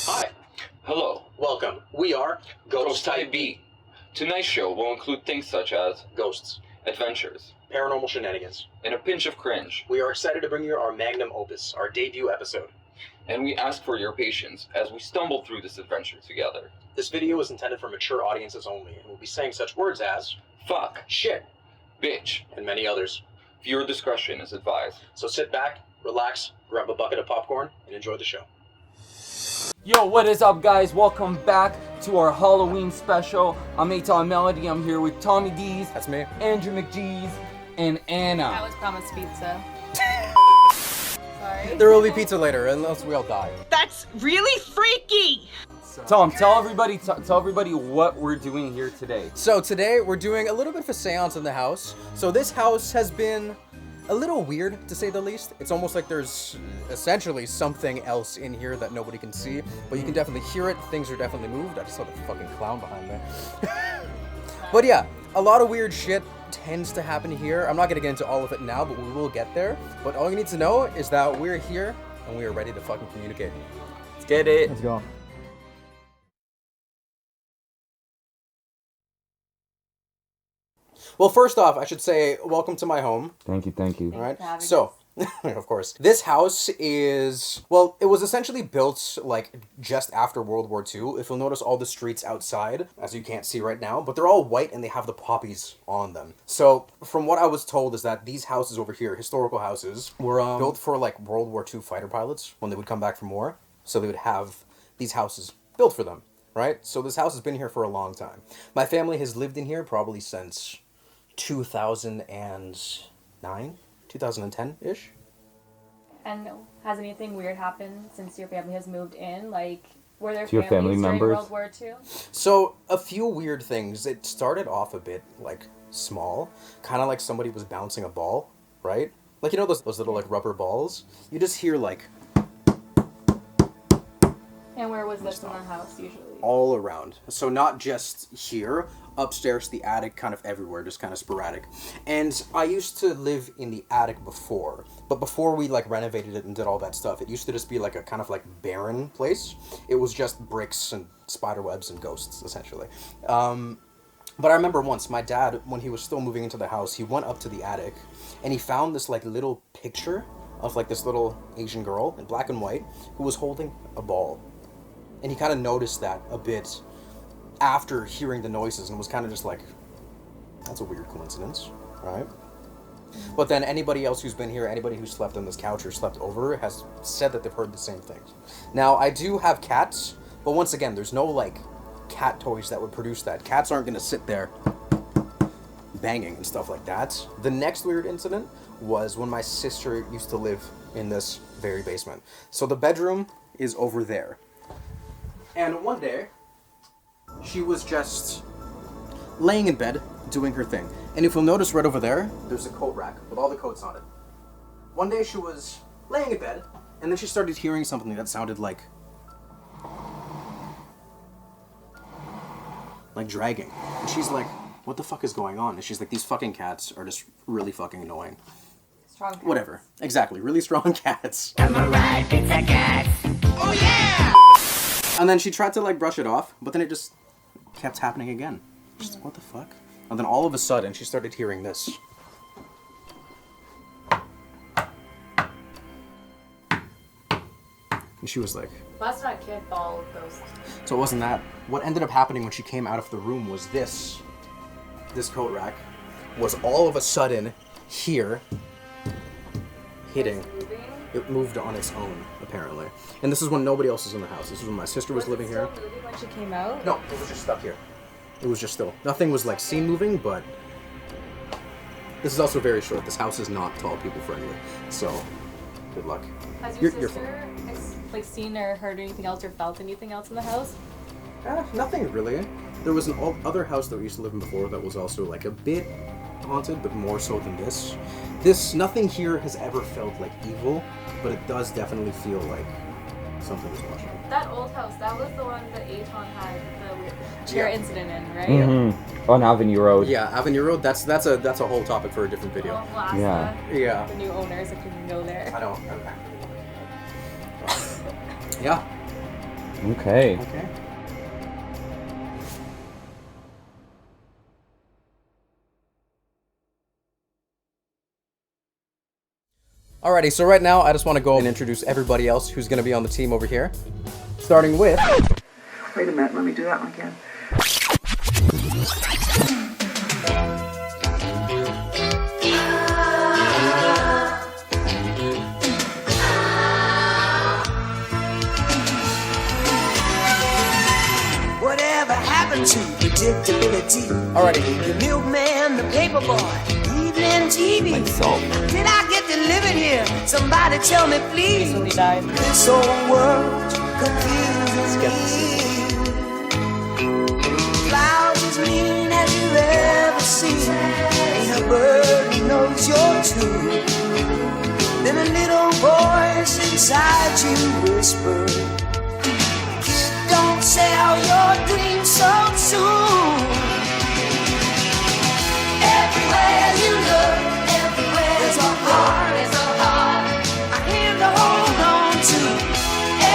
Hi. Hello, Welcome. We are Ghost Type B. Tonight's show will include things such as Ghosts, adventures paranormal shenanigans. and a pinch of cringe, We are excited to bring you our magnum opus, our debut episode. and we ask for your patience as we stumble through this adventure together. This video is intended for mature audiences only, and we'll be saying such words as Fuck, shit bitch, and many others. viewer discretion is advised. So sit back, relax, grab a bucket of popcorn, and enjoy the show. Yo, what is up, guys? Welcome back to our Halloween special. I'm Aton Melody. I'm here with Tommy D's, That's me. Andrew McGee's, and I Anna. was promised pizza. Sorry. There will be pizza later, unless we all die. That's really freaky! Tom, tell everybody what we're doing here today. So today we're doing a little bit of a seance in the house. So this house has been a little weird, to say the least. It's almost like there's essentially something else in here that nobody can see, but you can definitely hear it. Things are definitely moved. I just saw the fucking clown behind me. But yeah, a lot of weird shit tends to happen here. I'm not gonna get into all of it now, but we will get there. But all you need to know is that we're here and we are ready to fucking communicate. Let's get it. Let's go. Well, first off, I should say welcome to my home. Thank you. All right. for having So, of course, this house is, well, it was essentially built like just after World War II. If you'll notice all the streets outside, as you can't see right now, but they're all white and they have the poppies on them. So, from what I was told is that these houses over here, historical houses, were built for like World War II fighter pilots when they would come back from war. So they would have these houses built for them, right? So this house has been here for a long time. My family has lived in here probably since 2009, 2010-ish. And has anything weird happened since your family has moved in? Like, were there To your family families during members? World War II? So, a few weird things. It started off a bit, like, small. Kind of like somebody was bouncing a ball, right? Like, you know those little, like, rubber balls? You just hear, like, And where was this in the house usually? all around. So not just here, upstairs, the attic, kind of everywhere, just kind of sporadic. And I used to live in the attic before, but before we like renovated it and did all that stuff, it used to just be like a kind of like barren place. It was just bricks and spider webs and ghosts, essentially. But I remember once, my dad, when he was still moving into the house, he went up to the attic, and he found this like little picture of like this little Asian girl in black and white who was holding a ball. And he kind of noticed that a bit after hearing the noises and was kind of just like, that's a weird coincidence, right? But then anybody else who's been here, anybody who slept on this couch or slept over has said that they've heard the same things. Now, I do have cats, but once again, there's no like cat toys that would produce that. Cats aren't going to sit there banging and stuff like that. The next weird incident was when my sister used to live in this very basement. So the bedroom is over there. And one day, she was just laying in bed, doing her thing. And if you'll notice right over there, there's a coat rack with all the coats on it. One day she was laying in bed, and then she started hearing something that sounded like dragging. And she's like, what the fuck is going on? And she's like, these fucking cats are just really fucking annoying. Strong cats. Whatever. Exactly. Really strong cats. And then she tried to like brush it off, but then it just kept happening again. She's like, what the fuck? And then all of a sudden she started hearing this. And she was like, That's not kid ball ghost. so it wasn't that. What ended up happening when she came out of the room was this coat rack was all of a sudden here hitting. Moving? It moved on its own, apparently. And this is when nobody else was in the house. This is when my sister was living here. It still moving when she came out? No, it was just stuck here. It was just still. Nothing was like seen moving, but this is also very short. This house is not tall people friendly. So, good luck. Has your You're sister like seen or heard anything else or felt anything else in the house? Nothing really. There was an other house that we used to live in before that was also like a bit haunted, but more so than this. Nothing here has ever felt like evil, but it does definitely feel like something is watching. That old house, that was the one that Aton had the chair Yeah. incident in, right? Mm-hmm. On Avenue Road. Yeah, Avenue Road. That's a whole topic for a different video. Well, we'll ask Yeah. Yeah. the new owners if we can go there. I don't. Yeah. Okay. Okay. Alrighty, so right now I just want to go and introduce everybody else who's going to be on the team over here. Starting with... Wait a minute, let me do that one again. Whatever happened to predictability? Alrighty. The milkman, the paperboy, evening TV. Like salt. Did I get delivered here? Somebody tell me, please. Recently died. This whole world confuses me. Clouds as mean as you ever seen. Ain't a bird who knows you're true. Then a little voice inside you whispered, don't sell your dreams so soon. Everywhere you look, there's a heart, a hand to hold on to.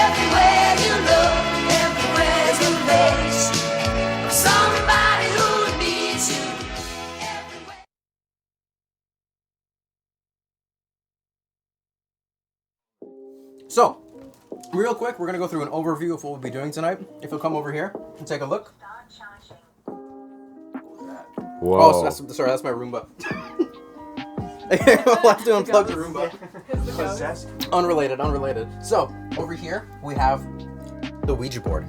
Everywhere you look, everywhere's a face of somebody who needs you. Everywhere. So, real quick, we're going to go through an overview of what we'll be doing tonight. If you'll come over here and take a look. Whoa. Oh, sorry, that's my Roomba. We'll have to unplug the Roomba. Unrelated. So, over here, we have the Ouija board.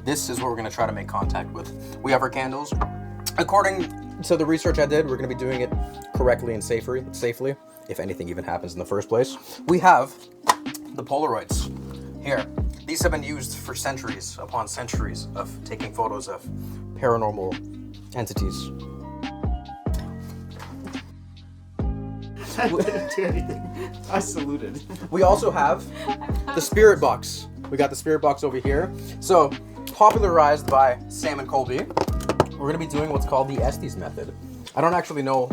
This is what we're going to try to make contact with. We have our candles. According to the research I did, we're going to be doing it correctly and safely, if anything even happens in the first place. We have the Polaroids here. These have been used for centuries upon centuries of taking photos of paranormal entities. I didn't do anything. I saluted. We also have the spirit box. We got the spirit box over here. So, popularized by Sam and Colby, we're going to be doing what's called the Estes method. I don't actually know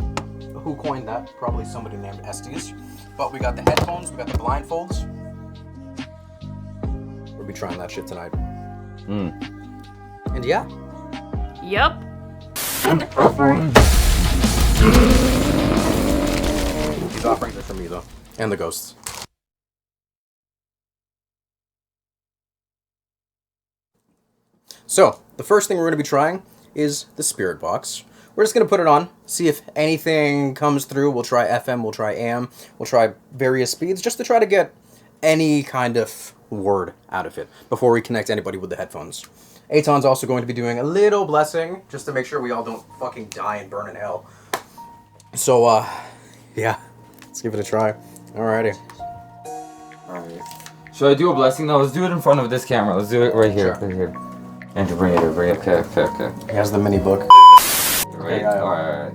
who coined that. Probably somebody named Estes. But we got the headphones, we got the blindfolds. We'll be trying that shit tonight. And yeah. Yup. These offerings are for me, though. And the ghosts. So, the first thing we're going to be trying is the spirit box. We're just going to put it on, see if anything comes through. We'll try FM, we'll try AM, we'll try various speeds, just to try to get any kind of word out of it before we connect anybody with the headphones. Aton's also going to be doing a little blessing, just to make sure we all don't fucking die and burn in hell. So, yeah. Let's give it a try. Alrighty. Alright. Should I do a blessing? No, let's do it in front of this camera. Let's do it right here. Sure. Right here. And to bring it over. Okay. He has the mini book. Right? Alright.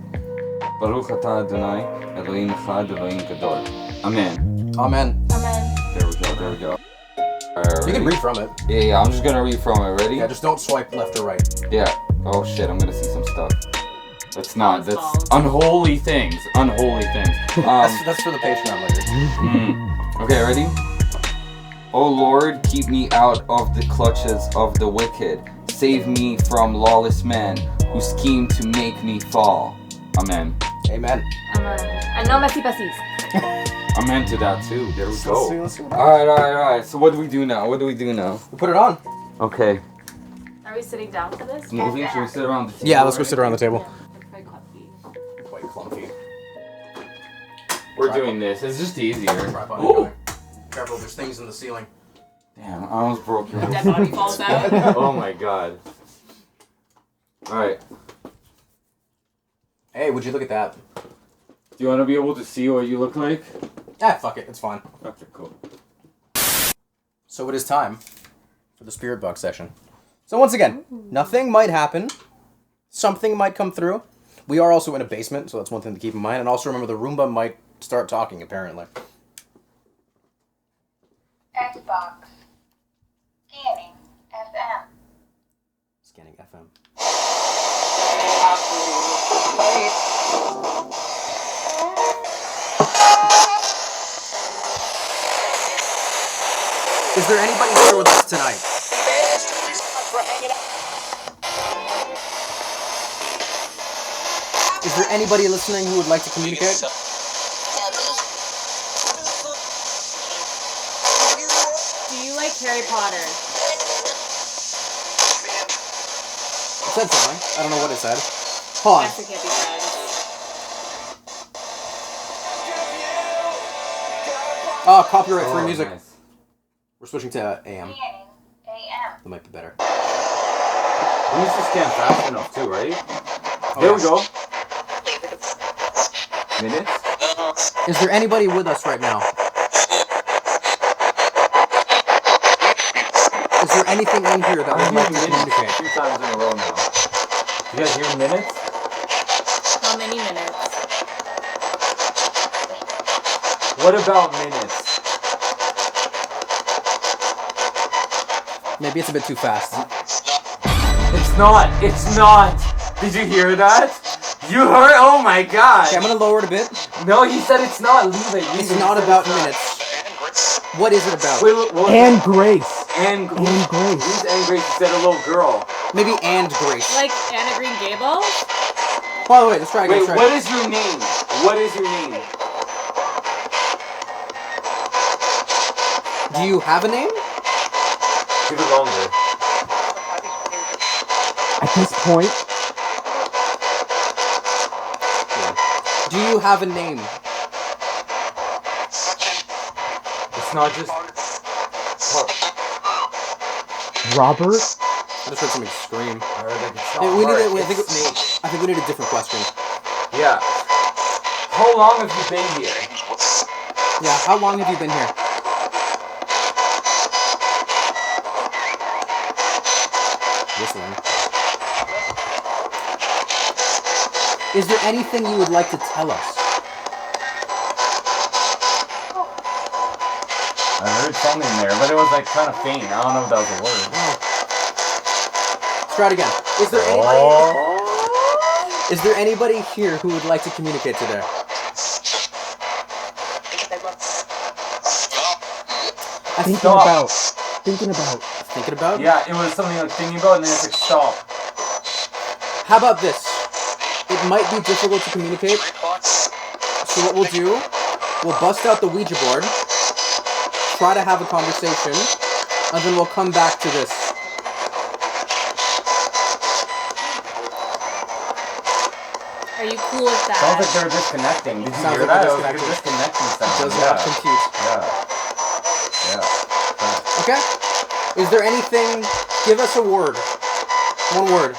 Baruch atah Adonai, Elohim echad, Elohim gadol. Amen. Amen. Amen. There we go. Alright, You can read from it. Yeah, I'm just gonna read from it. Ready? Yeah, just don't swipe left or right. Yeah. Oh shit, I'm gonna see some stuff. That's Balls. unholy things. Unholy things. That's for the Patreon later. Okay, ready? O Lord, keep me out of the clutches of the wicked. Save me from lawless men who scheme to make me fall. Amen. Amen. Amen. And no messy pussies. Amen to that too. There we Let's go. see what happens. Alright. So what do we do now? We'll put it on. Okay. Are we sitting down for this? Should we sit around the table? Yeah, let's go sit around the table. Yeah, it's very comfy. Quite clumsy. We're doing this. It's just easier. Tripod. Ooh. Careful, there's things in the ceiling. Damn, I almost broke your Dead body falls out. Oh my god. Alright. Hey, would you look at that? Do you want to be able to see what you look like? Ah, fuck it, it's fine. Okay, cool. So it is time for the spirit box session. So once again, nothing might happen. Something might come through. We are also in a basement, so that's one thing to keep in mind. And also remember, the Roomba might start talking, apparently. Xbox. Scanning FM. Scanning FM. Is there anybody here with us tonight? Is there anybody listening who would like to communicate? Do you like Harry Potter? It said something. I don't know what it said. Hold on. Guess we can't be friends. Oh, copyright free Oh, music. nice. We're switching to AM. Scanning AM. That might be better. We need to scan fast enough too, right? Oh, There yeah. we go. Minutes? Is there anybody with us right now? Is there anything in here that would I'm like hearing to minutes communicate? 2 times in a row now. You guys hear minutes? How many minutes? What about minutes? Maybe it's a bit too fast. It's not! It's not! Did you hear that? You heard? Oh my god! Okay, I'm gonna lower it a bit. No, he said it's not. Leave it. Leave It's it. He not said about it's not. minutes. What is it about? Wait, what? And Grace. And And Grace. Who's and Grace? You said a little girl. Maybe and Grace. Like Anna Green Gables? By the way, let's try again. Wait, let's try what again. is your name? What is your name? Do you have a name? Give it longer. At this point, Do you have a name? It's not just. Robert. I just heard somebody scream. I heard like it's Hey, not we need hard. a, I It's think we need a different question. Yeah. How long have you been here? Yeah, how long have you been here? Whistling. Is there anything you would like to tell us? I heard something there, but it was like kind of faint. I don't know if that was a word. Let's try it again. Is there anybody here who would like to communicate today? Thinking about. Thinking about? Yeah, it was something like thinking about, and then it's like stop. How about this? It might be difficult to communicate. So what we'll do, we'll bust out the Ouija board, try to have a conversation, and then we'll come back to this. Are you cool with that? Sounds like they're disconnecting. Did you Sounds hear like that? they're It was like a disconnecting sound. Does not compute. Yeah. Okay? Is there anything? Give us a word. One word.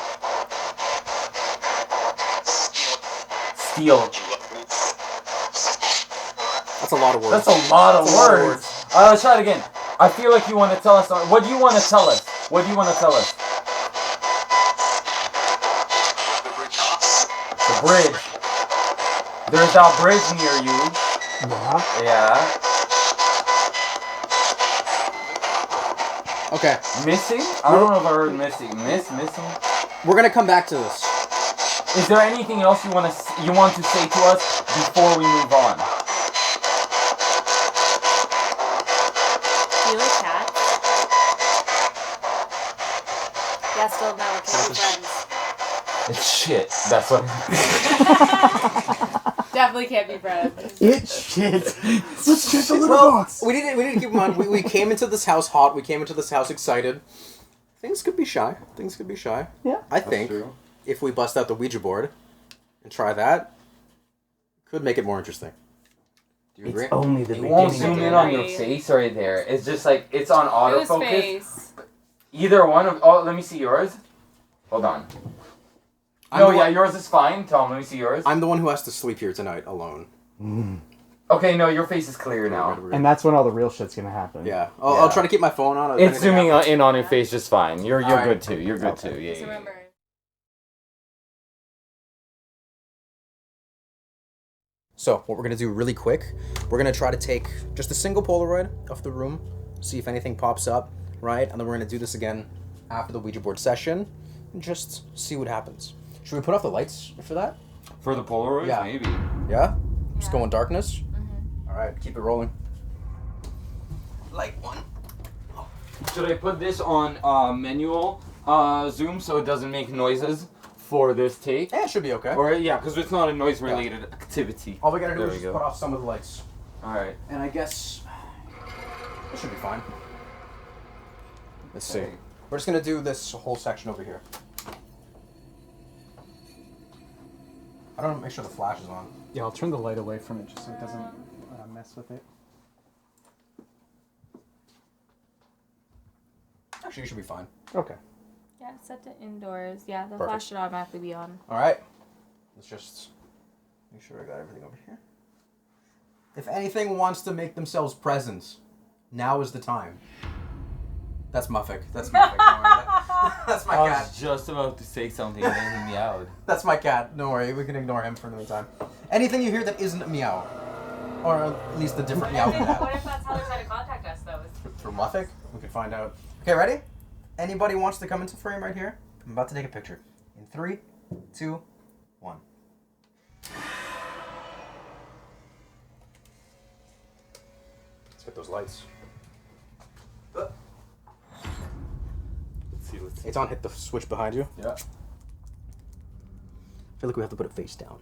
Steel. That's a lot of words. That's a lot of That's a lot of words. Let's try it again. I feel like you want to tell us something. What do you want to tell us? What do you want to tell us? The bridge. There's that bridge near you. Yeah. Yeah. Okay. Missing? I don't know if I heard missing. Missing? We're gonna come back to this. Is there anything else you want to say to us before we move on? Do you like cats? Yeah, still no, can't be friends. It's shit. That's what. Definitely can't be friends. It's shit. Let's check the litter Well, box. we need to keep in mind. We came into this house hot. We came into this house excited. Things could be shy. Yeah. I think if we bust out the Ouija board and try that, could make it more interesting. Do you agree? It's only the It beginning. won't zoom in on your Right. face right there. It's just like it's on Whose autofocus. face? Either one of. Oh, let me see yours. Hold on. I'm No, the yeah, one- yours is fine. Tom, let me see yours. I'm the one who has to sleep here tonight alone. Okay, no, your face is clear now. And that's when all the real shit's gonna happen. Yeah. I'll try to keep my phone on. if It's anything zooming happens. in on your face just fine. You're Alright. good too. You're good Okay. too. Yeah. Just yeah, yeah. remember. So, what we're going to do really quick, we're going to try to take just a single Polaroid of the room, see if anything pops up, right? And then we're going to do this again after the Ouija board session, and just see what happens. Should we put off the lights for that? For the Polaroids, Yeah. maybe. Yeah? Just go in darkness? Alright, keep it rolling. Light one. Should I put this on manual zoom so it doesn't make noises for this take. Yeah, it should be okay. Or yeah, because it's not a noise-related activity. All we gotta do There is we just go. put off some of the lights. All right. And I guess it should be fine. Let's see. Okay. We're just gonna do this whole section over here. I don't know, make sure the flash is on. Yeah, I'll turn the light away from it just so it doesn't mess with it. Actually, you should be fine. Okay. Yeah, it's set to indoors. Yeah, the Perfect. flash should automatically be on. All right. Let's just make sure I got everything over here. If anything wants to make themselves present, now is the time. That's Muffik. That's Muffik. Don't worry. That's my I cat. was just about to say something and then he meowed. That's my cat. Don't worry. We can ignore him for the meantime. Anything you hear that isn't a meow. Or at least a different meow from that. What if that's how they're trying to contact us, though? For Muffik? We could find out. Okay, ready? Anybody wants to come into frame right here? I'm about to take a picture. In 3, 2, 1. Let's get those lights. Let's see. Eitan, hit the switch behind you. Yeah. I feel like we have to put it face down.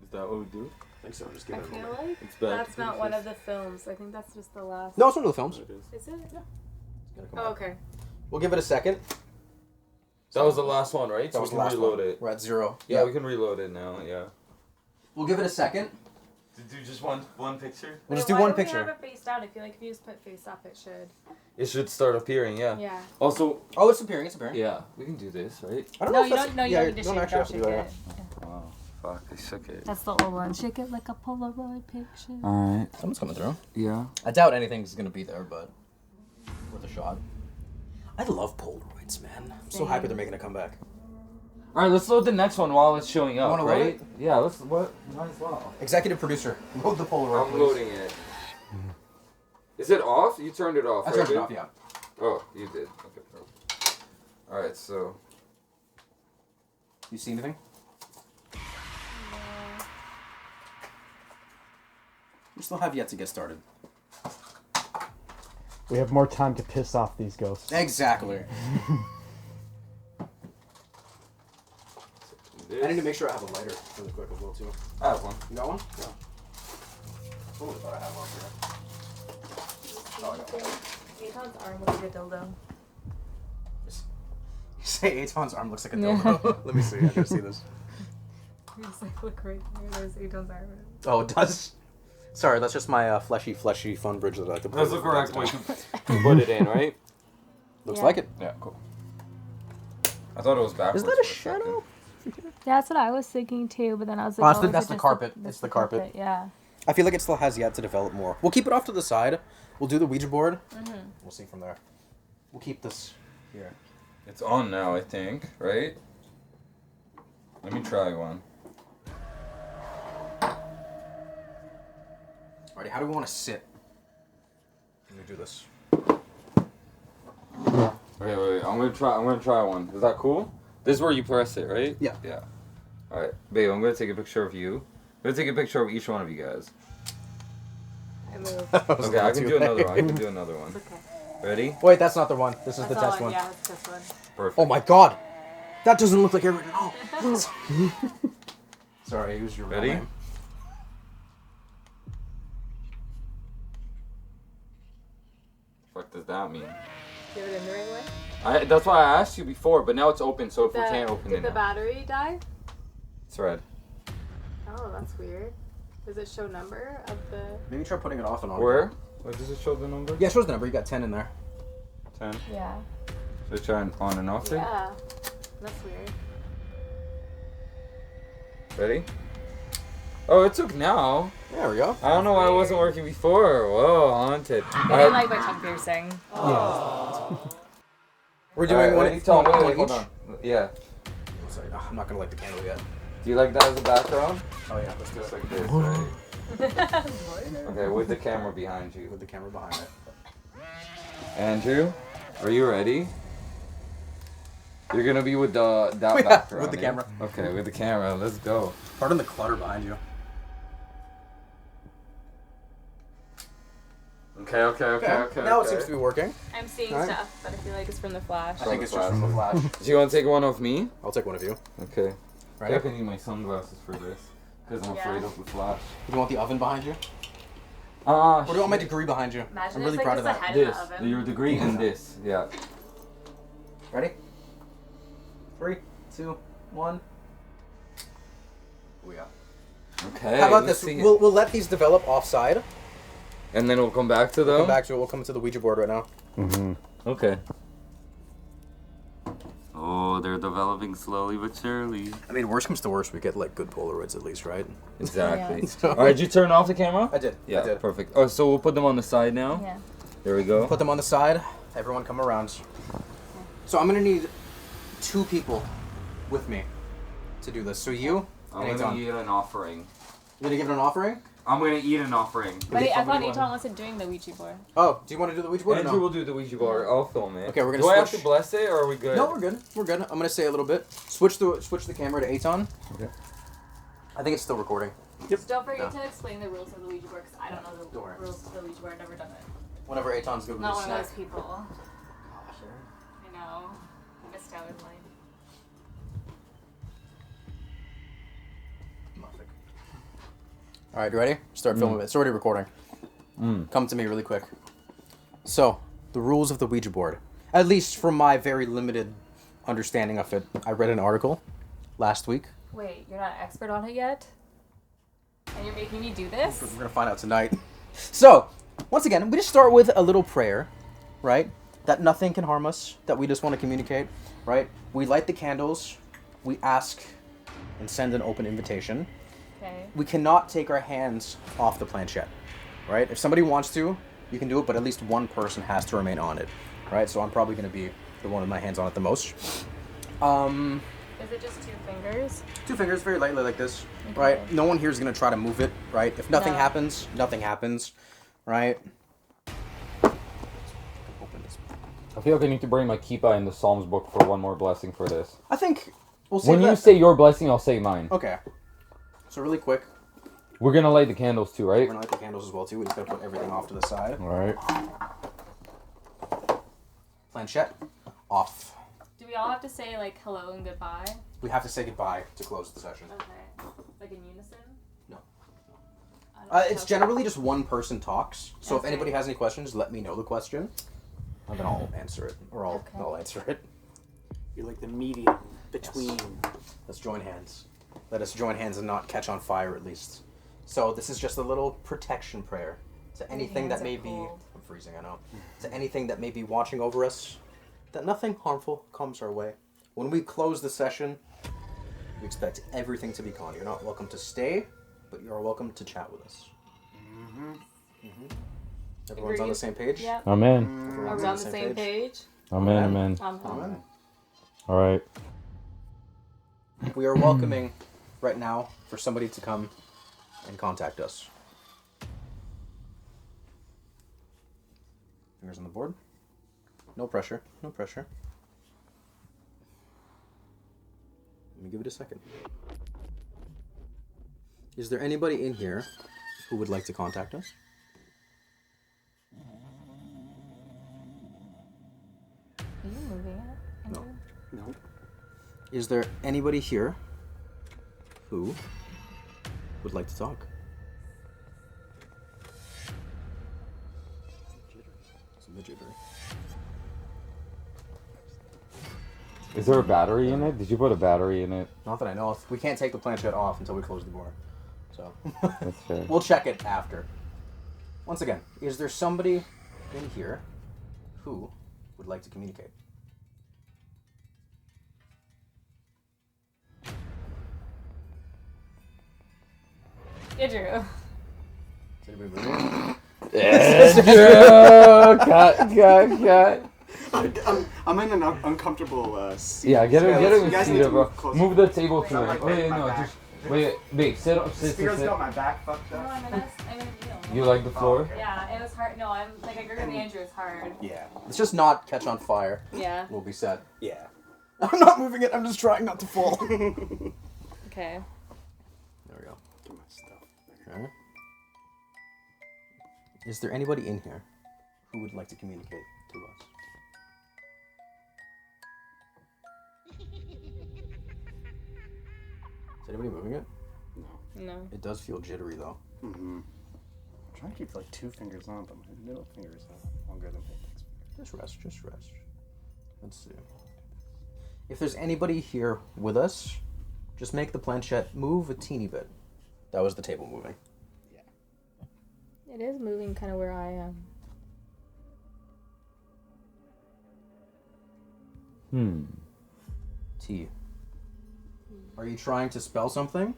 Is that what we do? I think so. Just give I it a feel moment. like It's back that's to not the one face. of the films. I think that's just the last. No, it's one of the films. It is. Is it? Yeah. It's gonna come Oh, out. okay. We'll give it a second. That was the last one, right? That So was we the can last reload one. it. We're at 0. Yeah, we can reload it now. Yeah. We'll give it a second. To do just one picture. We'll just Wait, do why one don't we picture. have it face down? I feel like if you just put face up, it should. It should start appearing. Yeah. Yeah. Also. Oh, it's appearing. It's appearing. Yeah, we can do this, right? I don't No, know if you that's- don't. No, you yeah, don't need to shake. actually Don't have to do shake that. it. Oh, fuck! I shook it. That's the old one. Shake it like a Polaroid picture. All right. Someone's coming through. Yeah. I doubt anything's gonna be there, but worth a shot. I love Polaroids, man. I'm so happy they're making a comeback. All right, let's load the next one while it's showing up, wanna load right? it? Yeah, let's. What? Might as well. Executive producer, load the Polaroid. I'm please. loading it. Is it off? You turned it off. I right, turned it dude? off, yeah. Oh, you did. Okay. Perfect. All right, so. You see anything? We still have yet to get started. We have more time to piss off these ghosts. Exactly. This. I need to make sure I have a lighter really quick as well too. I have one. You got one? Yeah. Totally thought I had one here. Oh, I got one. Eitan's arm looks like a dildo. You say Eitan's arm looks like a dildo. Let me see. I gotta see this. You just like look right here. There's Eitan's arm. Oh, it does. Sorry, that's just my fleshy fun bridge that I like to put. That's the correct way to put it in, right? Looks Yeah. like it. Yeah, cool. I thought it was backwards. Is that a for second. shadow? Yeah, that's what I was thinking too. But then I was Oh, like, that's the- is that's it the just carpet. that's It's the carpet. Yeah. I feel like it still has yet to develop more. We'll keep it off to the side. We'll do the Ouija board. We'll see from there. We'll keep this here. It's on now, I think, right? Let me try one. Alrighty, how do we want to sit? Let me do this. Okay, wait. I'm gonna try one. Is that cool? This is where you press it, right? Yeah. Yeah. All right, babe. I'm gonna take a picture of you. I'm gonna take a picture of each one of you guys. I moved. Okay, I can do another one. I can do another one. Okay. Ready? Wait, that's not the one. This is That's the all test one. Yeah, that's this one. Perfect. Oh my god! That doesn't look like Aaron at all. Sorry, I used your real Ready? name. What does that mean? Give it in the right way. That's why I asked you before, but now it's open. So if we can't open Did it, the now. battery die? It's red. Oh, that's weird. Does it show number of the? Maybe try putting it off and on. Where? Where does it show the number? Yeah, it shows the number. You got 10 in there. 10. Yeah. So try on and off there. Yeah. That's weird. Ready? Oh, it took now. There we go. I don't know why it wasn't working before. Whoa, haunted. I didn't like my tongue piercing. We're doing one each. Hold One on. each. Yeah. Sorry, I'm not gonna light the candle yet. Do you like that as a background? Oh yeah, let's do Just it. like this, right? Okay, with the camera behind you. With the camera behind it. Andrew, are you ready? You're gonna be with that background. with the yeah? camera. Okay, with the camera. Let's go. Pardon the clutter behind you. Okay. Okay. Now it seems to be working. I'm seeing Alright. stuff, but I feel like it's from the flash. I think it's just from the flash. Do you want to take one of me? I'll take one of you. Okay. Right. I think I need my sunglasses for this because I'm afraid of the flash. Do you want the oven behind you? Ah, Or do you want my degree behind you? Imagine I'm really it's proud of like that. just a head in This, the oven. your degree and this, yeah. Ready? 3, 2, 1. We are. Okay. How about let's this? see. We'll let these develop offside. And then we'll come back to them. Come back to it. We'll come to the Ouija board right now. Okay. Oh, they're developing slowly but surely. I mean, worst comes to worst, we get like good Polaroids at least, right? Exactly. Yeah. All right, did you turn off the camera? I did. Yeah, I did. perfect. Oh, so we'll put them on the side now. Yeah. There we go. Put them on the side. Everyone come around. So I'm gonna need 2 people with me to do this. So you I'm and gonna Eitan. eat an offering. You gonna give it an offering? I'm gonna eat an offering. Wait, I thought Somebody Eitan wasn't doing the Ouija board. Oh, do you want to do the Ouija board? Or Andrew no? will do the Ouija board. I'll film it. Okay, we're gonna Do I have switch. to bless it, or are we good? No, we're good. We're good. I'm gonna say a little bit. Switch the camera to Eitan. Okay. I think it's still recording. Just don't forget to explain the rules of the Ouija board, because I don't know the Don't worry. rules of the Ouija board. I've never done it. Whenever Eitan's good with Not the one snack. of those people. I know. I missed out with mine. All right, you ready? Start filming it. It's already recording. Come to me really quick. So, the rules of the Ouija board. At least from my very limited understanding of it. I read an article last week. Wait, you're not an expert on it yet? And you're making me do this? We're gonna find out tonight. So, once again, we just start with a little prayer, right? That nothing can harm us, that we just want to communicate, right? We light the candles, we ask and send an open invitation. Okay. We cannot take our hands off the planchette, right? If somebody wants to, you can do it, but at least one person has to remain on it, right? So I'm probably going to be the one with my hands on it the most. Is it just 2 fingers? 2 fingers, very lightly like this, Okay. right? No one here is going to try to move it, right? If nothing No. happens, nothing happens, right? Open this. I feel like I need to bring my Keepa in the Psalms book for one more blessing for this. I think we'll see. When you say your blessing, I'll say mine. Okay. So really quick, We're gonna light the candles too, right? we're gonna light the candles as well too. We just gotta put everything off to the side. All right. Planchette off. Do we all have to say, like, hello and goodbye? We have to say goodbye to close the session. Okay. Like in unison? No. I don't It's know. generally just one person talks. So if Okay. anybody has any questions, let me know the question, and then I'll answer it, or Okay. I'll answer it. You're like the medium between. Let's join hands. Let us join hands and not catch on fire, at least. So this is just a little protection prayer to anything hands that are may be. cold. I'm freezing. I know. To anything that may be watching over us, that nothing harmful comes our way. When we close the session, we expect everything to be gone. You're not welcome to stay, but you are welcome to chat with us. Everyone's on the Agreed. same page. Yep. Amen. Are Everyone's we on the same page? Amen. Amen. Amen. All right. We are welcoming right now for somebody to come and contact us. Fingers on the board. No pressure. No pressure. Let me give it a second. Is there anybody in here who would like to contact us? Are you moving it? No. Andrew? No. Is there anybody here who would like to talk? It's a bit jittery. Is there a battery in it? Did you put a battery in it? Not that I know of. We can't take the planchette off until we close the door. So That's fair. we'll check it after. Once again, is there somebody in here who would like to communicate? Andrew. Is anybody moving? Cut. I'm in an uncomfortable seat. Yeah, get You him guys a need seat, to bro. move closer. Move the table to Wait, it. my Wait, no, back. just wait. Wait, sit up, sit. Speaker's got my back fucked No, up. I'm gonna kneel. You like the floor? okay. Yeah, it was hard. No, I'm like, I agree with Andrew, it's hard. Yeah. Let's just not catch on fire. Yeah. We'll be set. Yeah. I'm not moving it. I'm just trying not to fall. There Okay. we go. Get my stuff. Okay. Is there anybody in here who would like to communicate to us? Is anybody moving it? No. It does feel jittery though. Mm-hmm. I'm trying to keep like 2 fingers on, but my middle finger is longer than my index finger. Just rest. Let's see. If there's anybody here with us, just make the planchette move a teeny bit. That was the table moving. It is moving kind of where I am. T. Are you trying to spell something?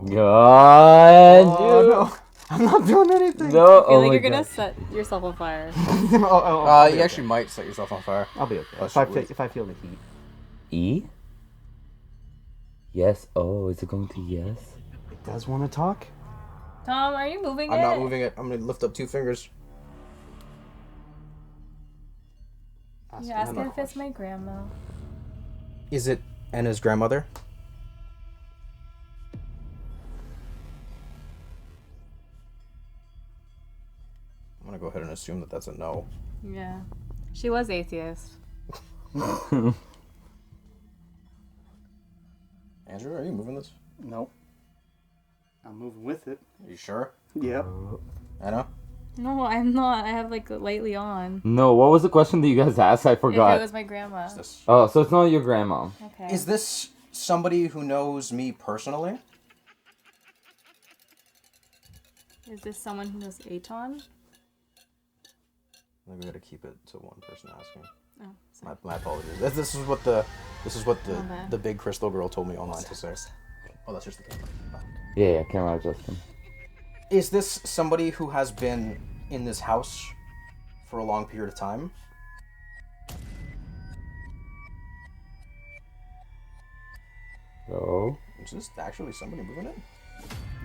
God. Oh, no. I'm not doing anything. No. I feel Oh like my you're gonna God. set yourself on fire. You actually might set yourself on fire. I'll be okay. Plus If I feel the heat. E? Yes. Oh, is it going to yes? It does want to talk? Tom, are you moving it? I'm not moving it. I'm gonna lift up 2 fingers. You asking if it's my grandma. Is it Anna's grandmother? I'm gonna go ahead and assume that that's a no. Yeah. She was atheist. Andrew, are you moving this? Nope. I'm moving with it. Are you sure? Yep. Anna? No, I'm not. I have like lightly on. No, what was the question that you guys asked? I If forgot. it was my grandma. Oh, so it's not your grandma. Okay. Is this somebody who knows me personally? Is this someone who knows Aton? I think we gotta keep it to one person asking. Oh, sorry. My apologies. This is what the My bad. the big crystal girl told me online to say. Oh, that's just the camera. Yeah, camera adjustment. Is this somebody who has been in this house for a long period of time? No. Is this actually somebody moving it?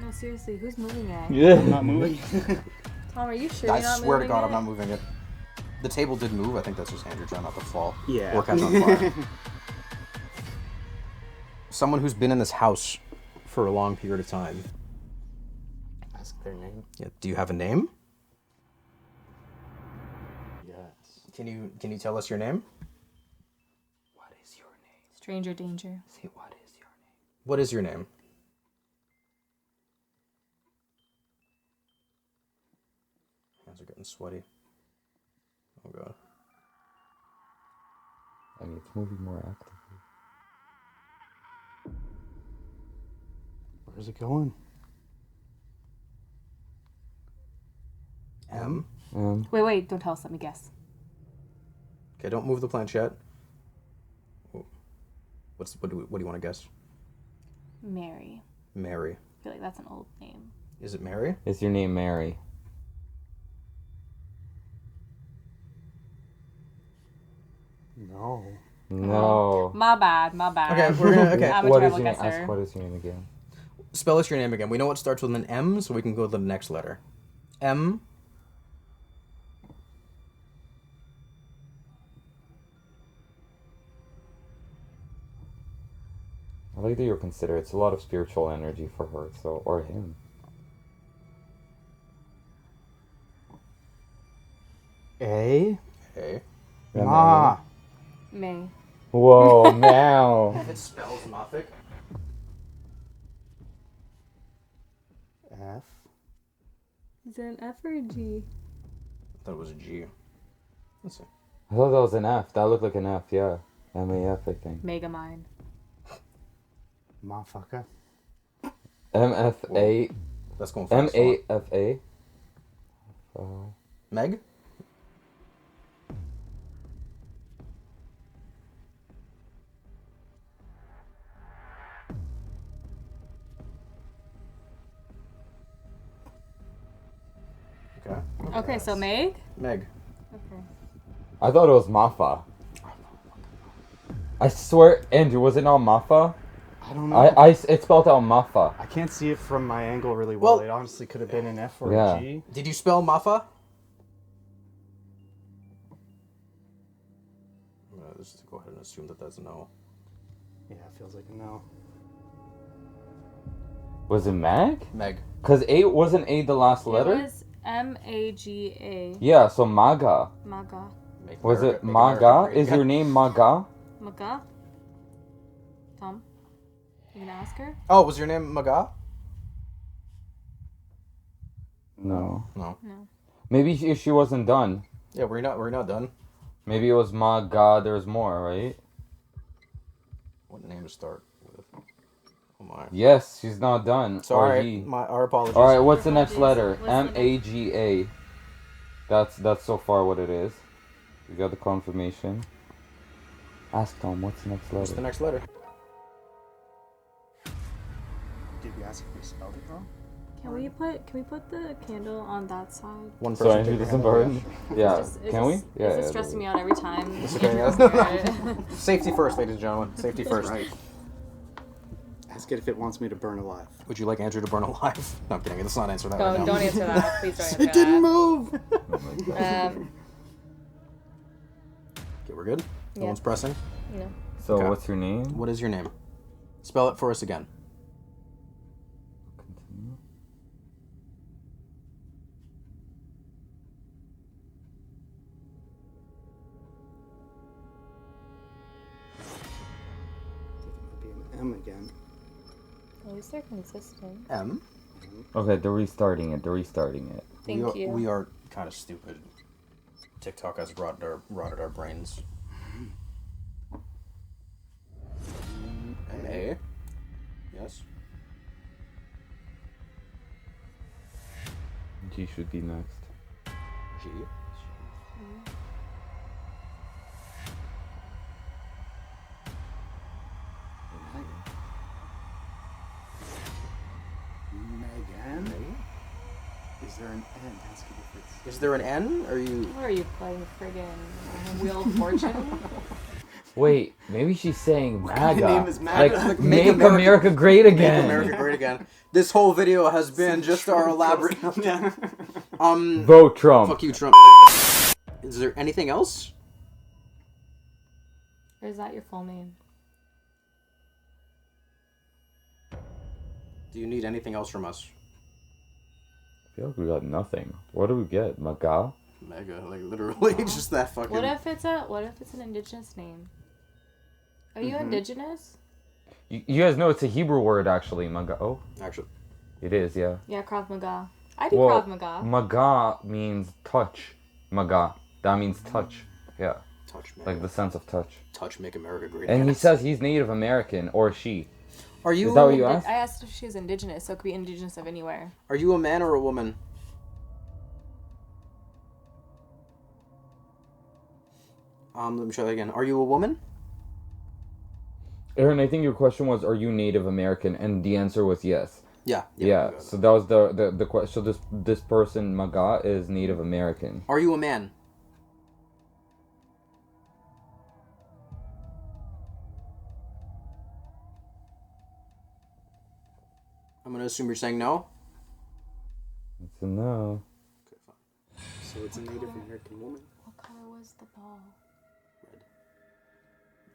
No, seriously, who's moving it? Yeah. I'm not moving. Tom, are you sure I you're not swear to moving God, it? I'm not moving it. The table did move. I think that's just Andrew trying not to fall. Yeah. Or catch on fire. Someone who's been in this house for a long period of time. Ask their name. Yeah. Do you have a name? Yes. Can you tell us your name? What is your name? Stranger danger. Say, what is your name? What is your name? Hands are getting sweaty. Oh God. I mean, it's moving more actively. Where's it going? M. Wait, don't tell us. Let me guess. Okay, don't move the planchette. What do you want to guess? Mary. Mary. I feel like that's an old name. Is it Mary? Is your name Mary? No. No. My bad. Okay, we're gonna. Okay. I'm a What is terrible your name? guesser. Ask what is your name again. Spell us your name again. We know it starts with an M, so we can go to the next letter. M. I like that you're considerate. It's a lot of spiritual energy for her, so or him. A. A. Ma. May. Whoa, now. It spells Mafik. F. Is it an F or a G? I thought it was a G. Let's see. I thought that was an F. That looked like an F, yeah. M-A-F, I think. Megamind. Motherfucker. M-F-A. That's going fast. M-A-F-A. Meg? Okay. Okay, so Meg? Meg. Okay. I thought it was Mafa. I swear, Andrew, was it not Mafa? I don't know. It spelled out Mafa. I can't see it from my angle really well. Well- It honestly could have been an F or Yeah. a G. Did you spell Mafa? I'm gonna just go ahead and assume that that's a no. Yeah, it feels like a no. Was it Meg? Meg. Because A wasn't A the last letter? It was M-A-G-A. Yeah, so Maga. Maga. Make Was America- it make America Maga? great Is again. your name Maga? Maga? Tom? You gonna ask her? Oh, was your name Maga? No. No. No. Maybe she wasn't done. Yeah, we're not done. Maybe it was Maga, there's more, right? What name to start with? Oh my. Yes, she's not done. Sorry, Or he. our apologies. Alright, what's the next Apologies. letter? What's the next- M-A-G-A. That's so far what it is. We got the confirmation. Ask Tom, what's the next What's the letter? next letter? Did we ask if we spelled it wrong? Can we put the candle on that side? One Sorry, take who your doesn't hand. burn? Yeah, It's can we? just- Yeah, It's yeah, just stressing me out every time. It's okay, Yeah. yeah. Safety first, ladies and gentlemen. Safety first. Right. Ask it if it wants me to burn alive. Would you like Andrew to burn alive? No, I'm kidding. Let's not answer that Don't, right now. don't answer that. Please don't answer It didn't that. move. Um, Okay, we're good? No Yeah. one's pressing? no. So, Okay. what's your name? What is your name? Spell it for us again. Continue. I think it might be an M again. At least they're consistent. M. Okay, they're restarting it. Thank you. We are kind of stupid. TikTok has rotted our brains. M-A. Yes. G should be next. G. Megan? Is there an N? Ask it if it's... Is there an N? Are you... What are you playing, friggin' Wheel of Fortune? Wait, maybe she's saying MAGA. name is MAGA? Like, Like, make make America, America- great Make again. America great again. This whole video has been just our elaborate... Vote Trump. Fuck you, Trump. Is there anything else? Or is that your full name? Do you need anything else from us? I feel like we got nothing. What do we get? MAGA? Mega, like literally just that fucking... What if it's an indigenous name? Are you indigenous? You guys know it's a Hebrew word, actually. MAGA. Oh, Actually, it is, yeah. Yeah, Krav Maga. I do Well, Krav Maga. MAGA means touch. MAGA. That means touch. Yeah. touch, man. Like the sense of touch. Touch, make America great And again. he says he's Native American, or she. Are you... Is that what you asked? I asked if she was indigenous, so it could be indigenous of anywhere. Are you a man or a woman? Let me try that again. Are you a woman? Aaron, I think your question was, are you Native American? And the answer was yes. Yeah. Yeah, so that was the question. So this person, MAGA, is Native American. Are you a man? I'm gonna assume you're saying no. It's a no. So it's a Native American woman. What color was the ball?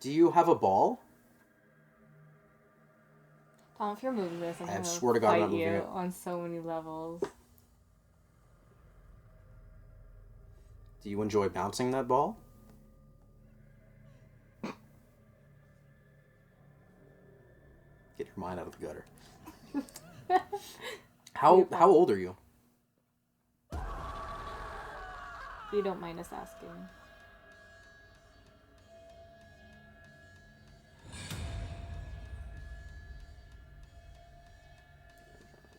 Do you have a ball? Tom, if you're moving this, I'm I gonna swear to God, I'm fight not moving you it. on so many levels. Do you enjoy bouncing that ball? Get your mind out of the gutter. How old are you? If you don't mind us asking.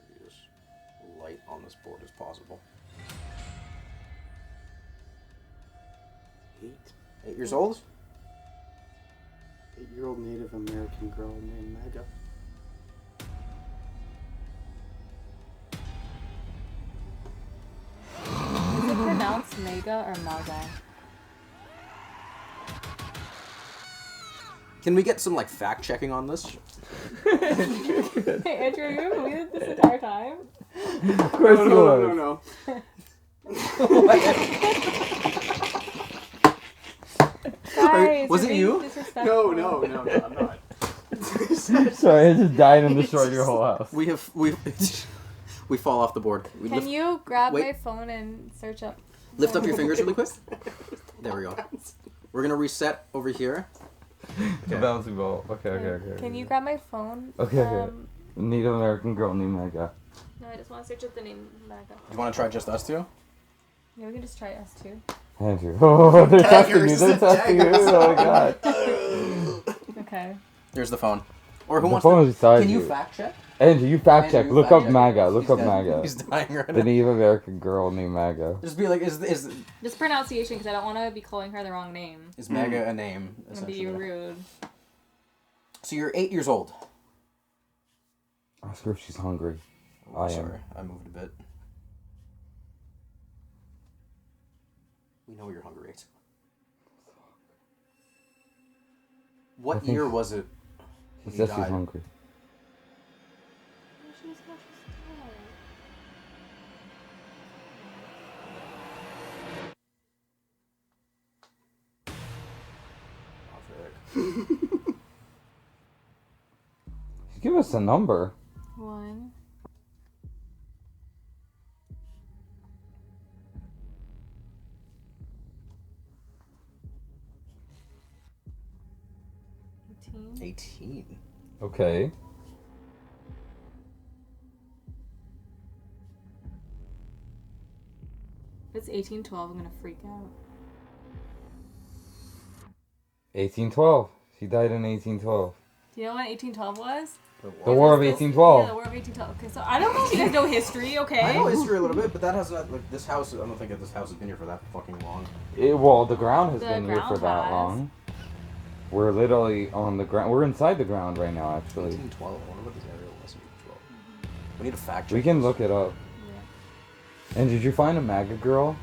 Be as light on this board as possible. 8 years old? 8-year-old Native American girl named Mega. Is it pronounced Mega or Maga? Can we get some like fact checking on this? Hey, Andrew, you believed this entire time? Of course you was. No. Guys, was you're it being you? disrespectful. No, I'm not. Sorry, I just died and destroyed your whole house. We've We fall off the board. We Can you grab wait. my phone and search up? Lift up your fingers really quick. There we go. We're gonna reset over here. The bouncy ball. Okay. Can you grab my phone? Okay. Native American girl named Mega. No, I just want to search up the name Maga. You want to try just us two? Yeah, we can just try us too. Andrew. Oh, they're testing you. Daggers. They're testing you. Oh my god. Okay. Here's the phone. Or who The wants phone to? is beside Can you you. fact check? Andrew, you fact check. Andrew, Look fact up check. MAGA. Look He's up dead. MAGA. He's dying right The now. Native American girl named MAGA. Just be like, is Just pronunciation, because I don't want to be calling her the wrong name. MAGA a name? I'm gonna be Essentially. rude. So you're 8 years old. Ask her if she's hungry. Oh, I am. sorry, I moved a bit. We know you're hungry. What think year was it? She when you says she's died? hungry. Give us a number. 1. $18. 18. Okay. If it's 1812, I'm gonna freak out. 1812. She died in 1812. Do you know what 1812 was? The War of Yeah, 1812. the War of 1812. Okay, so I don't know if you guys know history, okay? I know history a little bit, but that has not, like, this house, I don't think that this house has been here for that fucking long. Well, the ground has The been here for ground that has. long. We're literally on the ground. We're inside the ground right now, actually. 1812. I wonder what this area was in 1812. We need a fact check. We can look it up. And did you find a MAGA girl?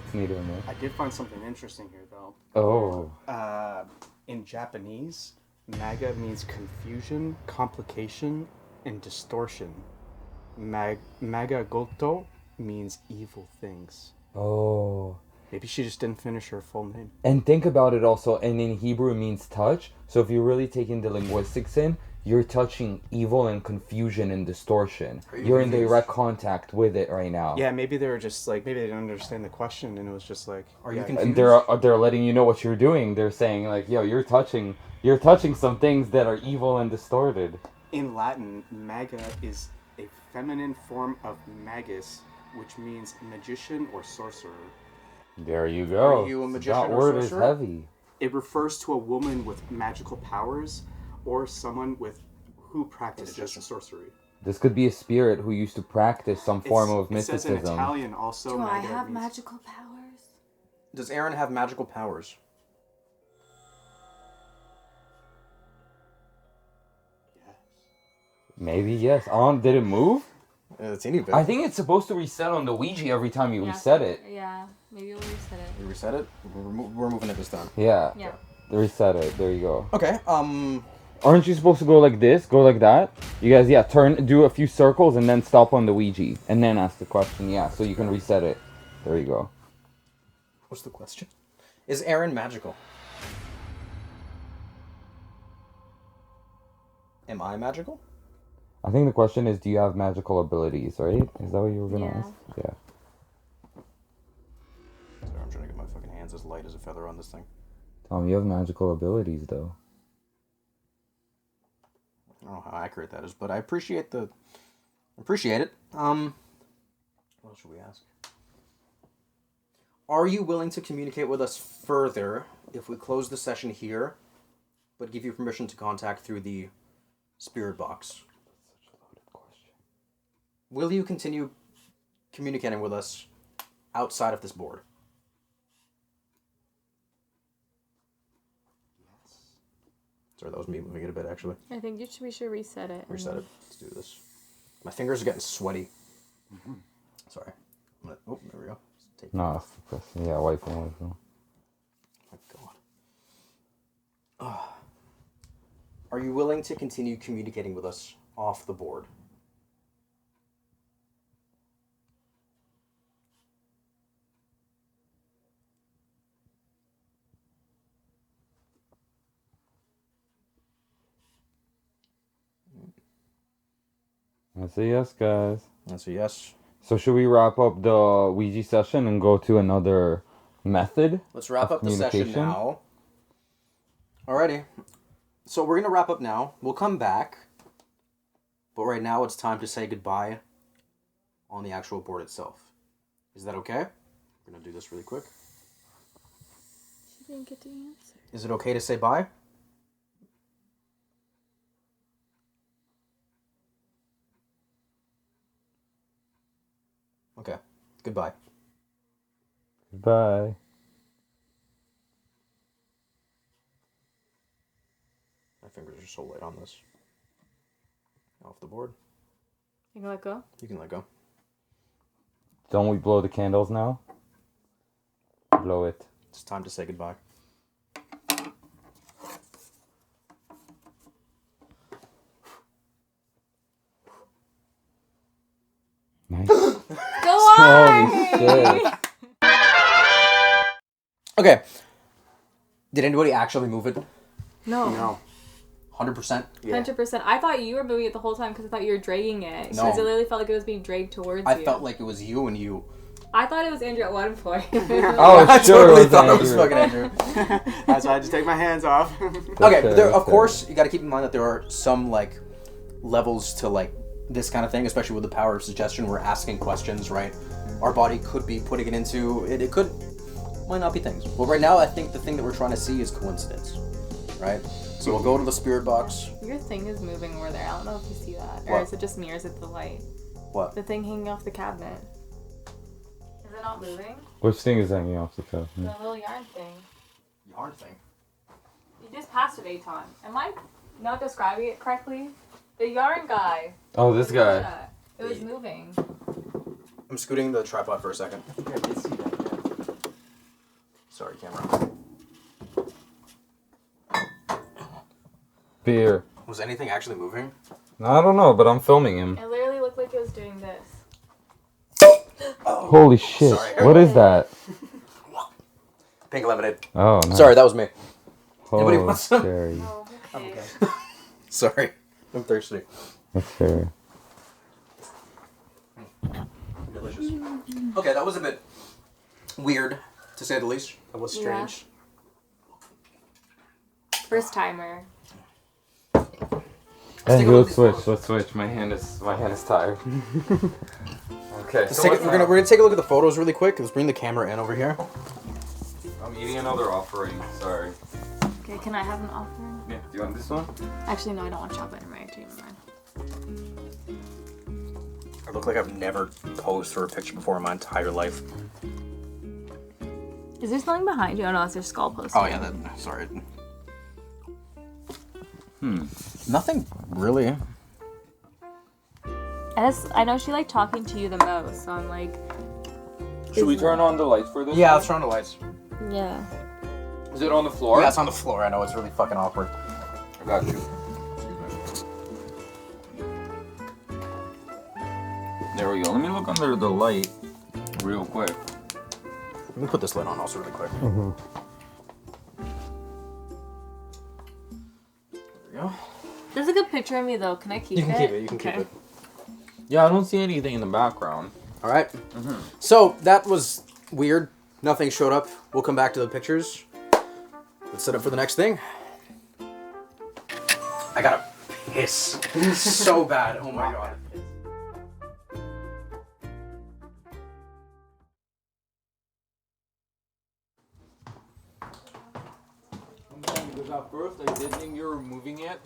It's Native American. I did find something interesting here, though. Oh. In Japanese, MAGA means confusion, complication, and distortion. MAGA goto means evil things. Oh. Maybe she just didn't finish her full name. And think about it also, and in Hebrew it means touch. So if you're really taking the linguistics in, you're touching evil and confusion and distortion. You're in direct contact with it right now. Yeah, maybe they were just like, maybe they didn't understand the question, and it was just like, Are you yeah. confused? And they're letting you know what you're doing. They're saying like, yo, you're touching some things that are evil and distorted. In Latin, maga is a feminine form of magus, which means magician or sorcerer. There you go. Are you a magician That or word sorcerer? is heavy. It refers to a woman with magical powers or someone who practices sorcery. This could be a spirit who used to practice some form of It says in mysticism. Italian also. Do I maga have means- magical powers? Does Aaron have magical powers? Maybe yes. Did it move? A teeny bit. I think it's supposed to reset on the Ouija every time you reset it. Yeah, maybe we'll reset it. We reset it? We're moving it this time. Yeah. Yeah. Reset it. There you go. Okay, Aren't you supposed to go like this? Go like that? You guys, yeah, do a few circles and then stop on the Ouija. And then ask the question, yeah, so you can reset it. There you go. what's the question? Is Aaron magical? Am I magical? I think the question is, do you have magical abilities, right? Is that what you were going to Yeah. ask? Yeah. Sorry, I'm trying to get my fucking hands as light as a feather on this thing. Tom, you have magical abilities, though. I don't know how accurate that is, but I appreciate it. What else should we ask? Are you willing to communicate with us further if we close the session here, but give you permission to contact through the spirit box? That's such a loaded question. Will you continue communicating with us outside of this board? Sorry, that was me moving it a bit, actually. I think we should reset it. Reset it. Let's do this. My fingers are getting sweaty. Sorry. Oh, there we go. Take No, that's the question. Yeah, wipe them. Oh my god. Are you willing to continue communicating with us off the board? That's a yes, guys. That's a yes. So should we wrap up the Ouija session and go to another method? Let's wrap of up the session communication? now. Alrighty. So we're gonna wrap up now. We'll come back. But right now it's time to say goodbye on the actual board itself. Is that okay? We're gonna do this really quick. She didn't get to answer. Is it okay to say bye? Okay. Goodbye. Bye. My fingers are so light on this. Off the board. You can let go? You can let go. Don't we blow the candles now? Blow it. It's time to say goodbye. Nice. Go on! Holy shit. Okay. Did anybody actually move it? No. No. 100%? 100%. I thought you were moving it the whole time because I thought you were dragging it. No. Because it literally felt like it was being dragged towards I you. felt like it was you and you. I thought it was Andrew at one point. Oh, I sure totally it was thought it was Andrew. fucking Andrew. That's why I had to take my hands off. Okay, but there, fair, of fair. course, you got to keep in mind that there are some like levels to like this kind of thing, especially with the power of suggestion. We're asking questions, right? Our body could be putting it into it. It might not be things. But right now, I think the thing that we're trying to see is coincidence, right? So we'll go to the spirit box. Your thing is moving over there. I don't know if you see that. Or What? is it just mirrors at the light? What? The thing hanging off the cabinet. Is it not moving? Which thing is hanging off the cabinet? The little yarn thing. Yarn thing. You just passed it, Aton. Am I not describing it correctly? The yarn guy. Oh, this guy. Yeah, it was moving. I'm scooting the tripod for a second. I did see that, yeah. Sorry, camera. Beer. Was anything actually moving? I don't know, but I'm filming him. It literally looked like it was doing this. Holy shit. Sorry. What is that? Pink lemonade. Oh, nice. Sorry, that was me. Anybody Oh, want some? scary. Oh, okay. Sorry, I'm thirsty. That's fair. Delicious. Okay, that was a bit weird, to say the least. That was Yeah. strange. First timer. Hey, take a look let's at switch. these Let's switch. My hand is tired. Okay. Let's take we're gonna take a look at the photos really quick. Let's bring the camera in over here. I'm eating another offering. Sorry. Okay, can I have an offering? Yeah. Do you want this one? Actually, no, I don't want chocolate in my tea. Never mind. I look like I've never posed for a picture before in my entire life. Is there something behind you? Oh no, that's your skull poster. Oh yeah, that. Sorry. Nothing really. I know she liked talking to you the most, so I'm like, Should we turn on the lights for this? Yeah, one? let's turn on the lights. yeah. Is it on the floor? Yeah, it's on the floor. I know it's really fucking awkward. I got you. There we go. Let me look under the light real quick. Let me put this lid on also really quick. There we go. There's a good picture of me though. Can I keep it? You can keep it. You can keep Okay. it. Yeah, I don't see anything in the background. All right. So that was weird. Nothing showed up. We'll come back to the pictures. Let's set up for the next thing. I gotta piss so bad. Oh my god. Because at first I did think you were moving it,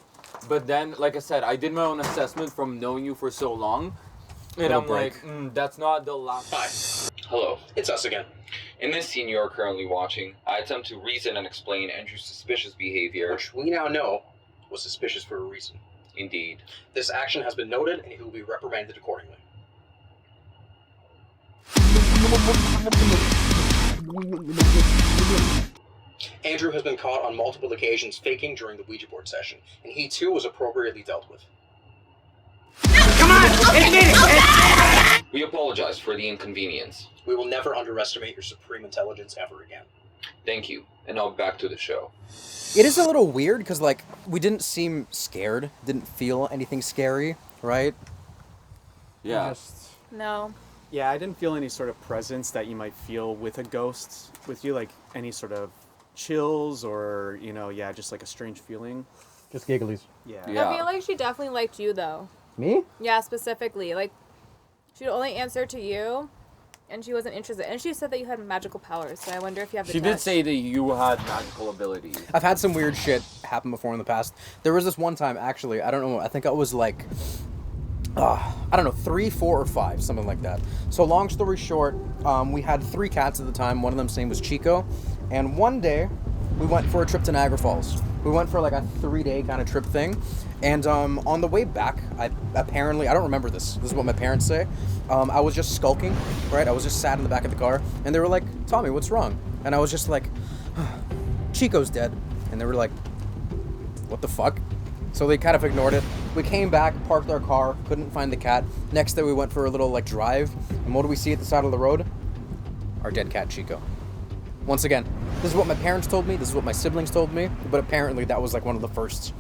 but then, like I said, I did my own assessment from knowing you for so long, and Little I'm break. like, that's not the last. Hi. Hello. It's us again. In this scene you are currently watching, I attempt to reason and explain Andrew's suspicious behavior. Which we now know was suspicious for a reason. Indeed. This action has been noted, and he will be reprimanded accordingly. Andrew has been caught on multiple occasions faking during the Ouija board session, and he too was appropriately dealt with. We apologize for the inconvenience. We will never underestimate your supreme intelligence ever again. Thank you, and now back to the show. It is a little weird because, like, we didn't seem scared, didn't feel anything scary, right? Yeah. No. Yeah, I didn't feel any sort of presence that you might feel with a ghost with you, like any sort of chills or, just like a strange feeling. Just gigglies. Yeah. I feel like she definitely liked you though. Me? Yeah, specifically. Like, she'd only answer to you, and she wasn't interested. And she said that you had magical powers, so I wonder if you have the She did touch. say that you had magical abilities. I've had some weird shit happen before in the past. There was this one time, actually, I don't know, I think I was like, I don't know, 3, 4, or 5, something like that. So long story short, we had 3 cats at the time. One of them's name was Chico. And one day, we went for a trip to Niagara Falls. We went for like a 3-day kind of trip thing. And on the way back, I don't remember this. This is what my parents say. I was just skulking, right? I was just sat in the back of the car. And they were like, Tommy, what's wrong? And I was just like, Chico's dead. And they were like, what the fuck? So they kind of ignored it. We came back, parked our car, couldn't find the cat. Next day we went for a little like drive. And what do we see at the side of the road? Our dead cat, Chico. Once again, this is what my parents told me, this is what my siblings told me, but apparently that was like one of the first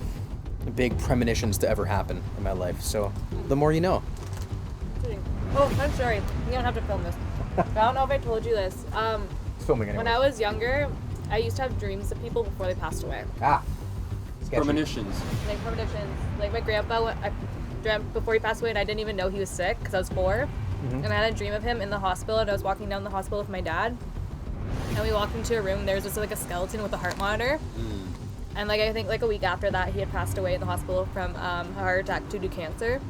big premonitions to ever happen in my life. So, the more you know. Oh, I'm sorry. You don't have to film this. I don't know if I told you this. It's filming anyway. When I was younger, I used to have dreams of people before they passed away. Sketchy. Premonitions. Like premonitions. Like my grandpa, I dreamt before he passed away, and I didn't even know he was sick because I was 4. And I had a dream of him in the hospital, and I was walking down the hospital with my dad. And we walked into a room, and there was just like a skeleton with a heart monitor. And like I think like a week after that, he had passed away in the hospital from a heart attack due to cancer.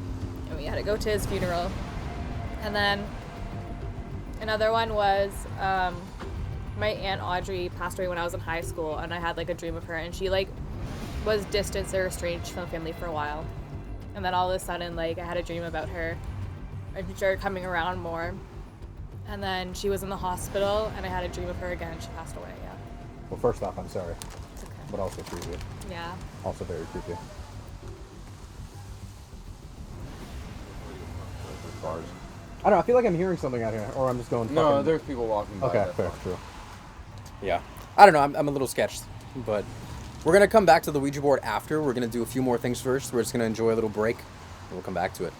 And we had to go to his funeral. And then another one was my Aunt Audrey passed away when I was in high school, and I had like a dream of her, and she like was distanced or estranged from the family for a while. And then all of a sudden, like I had a dream about her, and she started coming around more. And then she was in the hospital, and I had a dream of her again, and she passed away, yeah. Well, first off, I'm sorry. It's okay. But also creepy. Yeah. Also very creepy. Cars. I don't know, I feel like I'm hearing something out here, or I'm just going No, fucking... there's people walking by. Okay, that fair, far. true. Yeah. I don't know, I'm a little sketched, but we're going to come back to the Ouija board after. We're going to do a few more things first. We're just going to enjoy a little break, and we'll come back to it.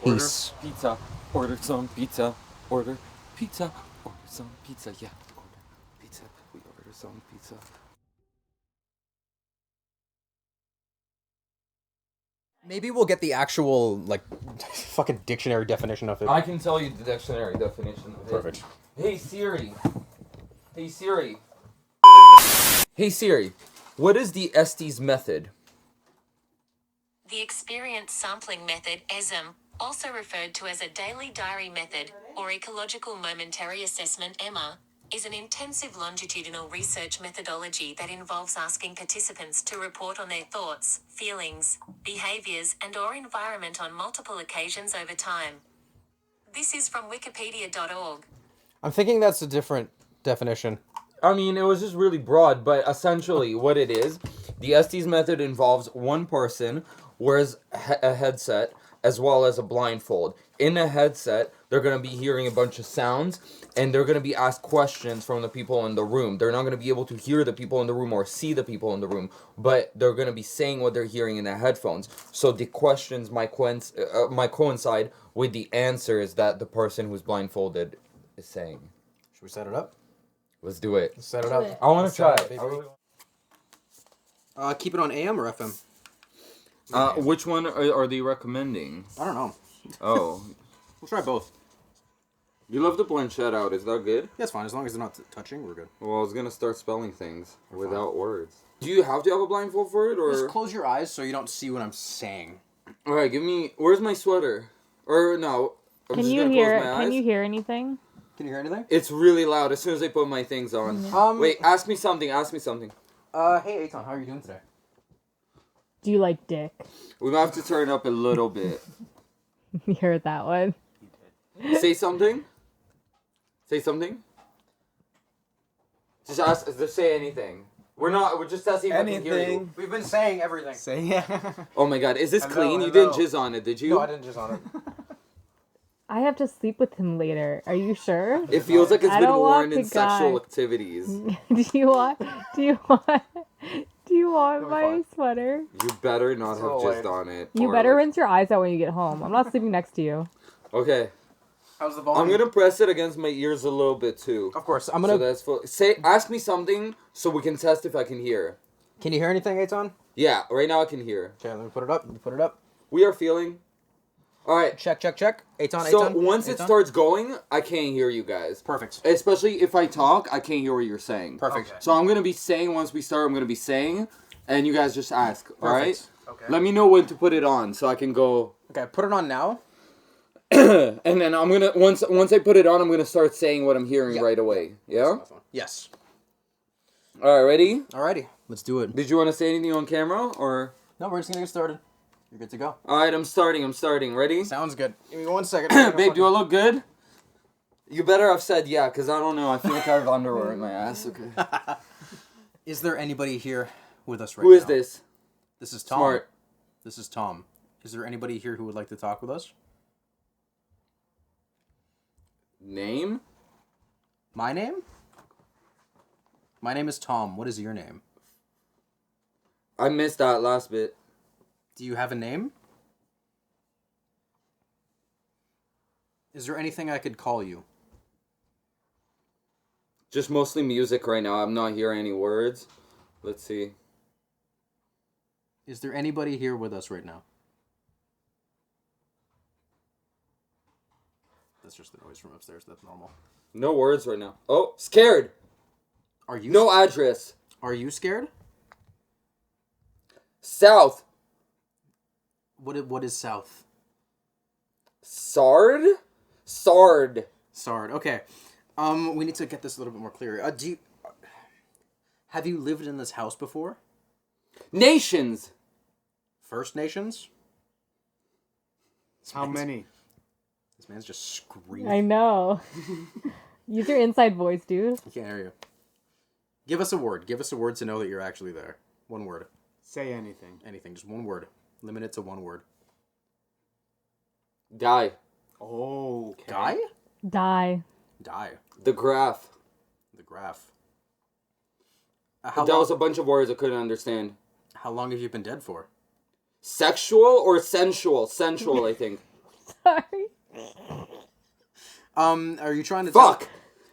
Peace. Order pizza. Order some pizza. Order pizza. Order some pizza. Yeah. Order pizza. We order some pizza. Maybe we'll get the actual, like, fucking dictionary definition of it. I can tell you the dictionary definition of it. Perfect. Hey Siri. Hey Siri. Hey Siri. What is the Estes method? The experience sampling method, ESM, also referred to as a daily diary method, or ecological momentary assessment, EMA, is an intensive longitudinal research methodology that involves asking participants to report on their thoughts, feelings, behaviors, and/or environment on multiple occasions over time. This is from wikipedia.org. I'm thinking that's a different definition. I mean, it was just really broad, but essentially what it is, the Estes method involves one person wears a headset as well as a blindfold. In a headset, they're going to be hearing a bunch of sounds, and they're going to be asked questions from the people in the room. They're not going to be able to hear the people in the room or see the people in the room, but they're going to be saying what they're hearing in the headphones. So the questions might coincide with the answers that the person who's blindfolded is saying. Should we set it up? Let's do it. Let's set it up. I want to try Set it. Keep it on AM or FM? Which one are they recommending? I don't know. Oh. We'll try both. You left the planchette out. Is that good? That's fine. As long as they're not touching, we're good. Well, I was going to start spelling things without words. Do you have to have a blindfold for it, or...? Just close your eyes so you don't see what I'm saying. Alright, give me... Where's my sweater? Or, no. I'm Can just you gonna hear? close my eyes. Can you hear anything? Can you hear anything? It's really loud as soon as I put my things on. Wait, ask me something. Hey, Eitan, how are you doing today? Do you like dick? We might have to turn it up a little bit. You heard that one. Say something. Say something. Just say anything. We're just testing if I can hear you. We've been saying everything. Say yeah. Oh my god, is this Hello, clean? You hello. didn't jizz on it, did you? No, I didn't jizz on it. I have to sleep with him later. Are you sure? It feels like it's I been don't worn want in the sexual guy. activities. Do you want my sweater? You better not have So jizzed lame. on it. You or, better like, rinse your eyes out when you get home. I'm not sleeping next to you. Okay. How's the I'm volume? gonna press it against my ears a little bit too. Of course, I'm So gonna. that's full. Ask me something so we can test if I can hear. Can you hear anything, Eitan? Yeah, right now I can hear. Okay, let me put it up. Let me put it up. We are feeling. All right. Check. Eitan. So Eitan. once it Eitan? starts going, I can't hear you guys. Perfect. Especially if I talk, I can't hear what you're saying. Perfect. Okay. So I'm gonna be saying once we start, I'm gonna be saying, and you guys just ask. All right. Okay. Let me know when to put it on so I can go. Okay, put it on now. And then I'm gonna once I put it on, I'm gonna start saying what I'm hearing right away. Yeah. Yes. All right. Ready? Alrighty, let's do it. Did you want to say anything on camera or? No, we're just gonna get started. You're good to go. All right. I'm starting. Ready? Sounds good. Give me 1 second. Babe, do I look good? You better have said yeah, because I don't know. I feel like I have underwear in my ass. Okay. Is there anybody here with us right Who now? is this? This is Tom. Smart. This is Tom. Is there anybody here who would like to talk with us? Name? My name? My name is Tom. What is your name? I missed that last bit. Do you have a name? Is there anything I could call you? Just mostly music right now. I'm not hearing any words. Let's see. Is there anybody here with us right now? That's just the noise from upstairs. That's normal. No words right now. Oh, scared. Are you? No address. Are you scared? South. What is south? Sard? Sard. Sard. Okay. We need to get this a little bit more clear. Have you lived in this house before? Nations. First Nations? How many? This man's just screaming. I know. Use your inside voice, dude. I can't hear you. Give us a word. Give us a word to know that you're actually there. One word. Say anything. Anything. Just one word. Limit it to one word. Die. Oh, okay. Die? Die. Die. The graph. The graph. That was a bunch of words I couldn't understand. How long have you been dead for? Sexual or sensual? Sensual, I think. Sorry. Are you trying to Fuck!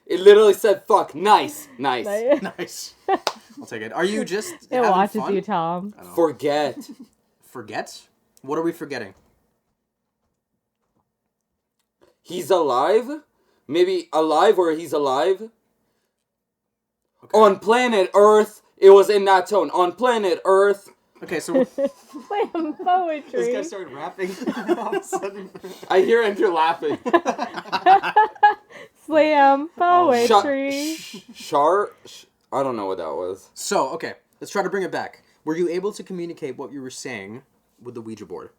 It literally said fuck. Nice. Nice. I'll take it. Are you just It having watches fun? you, Tom. Forget. Forget? What are we forgetting? He's alive? Maybe alive or he's alive? Okay. On planet Earth, it was in that tone. On planet Earth. Okay, so... Slam poetry. This guy started rapping all of a sudden. I hear Andrew laughing. Slam poetry. I don't know what that was. So, okay, let's try to bring it back. Were you able to communicate what you were saying with the Ouija board?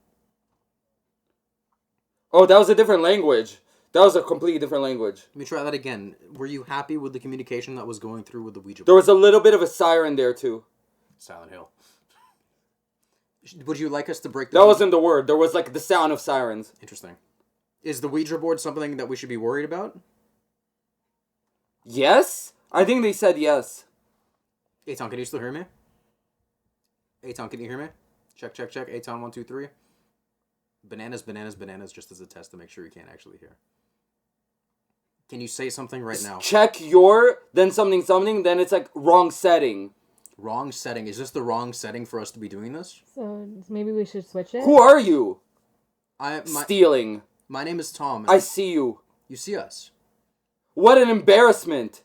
Oh, that was a different language. That was a completely different language. Let me try that again. Were you happy with the communication that was going through with the Ouija board? There was a little bit of a siren there, too. Silent Hill. Would you like us to break That wasn't the word. There was like the sound of sirens. Interesting. Is the Ouija board something that we should be worried about? Yes? I think they said yes. Eitan, can you still hear me? Eitan, can you hear me? Check. Eitan, 1, 2, 3. Bananas, just as a test to make sure you can't actually hear. Can you say something right now? Check your, then something, then it's like wrong setting. Wrong setting. Is this the wrong setting for us to be doing this? So maybe we should switch it? Who are you? Stealing. My name is Tom. I see you. You see us. What an embarrassment.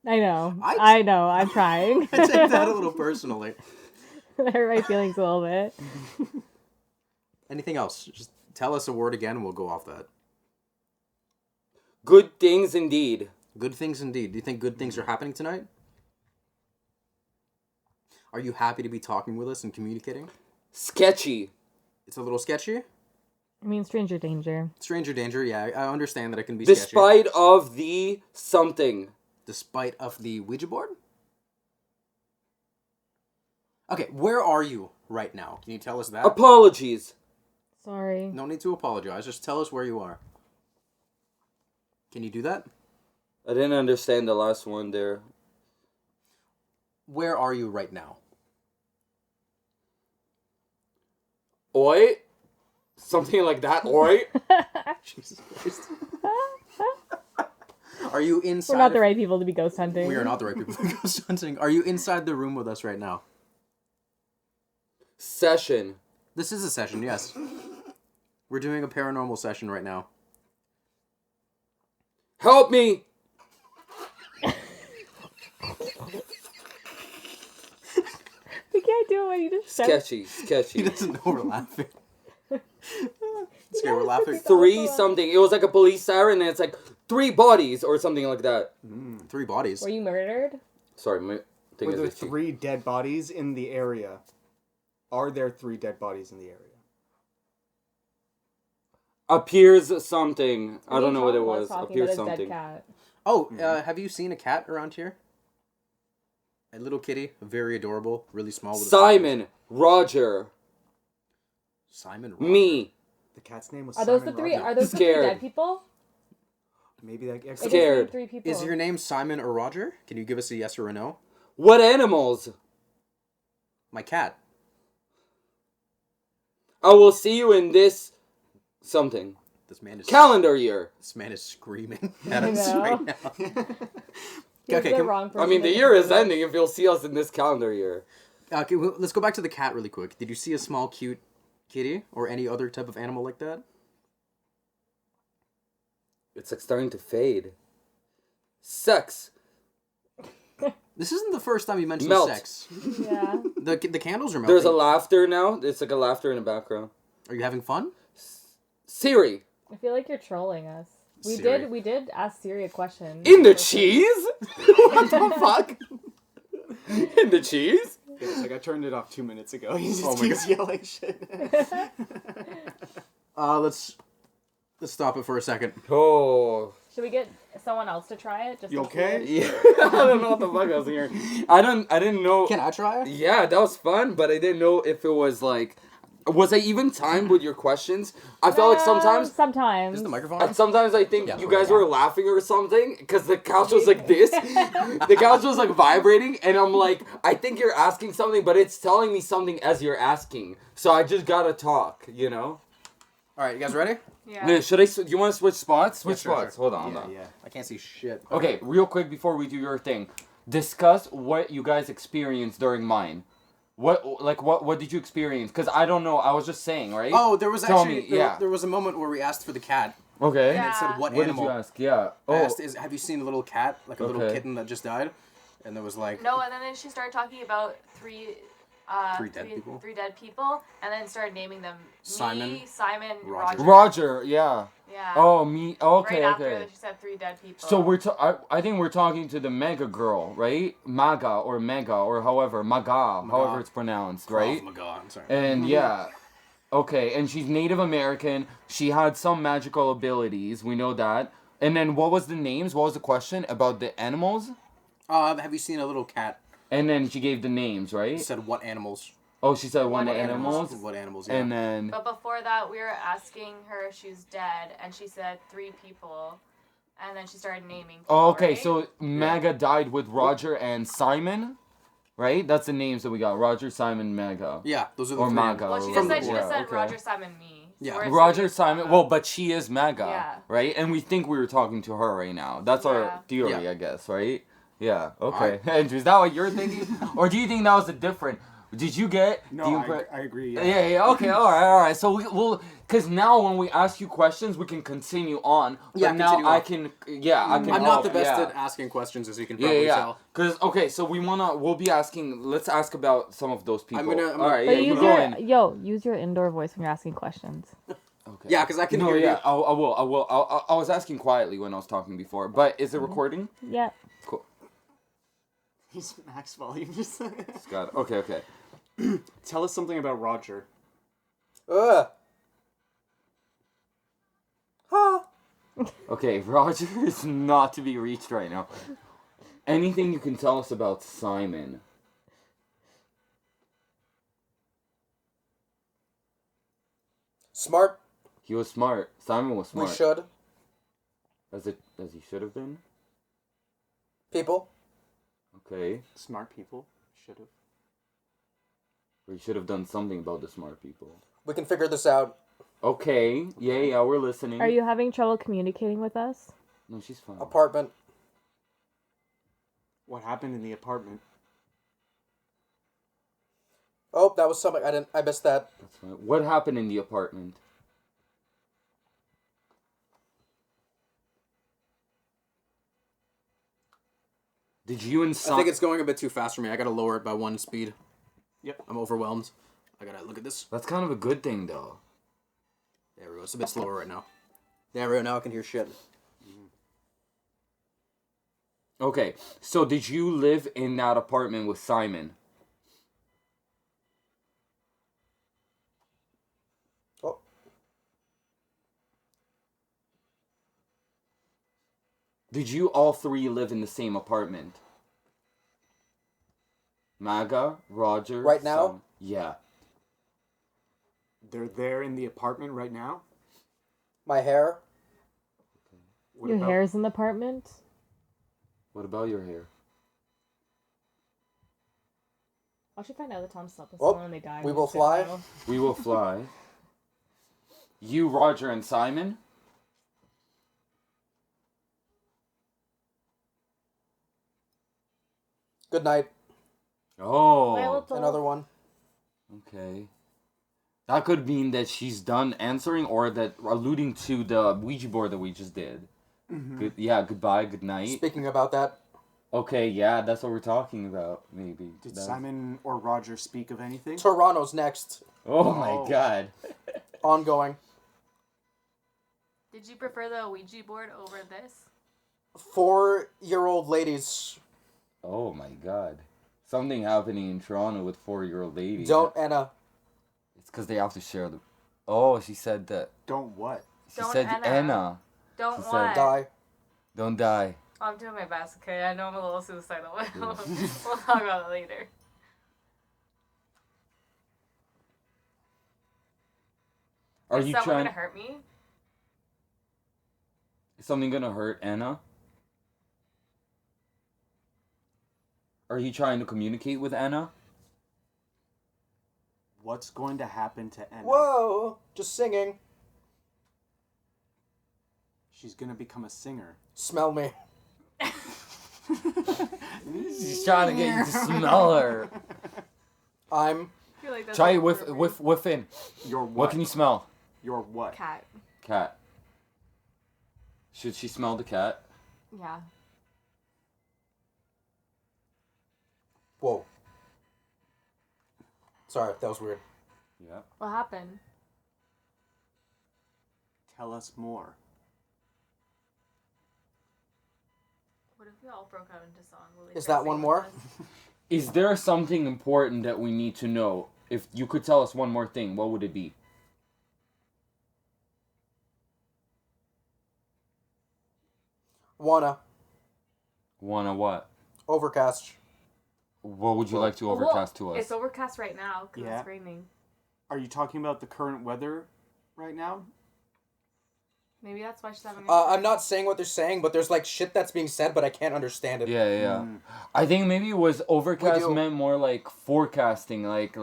I know. I know. I'm trying. I take that a little personally. I hurt my feelings a little bit. Anything else? Just tell us a word again and we'll go off that. Good things indeed. Good things indeed. Do you think good things are happening tonight? Are you happy to be talking with us and communicating? Sketchy. It's a little sketchy? I mean, stranger danger. Stranger danger, yeah. I understand that it can be Despite of the something. Despite of the Ouija board? Okay, where are you right now? Can you tell us that? Apologies. Sorry. No need to apologize. Just tell us where you are. Can you do that? I didn't understand the last one there. Where are you right now? Oi. something like that, alright? Jesus Christ. Are you inside? We're not the right people to be ghost hunting. We are not the right people to be ghost hunting. Are you inside the room with us right now? Session. This is a session, yes. We're doing a paranormal session right now. Help me! We can't do it when you just said Sketchy. He doesn't know we're laughing. It's okay, we're laughing. 3 something. It was like a police siren, and it's like 3 bodies or something like that. 3 bodies. Were you murdered? Sorry, my thing Were is there itchy. 3 dead bodies in the area? Are there 3 dead bodies in the area? Appears something. I don't know what it Tom was. talking Appears about his something. dead cat. Oh, have you seen a cat around here? A little kitty, very adorable, really small. With Simon, Roger, Simon, Roger. me. The cat's name was Are those Simon the 3? Roger. Are those the 3 Scared. dead people? Maybe that It just Scared. said 3 people. Is your name Simon or Roger? Can you give us a yes or a no? What animals? My cat. I will see you in this something. This man is Calendar year. This man is screaming at I us know. right now. He's Okay, the can- wrong I person mean, the to year do is it. ending if you'll see us in this calendar year. Okay, well, let's go back to the cat really quick. Did you see a small, cute kitty or any other type of animal like that? It's like starting to fade. Sex. This isn't the first time you mentioned Melt. sex. Yeah. The candles are melting. There's a laughter now. It's like a laughter in the background. Are you having fun? Siri. I feel like you're trolling us. We Siri. did ask Siri a question. In the cheese? What the fuck? In the cheese? Yeah, it's like I turned it off 2 minutes ago. He just Oh my keeps yelling shit. Let's stop it for a second. Oh. Should we get someone else to try it? Just You to okay? see? Yeah. I don't know what the fuck I was hearing. I didn't know. Can I try it? Yeah, that was fun, but I didn't know if it was like. Was I even timed with your questions? I felt like sometimes. Sometimes. Is the microphone? And sometimes I think Yeah, you guys were laughing or something because the couch was like this. The couch was like vibrating, and I'm like, I think you're asking something, but it's telling me something as you're asking. So I just gotta talk, you know? All right, you guys ready? Yeah. Wait, should I? You want to switch spots? Switch sure, spots. sure. Hold on. Yeah. I can't see shit. Okay, real quick before we do your thing, discuss what you guys experienced during mine. What did you experience? Because I don't know. I was just saying, right? Oh, there was Tell actually me, yeah. there was a moment where we asked for the cat, Okay. and it said Yeah. what What animal. did you ask? Yeah. I Oh. asked, have you seen a little cat, like a little Okay. kitten that just died? And there was like, No, and then she started talking about three dead people? 3 dead people, and then started naming them. Simon, Me, Simon, Roger. Roger. Yeah. Yeah. Oh, me. Okay. Right after Okay. she said 3 dead people. So I think we're talking to the Mega girl, right? Maga or Mega or however however it's pronounced, right? Oh my god, I'm sorry. And yeah, okay, and she's Native American. She had some magical abilities. We know that. And then what was the names? What was the question about the animals? Have you seen a little cat? And then she gave the names, He right? said what animals? Oh, she said one What of the animals. What animals? Yeah. And then But before that, we were asking her if she was dead, and she said 3 people, and then she started naming people, oh, okay, right? so Maga died with Roger and Simon, right? That's the names that we got: Roger, Simon, Maga. Yeah, those are the Or three. Maga. Well, she or just whatever. said, Yeah, okay. Roger, Simon, me. Yeah. we're Roger, assuming Simon. Maga. Well, but she is Maga, Yeah. right? And we think we were talking to her right now. That's Yeah. our theory, Yeah. I guess, right? Yeah. Okay. Andrew, is that what you're thinking, or do you think that was a different? Did you get? No, the I agree. Yeah. Yeah. Okay. All right. So we'll, because now when we ask you questions, we can continue on. But Yeah, now continue I on. can. Yeah, I can. I'm not the help, best yeah. at asking questions, as you can Yeah, probably yeah. tell. Because okay, so we'll be asking. Let's ask about some of those people. I'm All right. But Yeah, you use go your in. use your indoor voice when you're asking questions. Okay. Yeah, because I can No, hear yeah, you. I will. I was asking quietly when I was talking before, but is it recording? Yeah. Cool. He's max volume. Just Got it. Okay. tell us something about Roger. Okay, Roger is not to be reached right now. Anything you can tell us about Simon? Smart. He was smart. Simon was smart. We should. As he should have been. People. Okay. Smart people should have. Or he should have done something about the smart people. We can figure this out. Okay. Yeah, we're listening. Are you having trouble communicating with us? No, she's fine. Apartment. What happened in the apartment? Oh, that was something I missed that. That's fine. What happened in the apartment? Did you and I think it's going a bit too fast for me. I gotta lower it by 1 speed. Yep. I'm overwhelmed. I gotta look at this. That's kind of a good thing, though. There we go. It's a bit slower right now. There we go. Now I can hear shit. Okay, so did you live in that apartment with Simon? Oh. Did you all three live in the same apartment? Maga, Roger, Right now? Simon? Yeah. They're there in the apartment right now? My hair. What Your about- hair's in the apartment? What about your hair? I should find out that Tom slept with Well, someone when they died. we and will just fly. didn't know. We will fly. You, Roger, and Simon? Good night. Oh. Another one. Okay. That could mean that she's done answering or that alluding to the Ouija board that we just did. Mhm. Good, yeah, goodbye, good night. Speaking about that. Okay, yeah, that's what we're talking about, maybe. Did That's- Simon or Roger speak of anything? Toronto's next. Oh my god. Ongoing. Did you prefer the Ouija board over this? 4-year-old ladies. Oh my god. Something happening in Toronto with 4-year-old ladies. Don't, Anna. It's because they have to share the... Oh, she said that. Don't what? She Don't said Anna. Anna. Don't She what? said, Die. Don't die. I'm doing my best, okay? I know I'm a little suicidal. We'll talk about it later. Are Is you someone trying... gonna hurt me? Is something gonna hurt Anna? Are you trying to communicate with Anna? What's going to happen to Anna? Whoa! Just singing. She's gonna become a singer. Smell me. She's trying to get you to smell her. I'm... I feel like that's Try all whiff in. Your What can you smell? Your what? Cat. Cat. Should she smell the cat? Yeah. Whoa. Sorry, that was weird. Yeah. What happened? Tell us more. What if we all broke out into song? Will they Is start that one singing more? with us? Is there something important that we need to know? If you could tell us one more thing, what would it be? Wanna. Wanna what? Overcast. What would you like to overcast to us? It's overcast right now because Yeah. it's raining. Are you talking about the current weather right now? Maybe that's why she's having. I'm not saying what they're saying, but there's like shit that's being said, but I can't understand it. Yeah. I think maybe it was overcast do. meant more like forecasting, like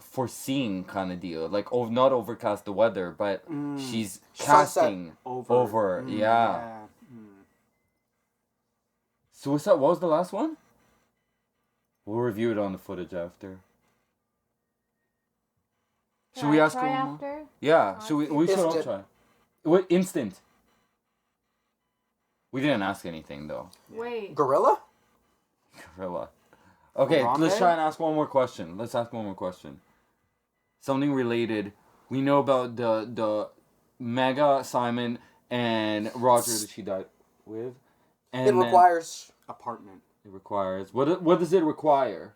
foreseeing kind of deal. Like not overcast the weather, but she's Sunset. casting over. Yeah. Suicide. What was the last one? We'll review it on the footage after. Should we ask try one more? after? Yeah. Oh, Should we? I see. We should all Instant. try. What instant? We didn't ask anything though. Wait. Gorilla? Gorilla. Okay, Harambe? let's try and ask one more question. Let's ask one more question. Something related. We know about the Mega, Simon, and Roger that she died with. And It then- requires... Apartment. It requires. What does it require?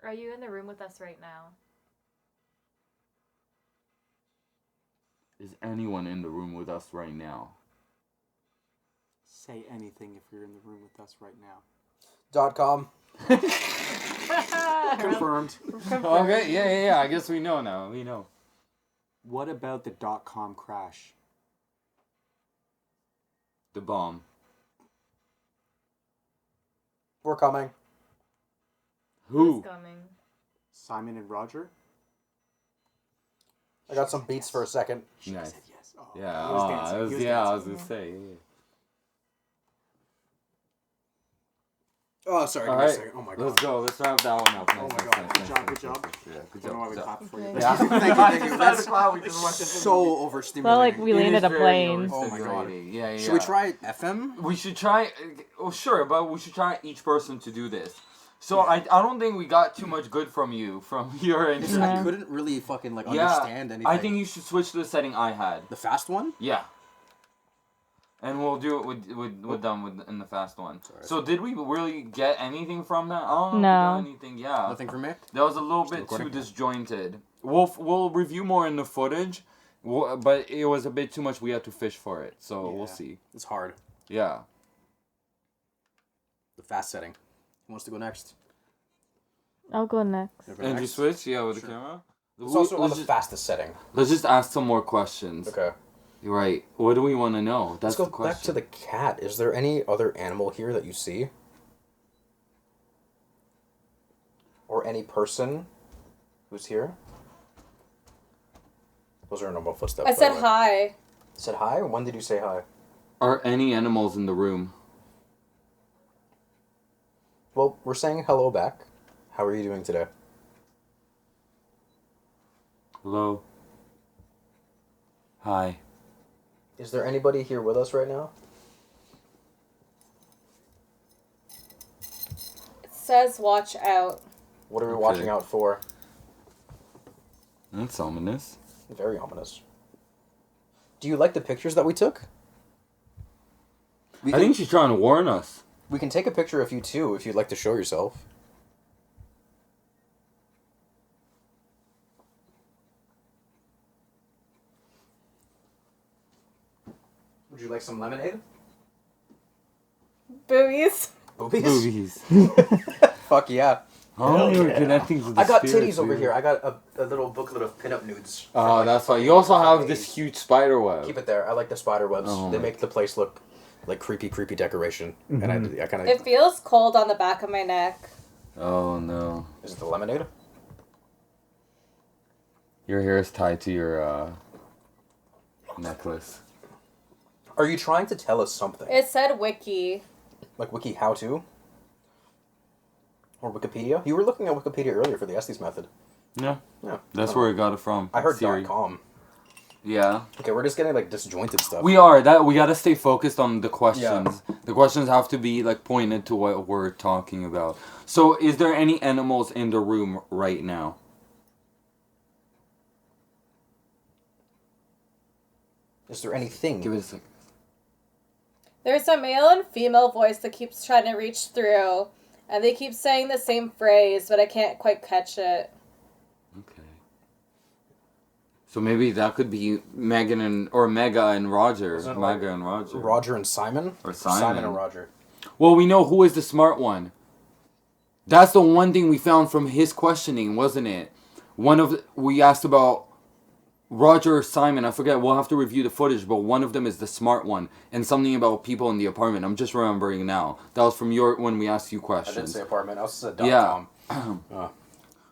Are you in the room with us right now? Is anyone in the room with us right now? Say anything if you're in the room with us right now. .com. Confirmed. Okay, yeah. I guess we know now. We know. What about the .com crash? The bomb. We're coming. Who? Who's coming? Simon and Roger. I got some beats for a second. Nice. Yes. Oh, Yeah. he was dancing. He was I was dancing. gonna say. Yeah. Oh, sorry. All Give me a right, second. Oh my god. let's go. Let's wrap that one up. Oh Nice, my nice, god. nice, Good nice, job. nice, Good job. nice, nice. Yeah, good I don't know why we job. clapped for you. Yeah. Thank you. That's We just went into so overstimulating. Well, like we It landed is a very plane. Oh my god. overstimulating. Yeah, yeah. Should we try FM? We should try. Oh, sure, but we should try each person to do this. So I don't think we got too much good from you from your I internet. couldn't really fucking like Yeah, understand anything. I think you should switch to the setting I had. The fast one? Yeah. And we'll do it with them in the fast one. Sorry. So did we really get anything from that? I don't know No. if we got anything. Yeah. Nothing from me? That was a little bit recording? too disjointed. We'll review more in the footage, but it was a bit too much. We had to fish for it, so we'll Yeah. see. It's hard. Yeah. The fast setting. Who wants to go next? I'll go next. You go And you next? switch, yeah, with Sure. the camera. It's also on let's the just, fastest setting. let's just ask some more questions. Okay. You're right. What do we want to know? That's Let's go the question. back to the cat. Is there any other animal here that you see? Or any person who's here? Those are normal footsteps. I by said the way. hi. Said hi? When did you say hi? Are any animals in the room? Well, we're saying hello back. How are you doing today? Hello. Hi. Is there anybody here with us right now? It says watch out. What are we Okay. watching out for? That's ominous. Very ominous. Do you like the pictures that we took? I think she's trying to warn us. We can take a picture of you too if you'd like to show yourself. Would you like some lemonade? Boobies. Boobies? Movies. Fuck yeah. Oh, you're connecting to the I got spirits, titties over dude. here. I got a little booklet of pinup nudes. Oh, that's why. You also have this huge spider web. Keep it there. I like the spider webs. Oh They my- make the place look like creepy decoration. And I kind of... It feels cold on the back of my neck. Oh no. Is it the lemonade? Your hair is tied to your necklace. Are you trying to tell us something? It said wiki. Like wiki how to? Or Wikipedia? You were looking at Wikipedia earlier for the Estes method. Yeah. Yeah. That's where I got it from. I heard Siri. .com. Yeah. Okay, we're just getting like disjointed stuff. We gotta stay focused on the questions. Yeah. The questions have to be like pointed to what we're talking about. So is there any animals in the room right now? Is there anything? Give it a sec. There's a male and female voice that keeps trying to reach through, and they keep saying the same phrase, but I can't quite catch it. Okay. So maybe that could be Mega and Roger. Isn't it Mega like and Roger. Roger and Simon? Or Simon. Simon and Roger. Well, we know who is the smart one. That's the one thing we found from his questioning, wasn't it? We asked about Roger or Simon, I forget, we'll have to review the footage, but one of them is the smart one, and something about people in the apartment. I'm just remembering now. That was from when we asked you I questions. didn't say apartment, I also said Yeah. .com.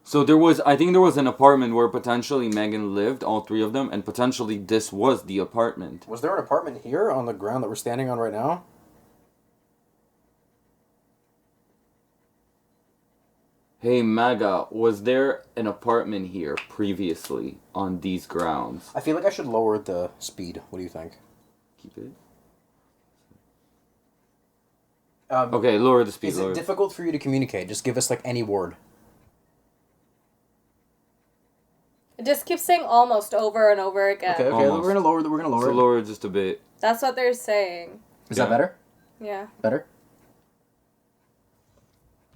So I think there was an apartment where potentially Megan lived, all three of them, and potentially this was the apartment. Was there an apartment here on the ground that we're standing on right now? Hey, Maga, was there an apartment here previously on these grounds? I feel like I should lower the speed. What do you think? Keep it. Um, Okay, lower the speed. Is it difficult for you to communicate? Just give us like any word. It just keeps saying almost over and over again. Okay, Almost. we're gonna lower So it. lower it just a bit. That's what they're saying. Is that better? Yeah. Better?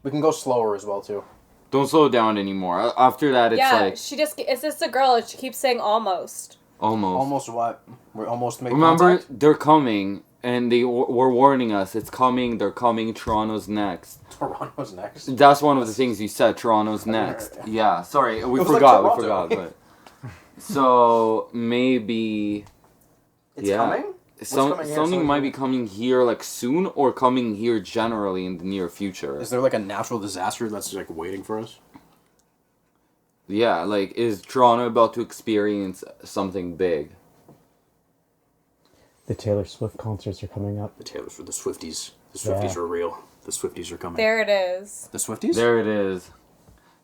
We can go slower as well too. Don't slow down anymore. After that, it's yeah, like it's just a girl. She keeps saying almost. almost. Almost what? We're almost making Remember, contact? they're coming, and they were warning us. It's coming. They're coming. Toronto's next. Toronto's next. That's one of the things you said. Toronto's next. Yeah. Sorry, we was like forgot. Toronto. But so maybe. It's yeah. coming? coming here? Something might be coming here like soon, or coming here generally in the near future. Is there like a natural disaster that's like waiting for us? Yeah, like is Toronto about to experience something big? The Taylor Swift concerts are coming up. The Swifties. The Swifties are real. The Swifties are coming. There it is. The Swifties? There it is.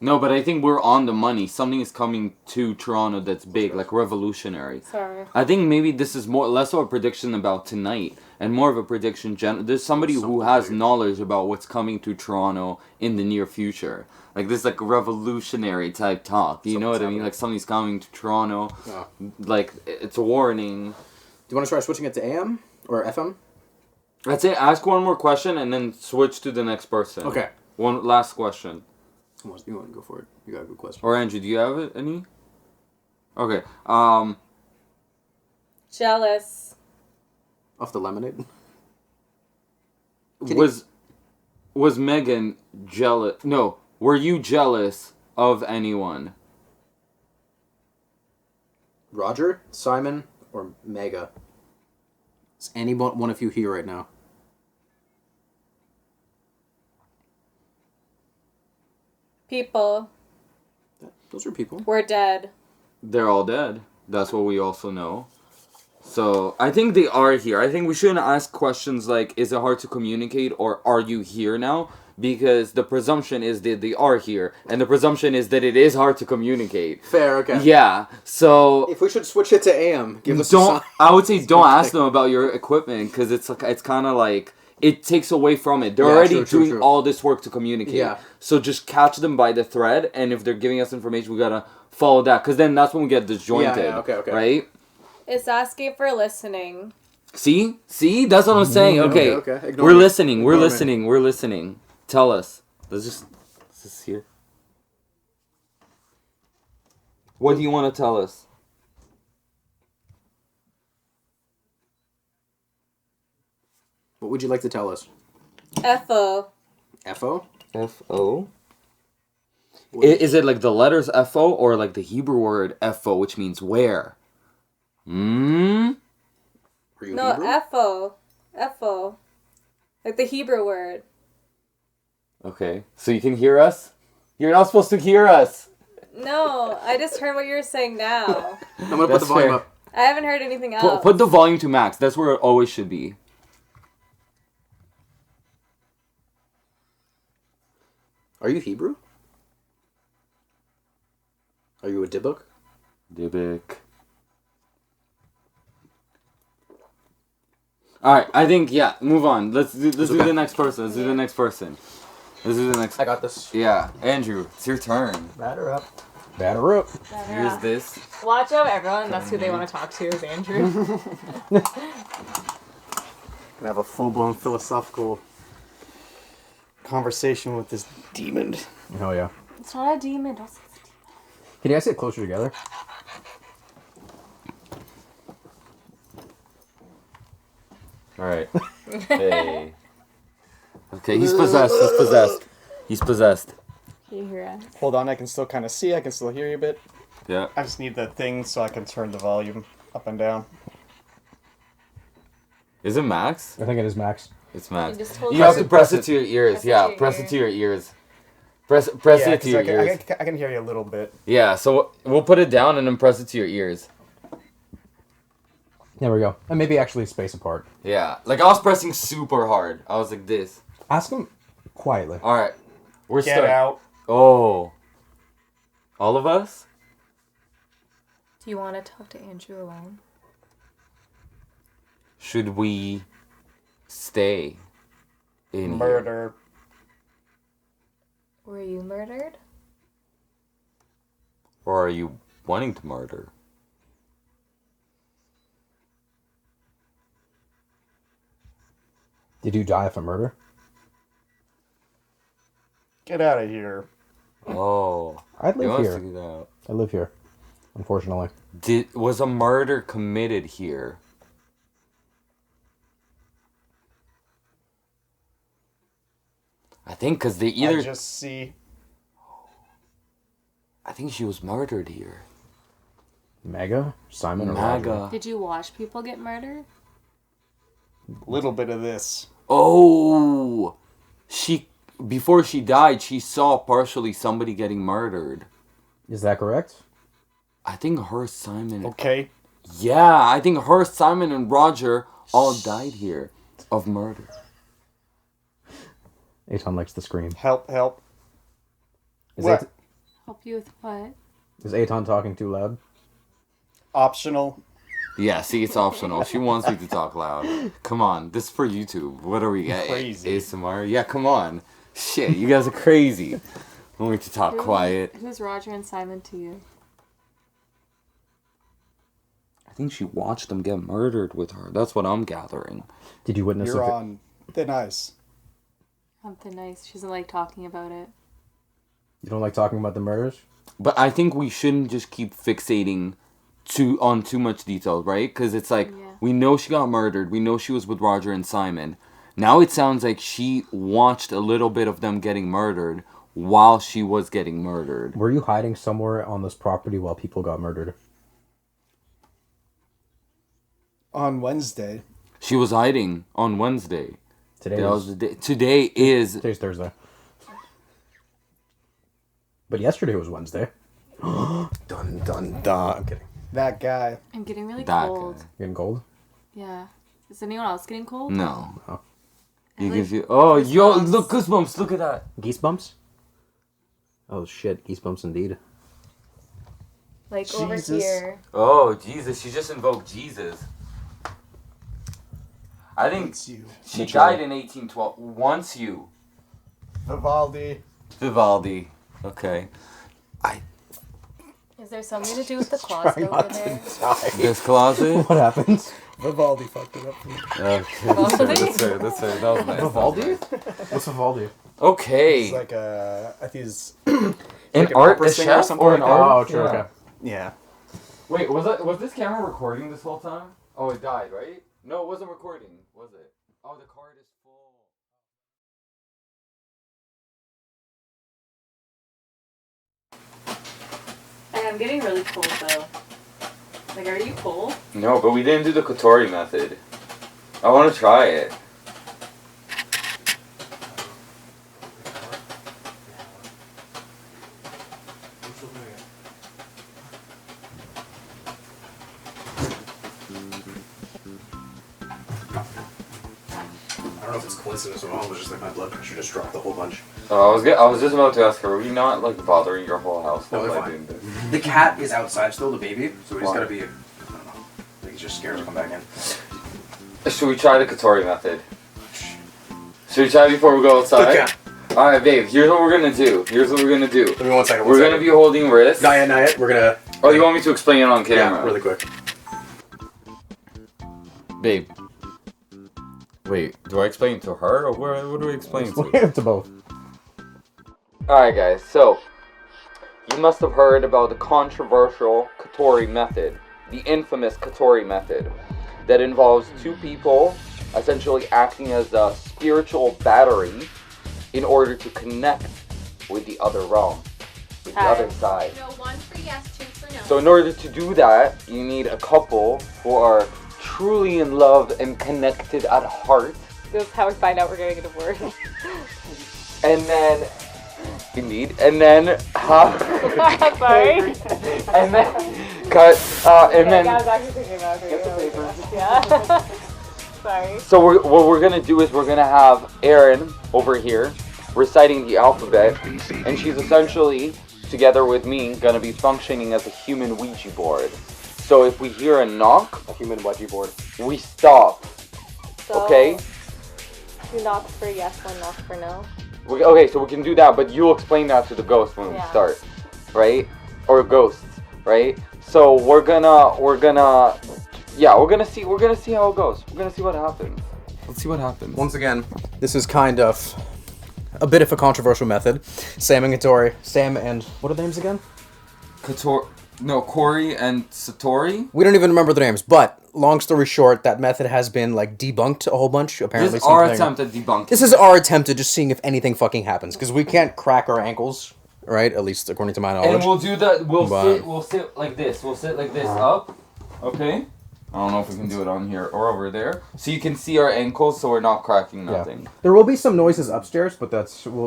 No, but I think we're on the money. Something is coming to Toronto that's big, like revolutionary. Sorry. I think maybe this is less of a prediction about tonight and more of a prediction. There's somebody who has knowledge about what's coming to Toronto in the near future. Like this, like revolutionary type talk. You know what I mean? Like something's coming to Toronto. Yeah. Like it's a warning. Do you want to try switching it to AM or FM? I'd say ask one more question and then switch to the next person. Okay. One last question. You want to go for it? You got a good question. Or Andrew, do you have any? Okay. Jealous. Off the lemonade? Was Megan jealous? No. Were you jealous of anyone? Roger, Simon, or Mega? Is any one of you here right now? People. Those are people. We're dead. They're all dead. That's what we also know. So I think they are here. I think we shouldn't ask questions like, is it hard to communicate or are you here now? Because the presumption is that they are here. And the presumption is that it is hard to communicate. Fair, okay. Yeah, so... If we should switch it to AM, give us a don't. sign. I would say don't ask them about your equipment because it's kind of like... It takes away from it. They're already doing all this work to communicate. Yeah. So just catch them by the thread, and if they're giving us information, we gotta follow that. Because then that's when we get disjointed. Yeah, okay. Right? It's asking for listening. See? That's what I'm saying. Okay. Ignore We're me. listening. Ignore me. We're listening. Tell us. Let's just here. What do you want to tell us? What would you like to tell us? FO. FO? FO? Is it like the letters FO or like the Hebrew word FO, which means where? Are you No, Hebrew? FO. FO. Like the Hebrew word. Okay. So you can hear us? You're not supposed to hear us. No, I just heard what you were saying now. I'm gonna put the volume up. I haven't heard anything else. Put the volume to max. That's where it always should be. Are you Hebrew? Are you a Dybbuk? Dybbuk. Alright, I think, yeah, move on. Let's do the next person. Let's do the next person. I got this. Yeah, Andrew, it's your turn. Batter up. Batter up. Here's this. Watch out, everyone. That's who they want to talk to, is Andrew. Gonna have a full-blown philosophical conversation with this demon. Oh yeah. It's not a demon. Don't say it's a demon. Can you guys sit closer together? Alright. Hey. Okay, he's possessed. Can you hear us? Hold on, I can still kind of see. I can still hear you a bit. Yeah. I just need the thing so I can turn the volume up and down. Is it max? I think it is max. It's max. You just hold You it. have to press it to your ears. Press it Yeah, to your press ear. it to your ears. Press Yeah, it to your 'cause ears. I can hear you a little bit. Yeah, so we'll put it down and then press it to your ears. There we go. And maybe actually space apart. Yeah, like I was pressing super hard. I was like this. Ask him quietly. All right, we're Get starting. out. Oh, all of us? Do you want to talk to Andrew alone? Should we stay in here? Murder. Were you murdered? Or are you wanting to murder? Did you die of a murder? Get out of here. Oh, I he live wants here. to get out. I live here, unfortunately. Was a murder committed here? I think because they either. I just see. I think she was murdered here. Mega? Simon or Maga. Roger? Did you watch people get murdered? Little bit of this. Oh, before she died, she saw partially somebody getting murdered. Is that correct? I think her, Simon. Okay. Yeah, I think her, Simon, and Roger all died here of murder. Aton likes to scream. Help. Is, What? Help you with what? is Aton talking too loud? Optional. Yeah, see, it's optional. She wants me to talk loud. Come on, this is for YouTube. What are we at? Crazy. ASMR? Yeah, come on. Shit, you guys are crazy. I want me to talk quiet. Who's Roger and Simon to you? I think she watched them get murdered with her. That's what I'm gathering. Did you witness You're on thin ice. Something nice. She doesn't like talking about it. You don't like talking about the murders? But I think we shouldn't just keep fixating on too much detail, right? Because it's like, we know she got murdered. We know she was with Roger and Simon. Now it sounds like she watched a little bit of them getting murdered while she was getting murdered. Were you hiding somewhere on this property while people got murdered? On Wednesday. She was hiding on Wednesday. Today is Today's Thursday. But yesterday was Wednesday. Dun dun dun. I'm kidding. That guy. I'm getting really That cold. guy. Getting cold? Yeah. Is anyone else getting cold? No. Oh. You give you. Oh, yo! Look, goosebumps! Look at that. Geese bumps? Oh shit, geese bumps indeed. Like over here. Oh Jesus! She just invoked Jesus. I think she died in 1812. Once you. Vivaldi. Okay. Is there something to do with the closet over there? This closet? What happened? Vivaldi fucked it up for me. Okay, that's fair. That was nice. Vivaldi? What's Vivaldi? Okay. It's like I think it's An like art, opera a singer or chef, something or an like art? Oh, true, okay. Yeah. Wait, was this camera recording this whole time? Oh, it died, right? No, it wasn't recording, was it? Oh, the card is full. I'm getting really cold though. Like, are you cold? No, but we didn't do the Kotori method. I want to try it. I don't know if it's coincidence or not, but just like my blood pressure just dropped a whole bunch. Oh, I was just about to ask her, are we not like bothering your whole house? No, they're by fine. doing this? The cat is outside still, the baby, so we just Why? gotta be, I don't know, I think he's just scared to come back in. Should we try the Kotori method? Should we try before we go outside? Okay. Alright, babe, here's what we're gonna do. Give me 1 second. We're gonna be holding wrists. Not yet. We're gonna... Oh, you want me to explain it on camera? Yeah, really quick. Babe. Wait, do I explain it to her, or what do we explain it to? To both. Alright guys, so you must have heard about the controversial Kotori method, the infamous Kotori method, that involves two people essentially acting as a spiritual battery in order to connect with the other realm, with the other side. No, 1 for yes, 2 for no. So in order to do that, you need a couple who are truly in love and connected at heart. This is how we find out we're getting a divorce. And then, indeed, and then, Sorry. and then, I was actually thinking about it. Yeah. Sorry. so what we're gonna do is we're gonna have Erin over here reciting the alphabet, and she's essentially, together with me, gonna be functioning as a human Ouija board. So if we hear a knock, A human Ouija board. we stop. So, Okay? 2 knocks for yes, 1 knock for no. Okay, so we can do that, but you'll explain that to the ghost when we start, right? Or ghosts, right? So we're gonna see how it goes. We're gonna see what happens. Let's see what happens. Once again, this is kind of a bit of a controversial method. Sam and what are their names again? Corey and Satori. We don't even remember their names, but long story short, that method has been like debunked a whole bunch. Apparently, This is our attempt at debunking. This is our attempt at just seeing if anything fucking happens, because we can't crack our ankles, right? At least according to my knowledge. And we'll do that. But- We'll sit like this. We'll sit like this up. Okay. I don't know if we can do it on here or over there. So you can see our ankles, so we're not cracking nothing. There will be some noises upstairs, but we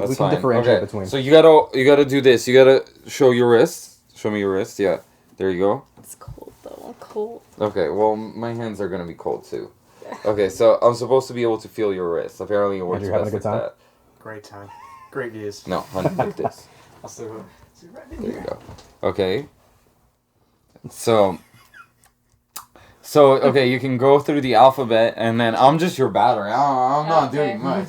can fine. differentiate Okay. between. So you gotta do this. You gotta show your wrist. Show me your wrist. Yeah. There you go. It's cold though. I'm cold. Okay. Well, my hands are gonna be cold too. Okay. So I'm supposed to be able to feel your wrist. Apparently, it works Andrew, having best a good like time? that. Great time. Great views. No, honey, like this. I'll see right in There here. you go. Okay. So okay, you can go through the alphabet, and then I'm just your battery. I'm not doing much.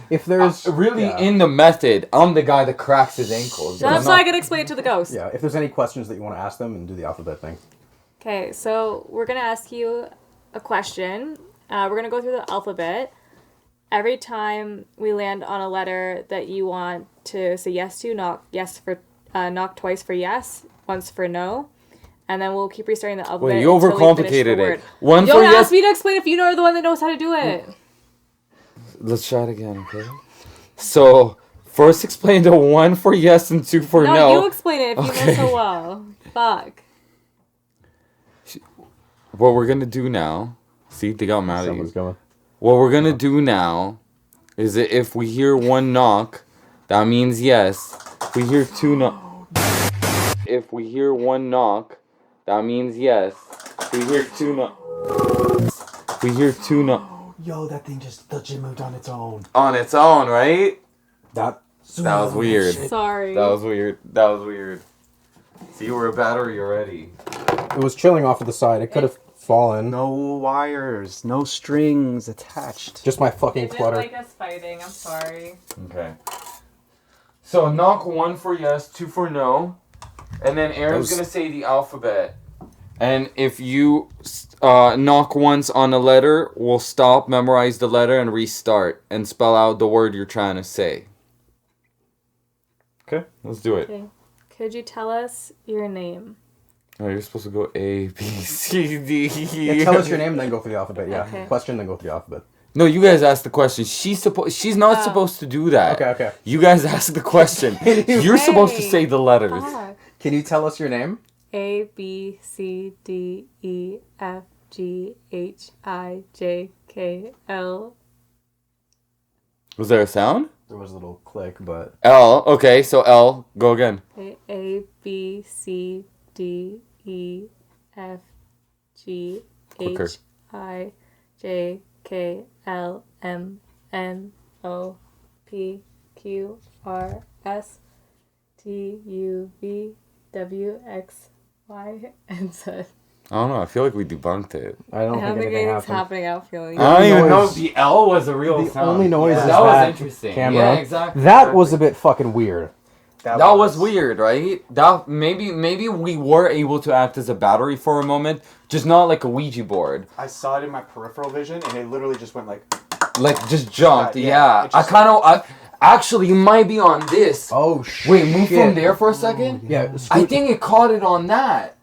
If there's in the method, I'm the guy that cracks his ankles. That's so I can explain it to the ghost. Yeah, if there's any questions that you want to ask them, and do the alphabet thing. Okay, so we're gonna ask you a question. We're gonna go through the alphabet. Every time we land on a letter that you want to say yes to, knock twice for yes, once for no, and then we'll keep restarting the alphabet. Wait, you until we finish the overcomplicated it. word. One You for don't yes. ask me to explain if you are the one that knows how to do it. Let's try it again, okay? So first, explain the 1 for yes and 2 for no. No, you explain it if you know so well. Fuck. What we're gonna do now? See, they got mad at Someone's you. going. What we're gonna do now is that if we hear 1 knock, that means yes. If we hear 2 knock, if we hear 1 knock, that means yes. If we hear 2 knock, if we hear 2 knock. Yo, that thing just moved on its own. On its own, right? That was weird. Sorry. That was weird. See, we're a battery already. It was chilling off to the side. It could have fallen. No wires, no strings attached. Just my fucking flutter. us fighting. I'm sorry. Okay. So knock 1 for yes, 2 for no, and then Aaron's gonna say the alphabet. And if you knock once on a letter, we'll stop, memorize the letter, and restart, and spell out the word you're trying to say. Okay, let's do it. Okay. Could you tell us your name? Oh, you're supposed to go A, B, C, D, E. Yeah, tell us your name and then go through the alphabet. Yeah, Okay. question then go through the alphabet. No, you guys ask the question. She's not supposed to do that. Okay. You guys ask the question. You're supposed to say the letters. Can you tell us your name? A B C D E F G H I J K L. Was there a sound? There was a little click, but L. Okay, so L. Go again. A B C D E F G Quicker. H I J K L M N O P Q R S T U V W X Y and Z. I don't know. I feel like we debunked it. I don't think think anything it's happened. happening. I'm feeling. I don't even know noise- if the L was a real The sound. only noise is that was that interesting. camera. Yeah, exactly. That was a bit fucking weird. That was weird, right? That maybe we were able to act as a battery for a moment, just not like a Ouija board. I saw it in my peripheral vision, and it literally just went like. Like just jumped. Yeah, Yeah. it just- Actually, you might be on this. Oh shit. Wait, move from there for a second. Yeah. I think it caught it on that.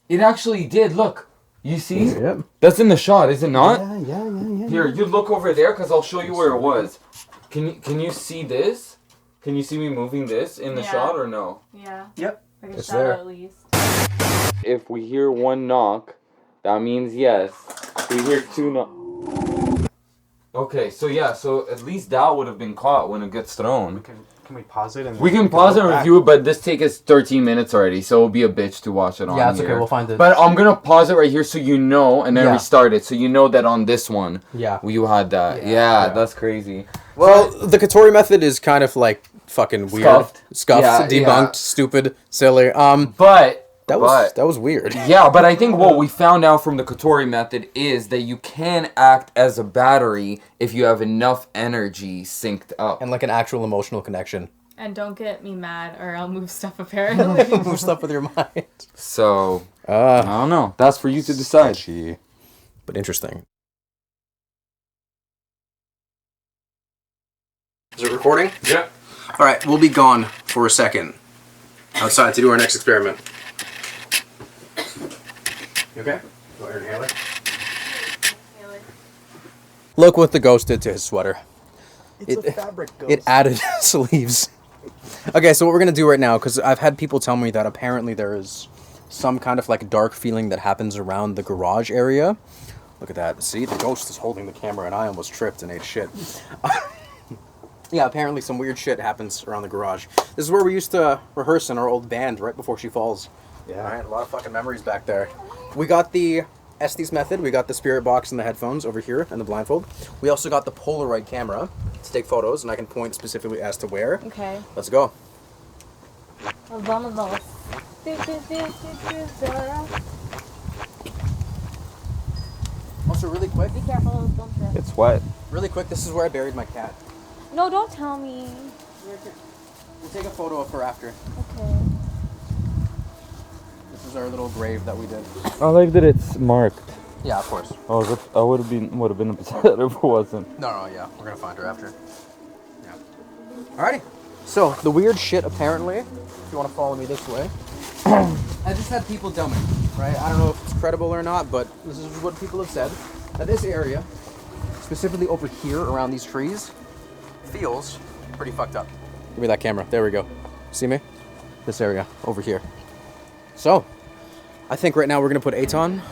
It actually did. Look, you see? Yep. That's in the shot, is it not? Yeah. Here, you look over there, cause I'll show you where it was. Can you see this? Can you see me moving this in the Yeah. shot or no? Yeah. Yep. Like a It's shadow there. at least. If we hear 1 knock, that means yes. If we hear 2 knock. Okay, so at least that would have been caught when it gets thrown. Can we pause it? And We can pause it and review it, but this take us 13 minutes already, so it'll be a bitch to watch it on Yeah, it's here. okay. We'll find it. But I'm gonna pause it right here so you know, and then Yeah. restart it, so you know that on this one, Yeah. you had that. Yeah, that's crazy. Well, the Katori method is kind of like fucking weird. Scuffed, Yeah, debunked, yeah. stupid, silly. But that was weird. Yeah, but I think what we found out from the Katori method is that you can act as a battery if you have enough energy synced up. And like an actual emotional connection. And don't get me mad or I'll move stuff apparently. Move stuff with your mind. So, I don't know. That's for you to decide. Sketchy, but interesting. Is it recording? Yeah. All right, we'll be gone for a second. Outside to do our next experiment. You okay? Go ahead and inhale it. Look what the ghost did to his sweater. It's a fabric ghost. It added sleeves. Okay, so what we're gonna do right now, because I've had people tell me that apparently there is some kind of like dark feeling that happens around the garage area. Look at that. See, the ghost is holding the camera and I almost tripped and ate shit. Yeah, apparently some weird shit happens around the garage. This is where we used to rehearse in our old band right before she falls. Yeah. All right, a lot of fucking memories back there. We got the Estes method. We got the spirit box and the headphones over here and the blindfold. We also got the Polaroid camera to take photos, and I can point specifically as to where. Okay. Let's go. Vámonos. Also, really quick. Be careful, don't trip. It's wet. Really quick, this is where I buried my cat. No, don't tell me. We'll take a photo of her after. Okay. This is our little grave that we did. I like that it's marked. Yeah, of course. Oh, I would have been upset if it wasn't. No, yeah, we're gonna find her after. Yeah. Alrighty. So the weird shit, apparently, if you want to follow me this way, I just had people tell me, right? I don't know if it's credible or not, but this is what people have said. That this area, specifically over here around these trees, feels pretty fucked up. Give me that camera. There we go. See me? This area over here. So, I think right now we're gonna put Aton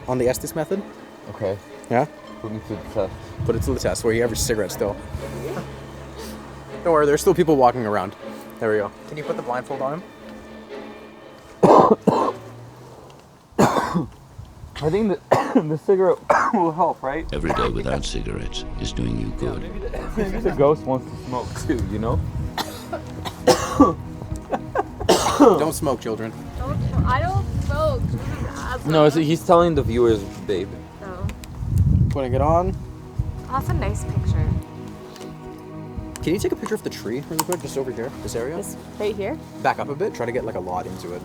on the Estes method. Okay. Yeah? Put me to the test. Put it to the test where you have your cigarette still. Don't worry, there's still people walking around. There we go. Can you put the blindfold on him? I think the cigarette will help, right? Every day without cigarettes is doing you good. Maybe the ghost wants to smoke too, you know? Don't smoke, children. I don't smoke. This is asthma. No, he's telling the viewers, babe. Oh. Putting it on. Oh, that's a nice picture. Can you take a picture of the tree really quick, just over here, this area? This right here? Back up a bit, try to get like a lot into it.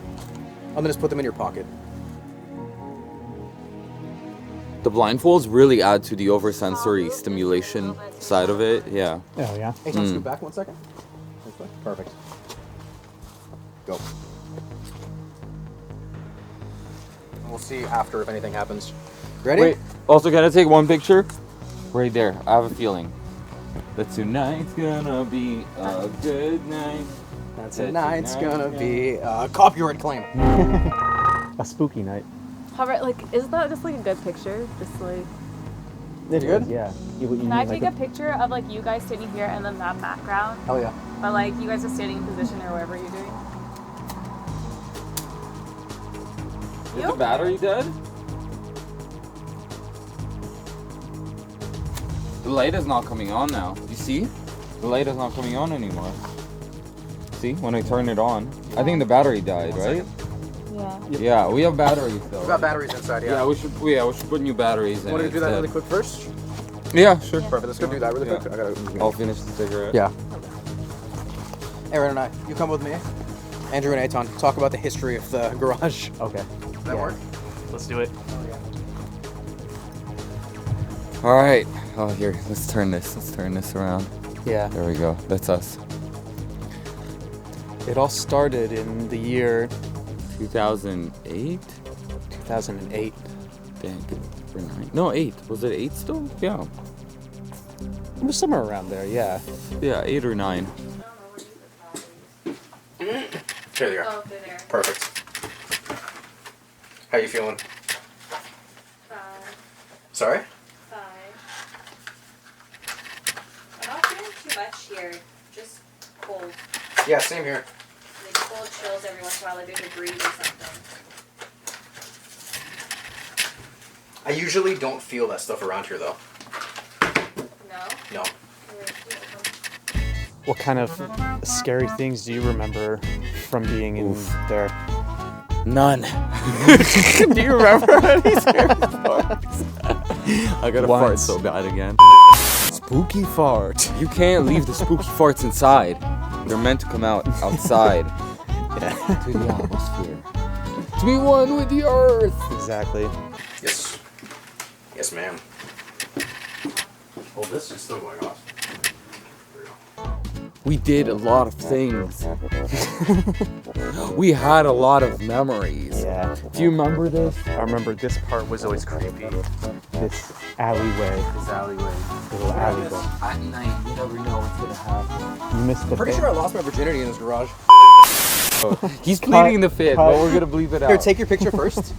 And then just put them in your pocket. The blindfolds really add to the oversensory stimulation side of it, yeah. Oh, yeah. Hey, can you scoot back 1 second? This way? Perfect. Go. We'll see after if anything happens. Ready? Wait, also, can I take one picture? Right there, I have a feeling that tonight's gonna be a good night. That tonight's gonna be a copyright claim. A spooky night. However, like, isn't that just like a good picture? Just like. It good? is, yeah. Can I take a picture of like you guys sitting here and then that background? Hell yeah. But like you guys are standing in position or whatever you're doing. Is the battery dead? The light is not coming on now. You see? The light is not coming on anymore. See? When I turn it on. I think the battery died, right? Yeah. Yeah, we have batteries though. We got batteries inside, yeah. Yeah, we should put new batteries in. Want to it do that instead. really quick first? Yeah, sure. Perfect, let's go do that really quick. I gotta... I'll finish the cigarette. Yeah. Aaron and I, you come with me. Andrew and Aton, talk about the history of the garage. Okay. Does that work? Let's do it. All right. Oh, here. Let's turn this. Let's turn this around. Yeah. There we go. That's us. It all started in the year 2008. 2008. Dang. Or 9. No, 8. Was it 8 still? Yeah. It was somewhere around there. Yeah. Yeah, 8 or 9. There you go. Oh, they're there. Perfect. How you feeling? Fine. Sorry? Fine. I'm not feeling too much here. Just cold. Yeah, same here. Like cold chills every once in a while, like there's a breeze or something. I usually don't feel that stuff around here, though. No? No. What kind of scary things do you remember from being in there? None. Do you remember any scary parts? I gotta fart so bad again. Spooky fart. You can't leave the spooky farts inside. They're meant to come out outside. Yeah. To the atmosphere. To be one with the earth. Exactly. Yes. Yes, ma'am. Oh, this is still going off. We did a lot of things. We had a lot of memories. Yeah. Do you remember this? I remember this part was always creepy. This alleyway. This alleyway. Little alleyway. At night, you never know what's gonna happen. You missed the I'm pretty bit. sure I lost my virginity in this garage. He's pleading the fifth, but we're gonna bleep it out. Here, take your picture first. So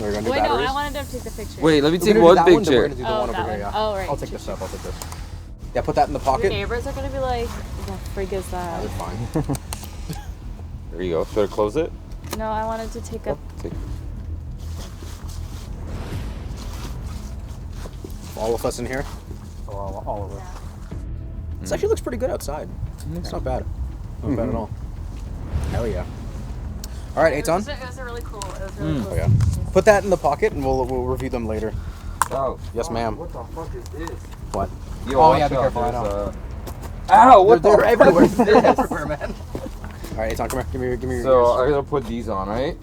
we're gonna do Wait, no, batteries. I wanted to take the picture. Wait, let me We're take gonna do one that one, then picture. we're gonna do the one over that here. one. Yeah. Oh, right. I'll take this up. I'll take this. Yeah, put that in the Your pocket. neighbors are gonna be like, "The freak is that?" They're fine. There you go. Should I close it? No, I wanted to take a. Take. All of us in here. All of it. This actually looks pretty good outside. It's not bad. Not bad at all. Hell yeah. All right, Eitan. It was really cool. It was really cool. Oh, yeah. Put that in the pocket, and we'll review them later. Oh. Yes, ma'am. What the fuck is this? What? Yo, Oh watch yeah, be out, careful. I there's, know. Ow! What They're the everywhere. fuck is They're this? everywhere, man. All right, Eitan, come here. Give me your. So yours. I gotta put these on, right?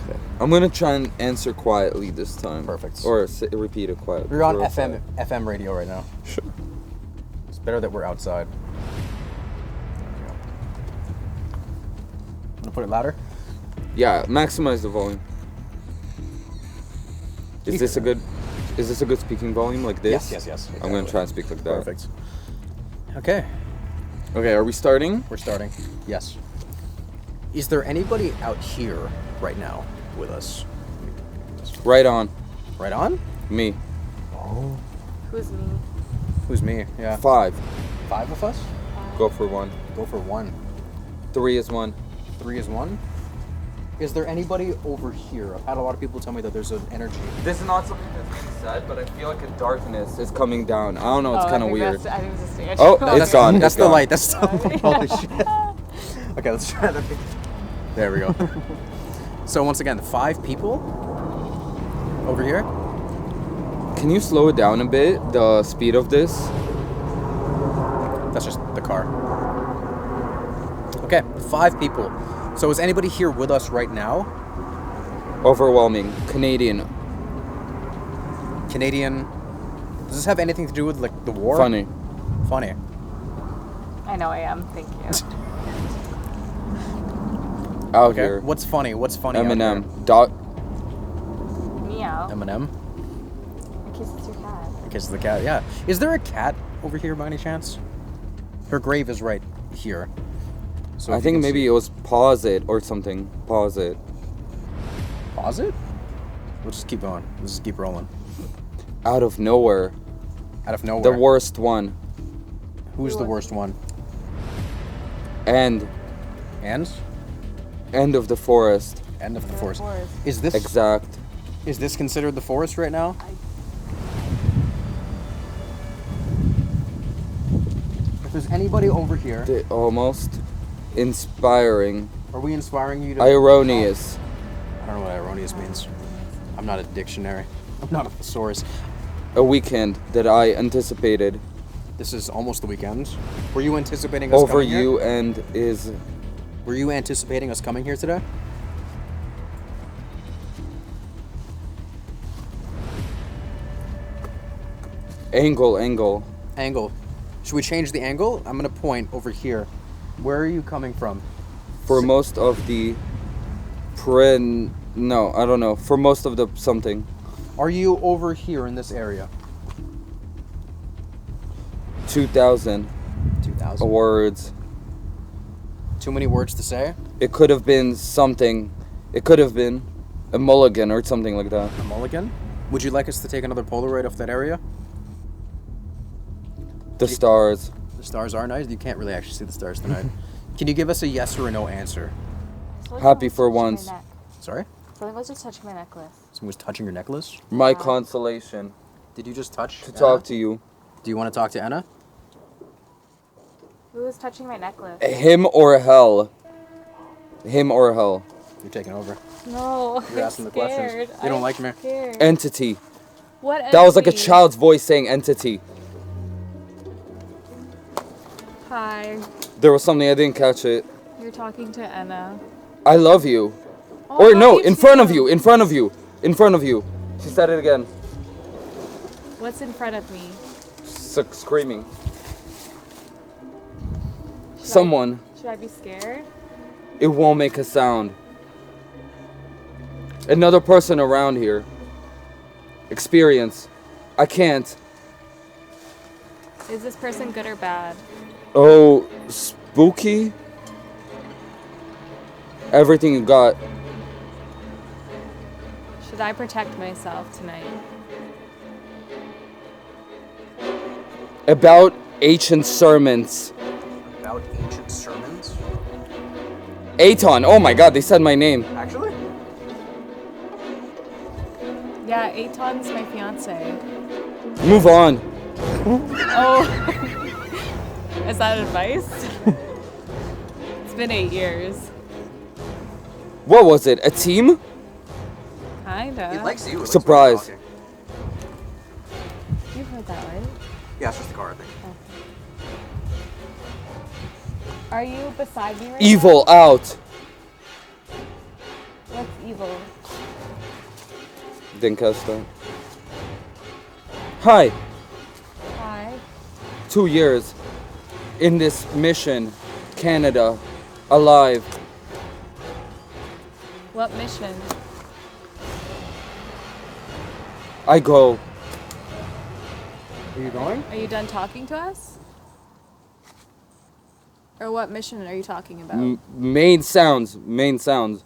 Okay. I'm gonna try and answer quietly this time. Perfect. Or repeat it quietly. We're on Real FM radio right now. Sure. It's better that we're outside. Wanna put it louder? Yeah, maximize the volume. Is this a good speaking volume like this? Yes. I'm gonna try and speak like that. Perfect. Okay. Okay, are we starting? We're starting. Yes. Is there anybody out here right now with us? Right on. Right on? Me. Oh. Who's me? Who's me? Yeah. 5. 5 of us? Go for 1. Go for 1. 3 is 1. 3 is 1? Is there anybody over here? I've had a lot of people tell me that there's an energy. This is not something that's being said, but I feel like a darkness is coming down. I don't know, it's kind of weird. I think it's a stage. Oh, it's gone. That's it's the gone. light. That's the holy shit. Okay, let's try that. There we go. So once again, 5 people over here. Can you slow it down a bit, the speed of this? That's just the car. Okay, 5 people. So is anybody here with us right now? Overwhelming. Canadian. Canadian. Does this have anything to do with like the war? Funny. Funny. I know I am. Thank you. Out Okay. here. What's funny? What's funny? out Eminem. here? Dot. Meow. Eminem. In case it's your cat. In case of the cat. Yeah. Is there a cat over here by any chance? Her grave is right here. So I if you think can maybe see- it was pause it or something. Pause it. Pause it. We'll just keep going. Let's just keep rolling. Out of nowhere. Out of nowhere. The worst one. Who's the worst one? End. And? End of the forest. End of the forest. Is this Exact. Is this considered the forest right now? If there's anybody over here, Almost inspiring. are we inspiring you to? Ironious. I don't know what ironious means. I'm not a dictionary. I'm not a thesaurus. A weekend that I anticipated This is almost the weekend. Were you anticipating us over coming you here? and is Were you anticipating us coming here today? angle. Angle. Should we change the angle? I'm gonna point over here. Where are you coming from? For most of the no, I don't know. For most of the something. Are you over here in this area? 2000 2,000. words. Too many words to say? It could have been something. It could have been a mulligan or something like that. A mulligan? Would you like us to take another Polaroid of that area? The stars. The stars are nice. You can't really actually see the stars tonight. Can you give us a yes or a no answer? Happy for once. Sorry? Something was just touching my necklace. Someone was touching your necklace? My consolation. Did you just touch? To talk to you. Do you want to talk to Anna? Who was touching my necklace? Him or hell. Him or hell. You're taking over. No, You're I'm asking the scared. questions. You don't like me? Scared. Entity. What That was like a entity? child's voice saying entity. Hi. There was something I didn't catch it. You're talking to Anna. I love you. Oh, Or I no, love you in front of too. you, in front of you, in front of you. She said it again. What's in front of me? Screaming. Someone. Should I be scared? It won't make a sound. Another person around here. Experience. I can't. Is this person good or bad? Oh, spooky? Everything you got. Should I protect myself tonight? About ancient sermons. About ancient sermons? Aton. Oh my god, they said my name. Actually? Yeah, Aton's my fiance. Move on. Oh. Is that advice? It's been 8 years. What was it? A team? Kinda. He likes you. Surprise. You've heard that, right? Yeah, it's just the car, I think. Are you beside me right Evil now? out. What's evil? Dinkesta. Hi. Hi. 2 years in this mission, Canada, alive. What mission? I go. Are you going? Are you done talking to us? Or what mission are you talking about? Main sounds. Main sounds.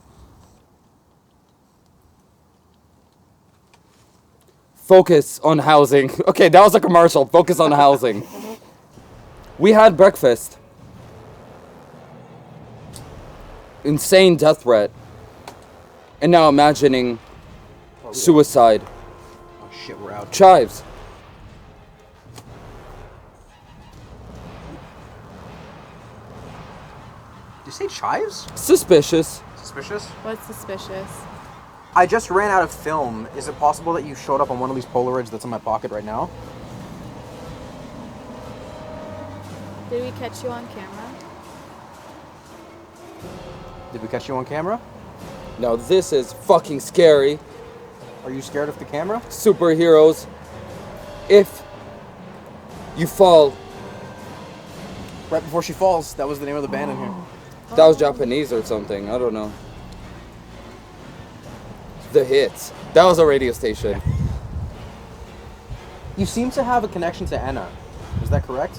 Focus on housing. Okay, that was a commercial. Focus on housing. We had breakfast. Insane death threat. And now imagining suicide. Oh shit, we're out. Chives. Did you say chives? Suspicious. Suspicious? What's suspicious? I just ran out of film. Is it possible that you showed up on one of these Polaroids that's in my pocket right now? Did we catch you on camera? Did we catch you on camera? Now this is fucking scary. Are you scared of the camera? Superheroes. If you fall. Right before she falls, that was the name of the band in here. That was Japanese or something. I don't know. The Hits. That was a radio station. You seem to have a connection to Anna. Is that correct?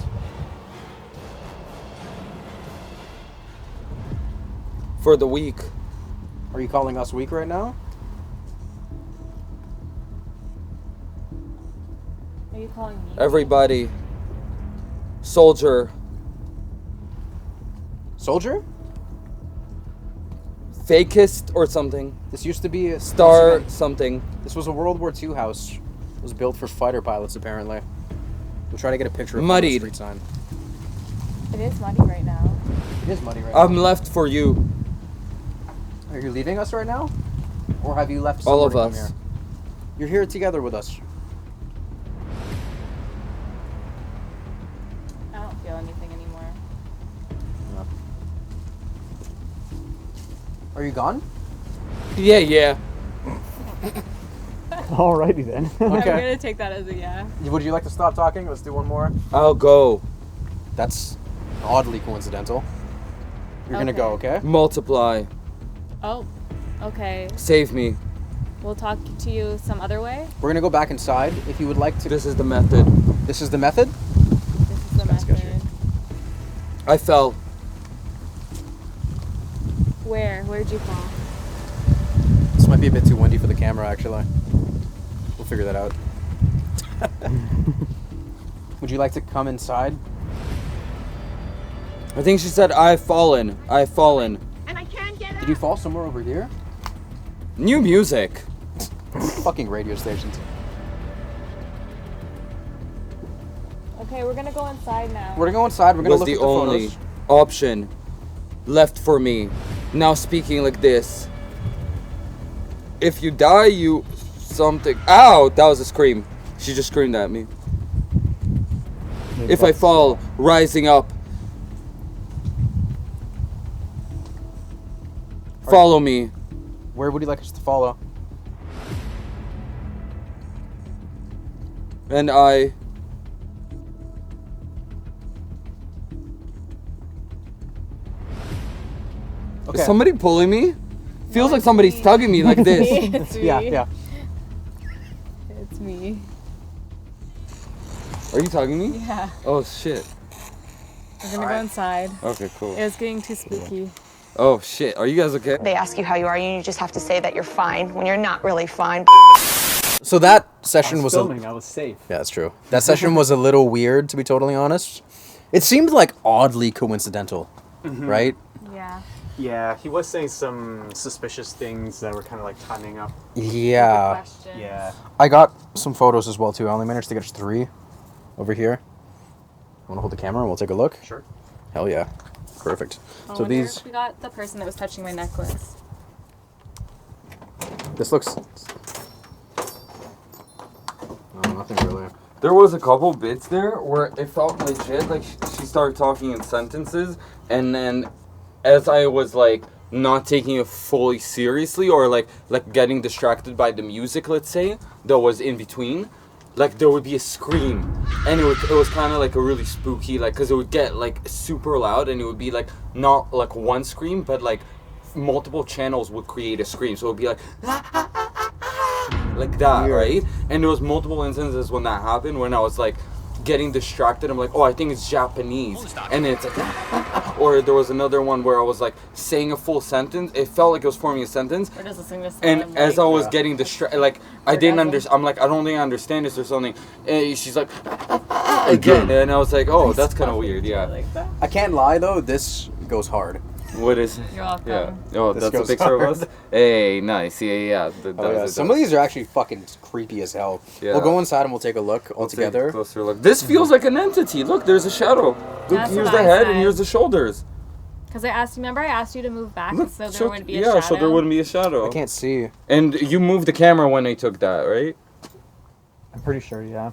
For the week. Are you calling us weak right now? Are you calling me? Everybody. Soldier. Soldier? Fakist or something. This used to be a Star something. This was a World War II house. It was built for fighter pilots, apparently. We'll try to get a picture of Muddied. the street sign. It is muddy right now. It is muddy right I'm now. left for you. Are you leaving us right now? Or have you left All somewhere of to come us. here? You're here together with us. I don't feel anything anymore. Are you gone? Yeah. Alrighty then. I'm Okay. gonna take that as a yeah. Would you like to stop talking? Let's do one more. I'll go. That's oddly coincidental. You're gonna go, okay? Multiply. Oh, okay. Save me. We'll talk to you some other way. We're gonna go back inside. If you would like to. This is the method. This is the method? This is the That's method. sketchy. I fell. Where? Where'd you fall? This might be a bit too windy for the camera, actually. We'll figure that out. Would you like to come inside? I think she said, I've fallen. I've fallen. Did you fall somewhere over here? New music. Fucking radio stations. Okay, we're gonna go inside now. We're gonna go inside. We're gonna Was look the at the only photos. option left for me. Now speaking like this. If you die, you something. Ow! That was a scream. She just screamed at me. If I fall, rising up. Follow me. Where would you like us to follow? And I. Okay. Is somebody pulling me? Feels like somebody's tugging me like this. It's me. Yeah. It's me. Are you tugging me? Yeah. Oh shit. We're gonna go inside. Okay, cool. It was getting too spooky. Oh shit, are you guys okay? They ask you how you are, and you just have to say that you're fine when you're not really fine. So that session was filming. I was safe. Yeah, that's true. That session was a little weird, to be totally honest. It seemed like oddly coincidental, right? Yeah. Yeah, he was saying some suspicious things that were kind of like timing up. Yeah. Yeah. I got some photos as well too. I only managed to get 3 over here. Want to hold the camera and we'll take a look? Sure. Hell yeah. Perfect. I So wonder these, if we got the person that was touching my necklace. this looks. Oh, nothing really. There was a couple bits there where it felt legit, like she started talking in sentences, and then as I was like not taking it fully seriously or like getting distracted by the music, let's say, that was in between, like there would be a scream, and it was kind of like a really spooky, like, because it would get like super loud, and it would be like not like one scream, but like multiple channels would create a scream, so it would be like that, right? And there was multiple instances when that happened, when I was like getting distracted. I'm like, oh, I think it's Japanese, and it's like, or there was another one where I was like saying a full sentence. It felt like it was forming a sentence, Or just listening to and someone, as like, I was getting distracted, like I didn't understand. I'm like, I don't think I understand this or something. And she's like, again, and I was like, oh, that's kind of weird. Yeah. I can't lie though, this goes hard. What is it? You're welcome. Yeah. Oh, This that's a goes picture hard. of us. Hey, nice. Yeah. Oh, yeah. Some of these are actually fucking creepy as hell. Yeah. We'll go inside and we'll take a look all We'll take a together. closer look. This feels like an entity. Look, there's a shadow. Look, That's here's what the I head said. and here's the shoulders. Because remember I asked you to move back Look, so there so- wouldn't be a yeah, shadow? so there wouldn't be a shadow. I can't see. And you moved the camera when they took that, right? I'm pretty sure, yeah.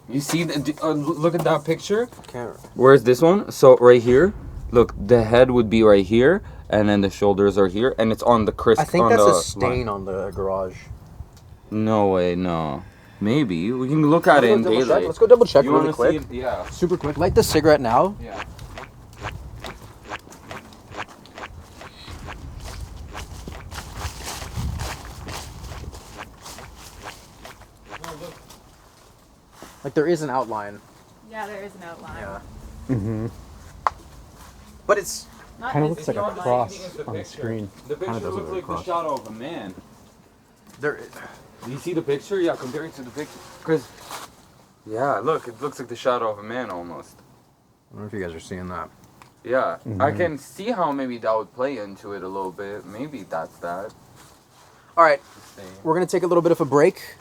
You see, look at that picture. Can't. Where's this one? So right here, look, the head would be right here, and then the shoulders are here, and it's on the crisp. I think on that's the a stain on the garage. No way, no. Maybe we can look at it in daylight. Let's go double check You really wanna quick. see it? Yeah. Super quick. Light the cigarette now. Yeah. Like there is an outline. Yeah, there is an outline. Yeah. Mm-hmm. But it's Not Kind of this looks like one. a cross on the screen. The picture does look looks like a like the cross. shadow of a man. there. Do you see the picture? Yeah, compare it to the picture. Because, yeah, look, it looks like the shadow of a man almost. I don't know if you guys are seeing that. Yeah, I can see how maybe that would play into it a little bit. Maybe that's that. All right, we're gonna take a little bit of a break.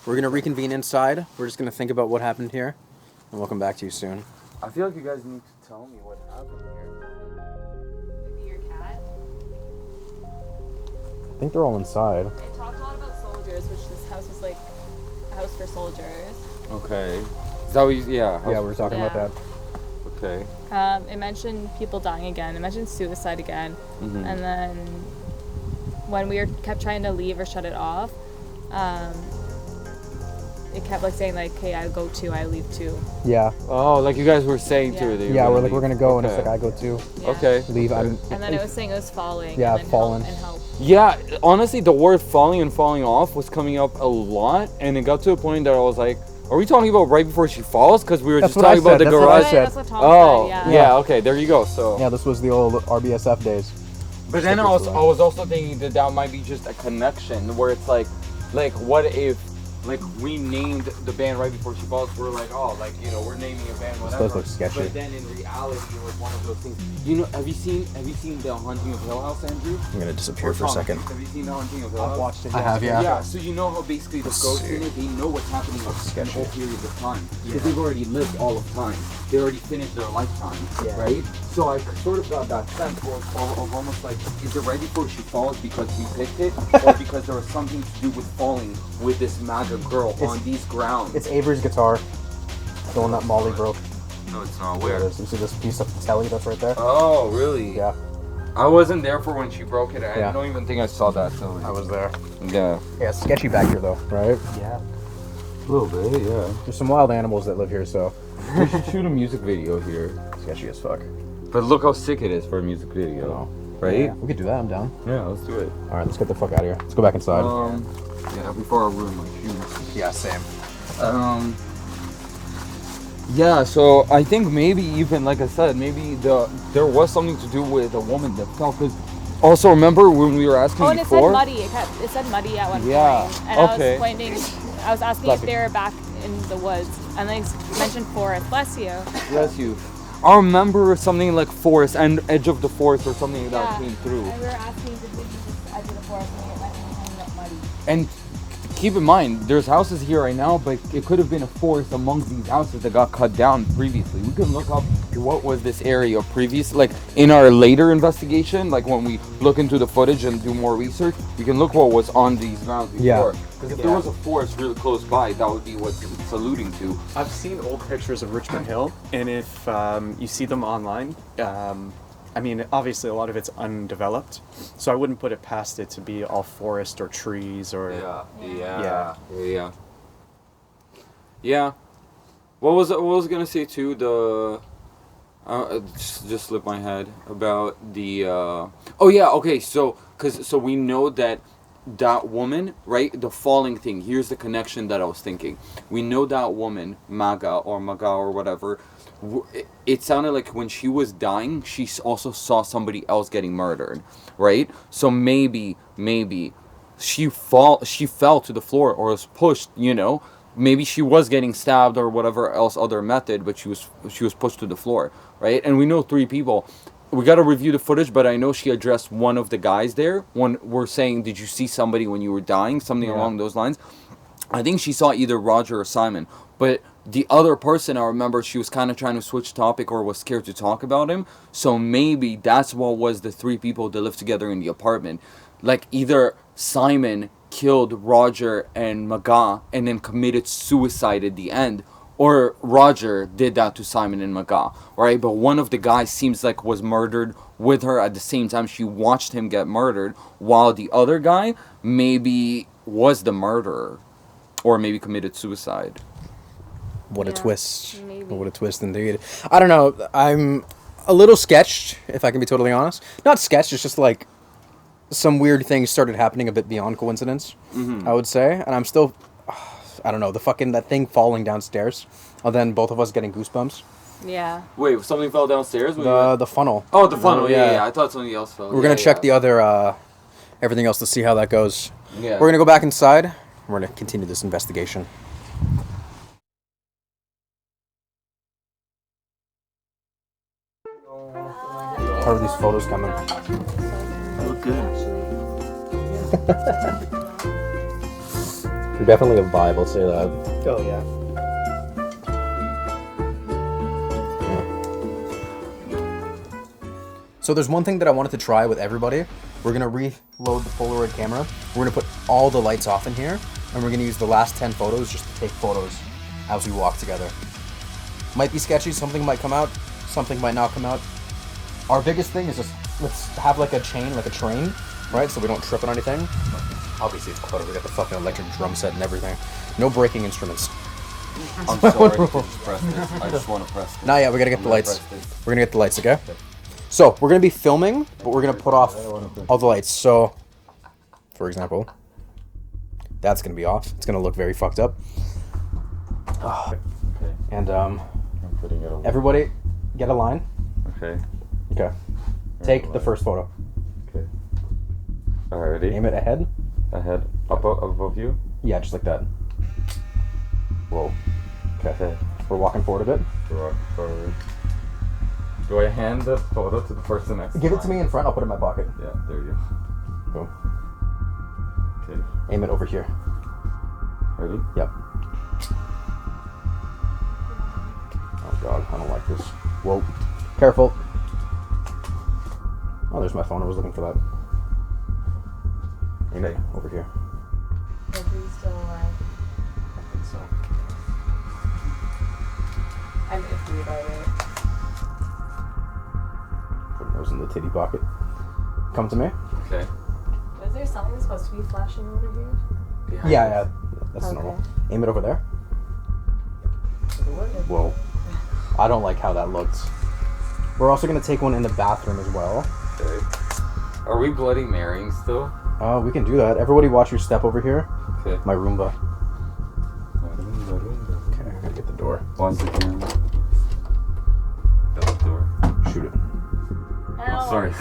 We're gonna reconvene inside. We're just gonna think about what happened here, and we'll come back to you soon. I feel like you guys need to tell me what happened here. Maybe your cat. I think they're all inside. It talked a lot about soldiers, which this house was like a house for soldiers. Okay. Is that what you, yeah. Yeah, we were talking about Yeah. that. Okay. It mentioned people dying again. It mentioned suicide again. Mhm. And then when we kept trying to leave or shut it off, it kept like saying like, "Hey, I go too. I leave too." Yeah. Oh, like you guys were saying to her that you were Yeah, gonna we're like, we're leave. gonna go, and it's Okay. like, I go too. Yeah. Okay. Leave. I'm. And then it was saying it was falling. Yeah, and then fallen. Help. Yeah, honestly, the word falling and falling off was coming up a lot, and it got to a point that I was like, are we talking about right before she falls? Because we were That's just what I talking about said, the that's what I garage. said. That's what Tom Oh, said, yeah, okay, there you go. So, Yeah, this was the old RBSF days. but then I was also thinking that that might be just a connection where it's like what if like we named the band right before she falls? We're like, oh, like you know, we're naming a band whatever. does look sketchy. But then in reality, it was one of those things. You know, have you seen The Haunting of Hill House, Andrew? I'm gonna disappear Or for a Tom, second. Have you seen The Haunting of Hill I've House? watched it. I have, yeah. Yeah, so you know how basically the Let's ghosts see. in it, they know what's happening over the sketchy. whole period of time. Because they've already lived all of time. They already finished their lifetime, Yeah. right? So I sort of got that sense of almost like, is it right before she falls because we picked it? Or because there was something to do with falling with this MAGA girl on these grounds? It's Avery's guitar. The one that Molly broke. No, it's not. There Where? it is. You see this piece of telly that's right there? Oh, really? Yeah. I wasn't there for when she broke it. I Yeah. don't even think I saw that. So I was there. yeah. Yeah, it's sketchy back here though, right? Yeah. A little bit, yeah. There's some wild animals that live here, so We should shoot a music video here. sketchy as fuck. But look how sick it is for a music video, right? Yeah, we could do that. I'm down. Yeah, let's do it. All right, let's get the fuck out of here. Let's go back inside. Yeah, before I ruin my shoes. Yeah, same. Yeah, so I think maybe even, like I said, maybe there was something to do with a woman that fell. Cause also, remember when we were asking Oh, and it said before? muddy. It said muddy at one Yeah, point. And okay. I was asking if they were back in the woods, and they mentioned forest. Bless you. Bless you. I remember something like forest and edge of the forest or something that came through. And we were asking if this is the edge of the forest, and it ended up muddy. And keep in mind, there's houses here right now, but it could have been a forest amongst these houses that got cut down previously. We can look up what was this area previous, like in our later investigation, like when we look into the footage and do more research, we can look what was on these grounds before. Because if there was a forest really close by, that would be what it's alluding to. I've seen old pictures of Richmond Hill, and if you see them online, I mean, obviously a lot of it's undeveloped, so I wouldn't put it past it to be all forest or trees or... Yeah. What was I gonna say too? It just slipped my head about the. Oh yeah. Okay. So we know that woman, right? The falling thing. Here's the connection that I was thinking. We know that woman, Maga or whatever. It sounded like when she was dying, she also saw somebody else getting murdered, right? So maybe she fell to the floor or was pushed, you know. Maybe she was getting stabbed or whatever else other method, but she was pushed to the floor, right? And we know 3 people. We got to review the footage, but I know she addressed one of the guys there. One were saying, "Did you see somebody when you were dying?" Something along those lines. I think she saw either Roger or Simon, but the other person, I remember she was kind of trying to switch topic or was scared to talk about him. So maybe that's what was the 3 people that lived together in the apartment. Like either Simon killed Roger and Maga and then committed suicide at the end, or Roger did that to Simon and Maga, right? But one of the guys seems like was murdered with her at the same time she watched him get murdered, while the other guy maybe was the murderer or maybe committed suicide. What a twist. Maybe. What a twist indeed. I don't know. I'm a little sketched, if I can be totally honest. Not sketched, it's just like some weird things started happening a bit beyond coincidence, I would say. And I'm still, I don't know, that thing falling downstairs, and then both of us getting goosebumps. Yeah. Wait, something fell downstairs? The funnel. Oh, the funnel, yeah. I thought something else fell. We're going to check the other, everything else to see how that goes. Yeah. We're going to go back inside. We're going to continue this investigation. How are these photos coming? They look good. You're definitely a vibe, I'll say that. Oh, yeah. So there's one thing that I wanted to try with everybody. We're going to reload the Polaroid camera. We're going to put all the lights off in here, and we're going to use the last 10 photos just to take photos as we walk together. Might be sketchy, something might come out, something might not come out. Our biggest thing is just, let's have like a chain, like a train, right? So we don't trip on anything. Obviously it's clever, we got the fucking electric drum set and everything. No breaking instruments. I'm sorry to just press this. I just want to press this. Nah, yeah, we gotta get the lights. We're gonna get the lights, okay? So, we're gonna be filming, but we're gonna put off all the lights. So, for example, that's gonna be off. It's gonna look very fucked up. Okay. And, I'm putting it away. everybody, get a line. Okay. Okay. Take the first photo. Okay. Alrighty. Aim it ahead. Ahead. Above you? Yeah, just like that. Whoa. Okay. We're walking forward a bit. Forward. Do I hand the photo to the person next to Give it to me in front, I'll put it in my pocket. Yeah, there you go. Okay. Aim it over here. Ready? Yep. Oh god, I don't like this. Whoa. Careful. Oh, there's my phone. I was looking for that. Okay, over here. Is he still alive? I think so. I'm iffy about it. Put those in the titty pocket. Come to me. Okay. Was there something that's supposed to be flashing over here? Yeah. That's normal. Aim it over there. Whoa. I don't like how that looked. We're also going to take one in the bathroom as well. Okay. Are we Bloody Marying still? We can do that. Everybody watch your step over here. Okay. My Roomba. Okay, I gotta get the door. Watch the camera. That's the door. Shoot it. Oh, sorry.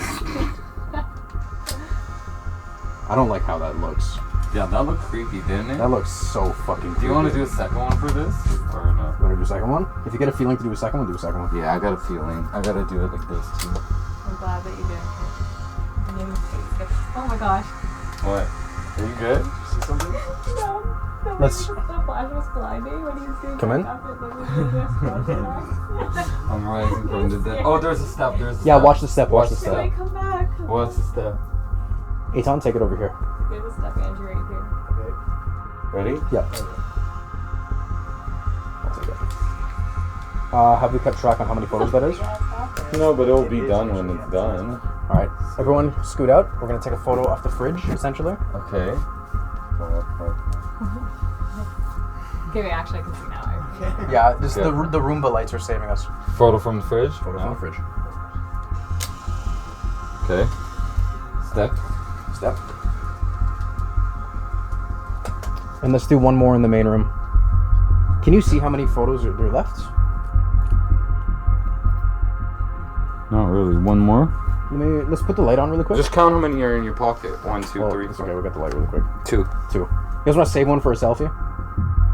I don't like how that looks. Yeah, that looked creepy, didn't it? That looks so fucking creepy. Do you want to do a second one for this? Or no? You want to do a second one? If you get a feeling to do a second one, do a second one. Yeah, I got a feeling. I gotta do it like this too. I'm glad that you did. Oh my gosh. What? Are you good? See something? No. Let's- The flash was blinding when he was doing Come in. I'm rising from the dead. Oh, there's a step. There's a Yeah, step. watch the step. Watch the Wait, step. come back. What's the step? Eitan, take it over here. There's a step, Andrew, right here. Ready? Yeah. I'll take it. Have we kept track on how many photos that is? No, but it'll be done when it's done. All right, everyone, scoot out. We're gonna take a photo off the fridge, essentially. Okay. Okay, wait, actually, I can see now. Yeah, just the Roomba lights are saving us. Photo from the fridge? Photo from the fridge. Okay. Step. Step. And let's do one more in the main room. Can you see how many photos are there left? Not really. One more? Let's put the light on really quick. Just count how many are in your pocket. 1, 2, 3, It's 4. okay, we got the light really quick. 2. 2. You guys want to save one for a selfie?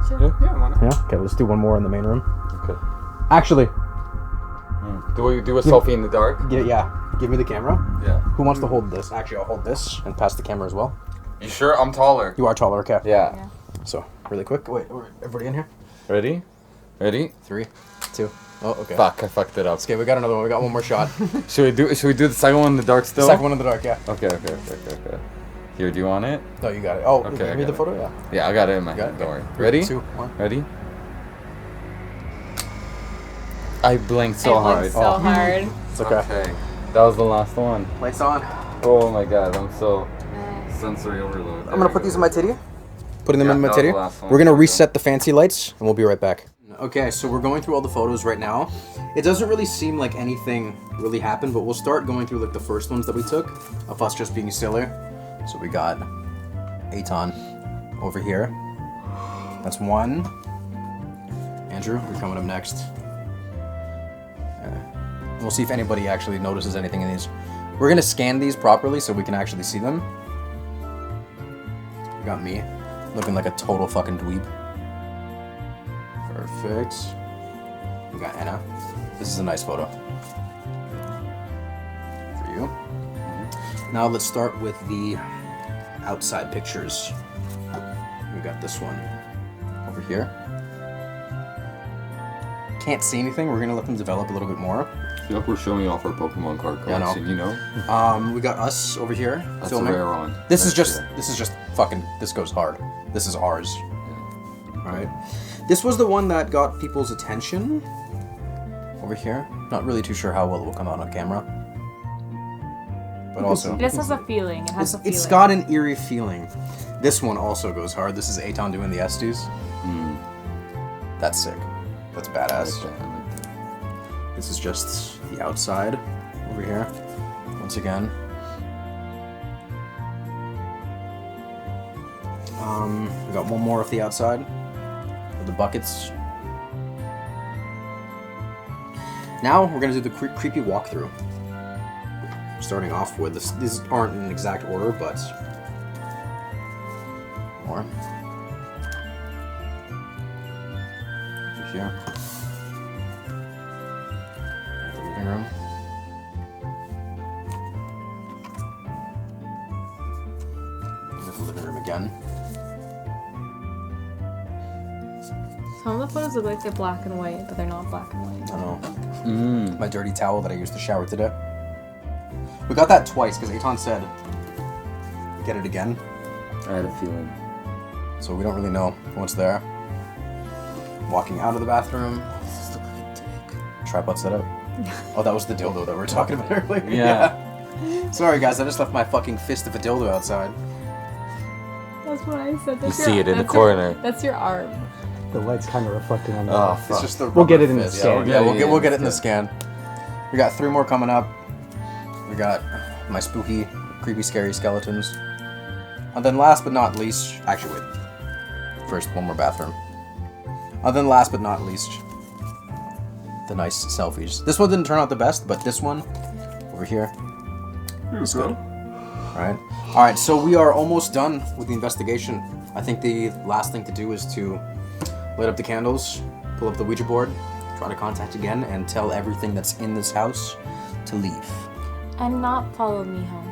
Sure. Yeah, why not? Yeah? Okay, let's do one more in the main room. Okay. Actually, Do we do a selfie in the dark? yeah, give me the camera. Yeah. Who wants to hold this? Actually, I'll hold this and pass the camera as well. You sure? I'm taller. You are taller, okay. Yeah. So, really quick. Wait, everybody in here? Ready? Ready? 3, 2. Oh, okay. Fuck, I fucked it up. Okay, we got another one. We got one more shot. Should we do the second one in the dark The still? second one in the dark, yeah. Okay. Here, do you want it? No, you got it. Oh, Okay, I give me got the it. photo, yeah. Yeah, I got it in my You got hand. it? Don't worry. Three, Ready? 2, 1. Ready? I blinked so hard. So hard. It's okay. Okay. That was the last one. Lights on. Oh my god, I'm so sensory overload. I'm gonna put these in my titty. Putting them Yeah, in my that was titty. the last one. We're gonna reset the fancy lights, and we'll be right back. Okay, so we're going through all the photos right now. It doesn't really seem like anything really happened, but we'll start going through like the first ones that we took of us just being silly. So we got Eitan over here. That's one. Andrew, you're coming up next. We'll see if anybody actually notices anything in these. We're gonna scan these properly so we can actually see them. We got me, looking like a total fucking dweeb. Perfect. We got Anna. This is a nice photo. For you. Now let's start with the outside pictures. We got this one over here. Can't see anything. We're gonna let them develop a little bit more. Yep, we're showing off our Pokemon card Yeah, I know. collection, you know? We got us over here. That's filming. a rare one. This is That's just fucking. This goes hard. This is ours. All right. This was the one that got people's attention. Over here. Not really too sure how well it will come out on camera. But also, This has a feeling. It has a feeling. it's got an eerie feeling. This one also goes hard. This is Eitan doing the Estes. That's sick. That's badass. This is just the outside over here. Once again. We got one more of the outside with the buckets. Now we're gonna do the creepy walkthrough. Starting off with this. These aren't in exact order, but more. Over here. The living room. The living room again. Some of the photos look like they're black and white, but they're not black and white. I know. My dirty towel that I used to shower today. We got that twice because Eitan said, get it again. I had a feeling. So we don't really know what's there. Walking out of the bathroom. Tripod setup. Oh, that was the dildo that we were talking about earlier. Yeah. Sorry guys, I just left my fucking fist of a dildo outside. That's what I said. You see it in the corner. That's your arm. The light's kind of reflecting on that. Oh, fuck. It's just the We'll get rubber it in the fist. scan. Yeah, we'll get it in the scan. We got 3 more coming up. We got my spooky, creepy, scary skeletons. And then last but not least, actually wait. First, one more bathroom. then last but not least, the nice selfies. This one didn't turn out the best, but this one over here is good. All right, so we are almost done with the investigation. I think the last thing to do is to light up the candles, pull up the Ouija board, try to contact again, and tell everything that's in this house to leave. And not follow me home.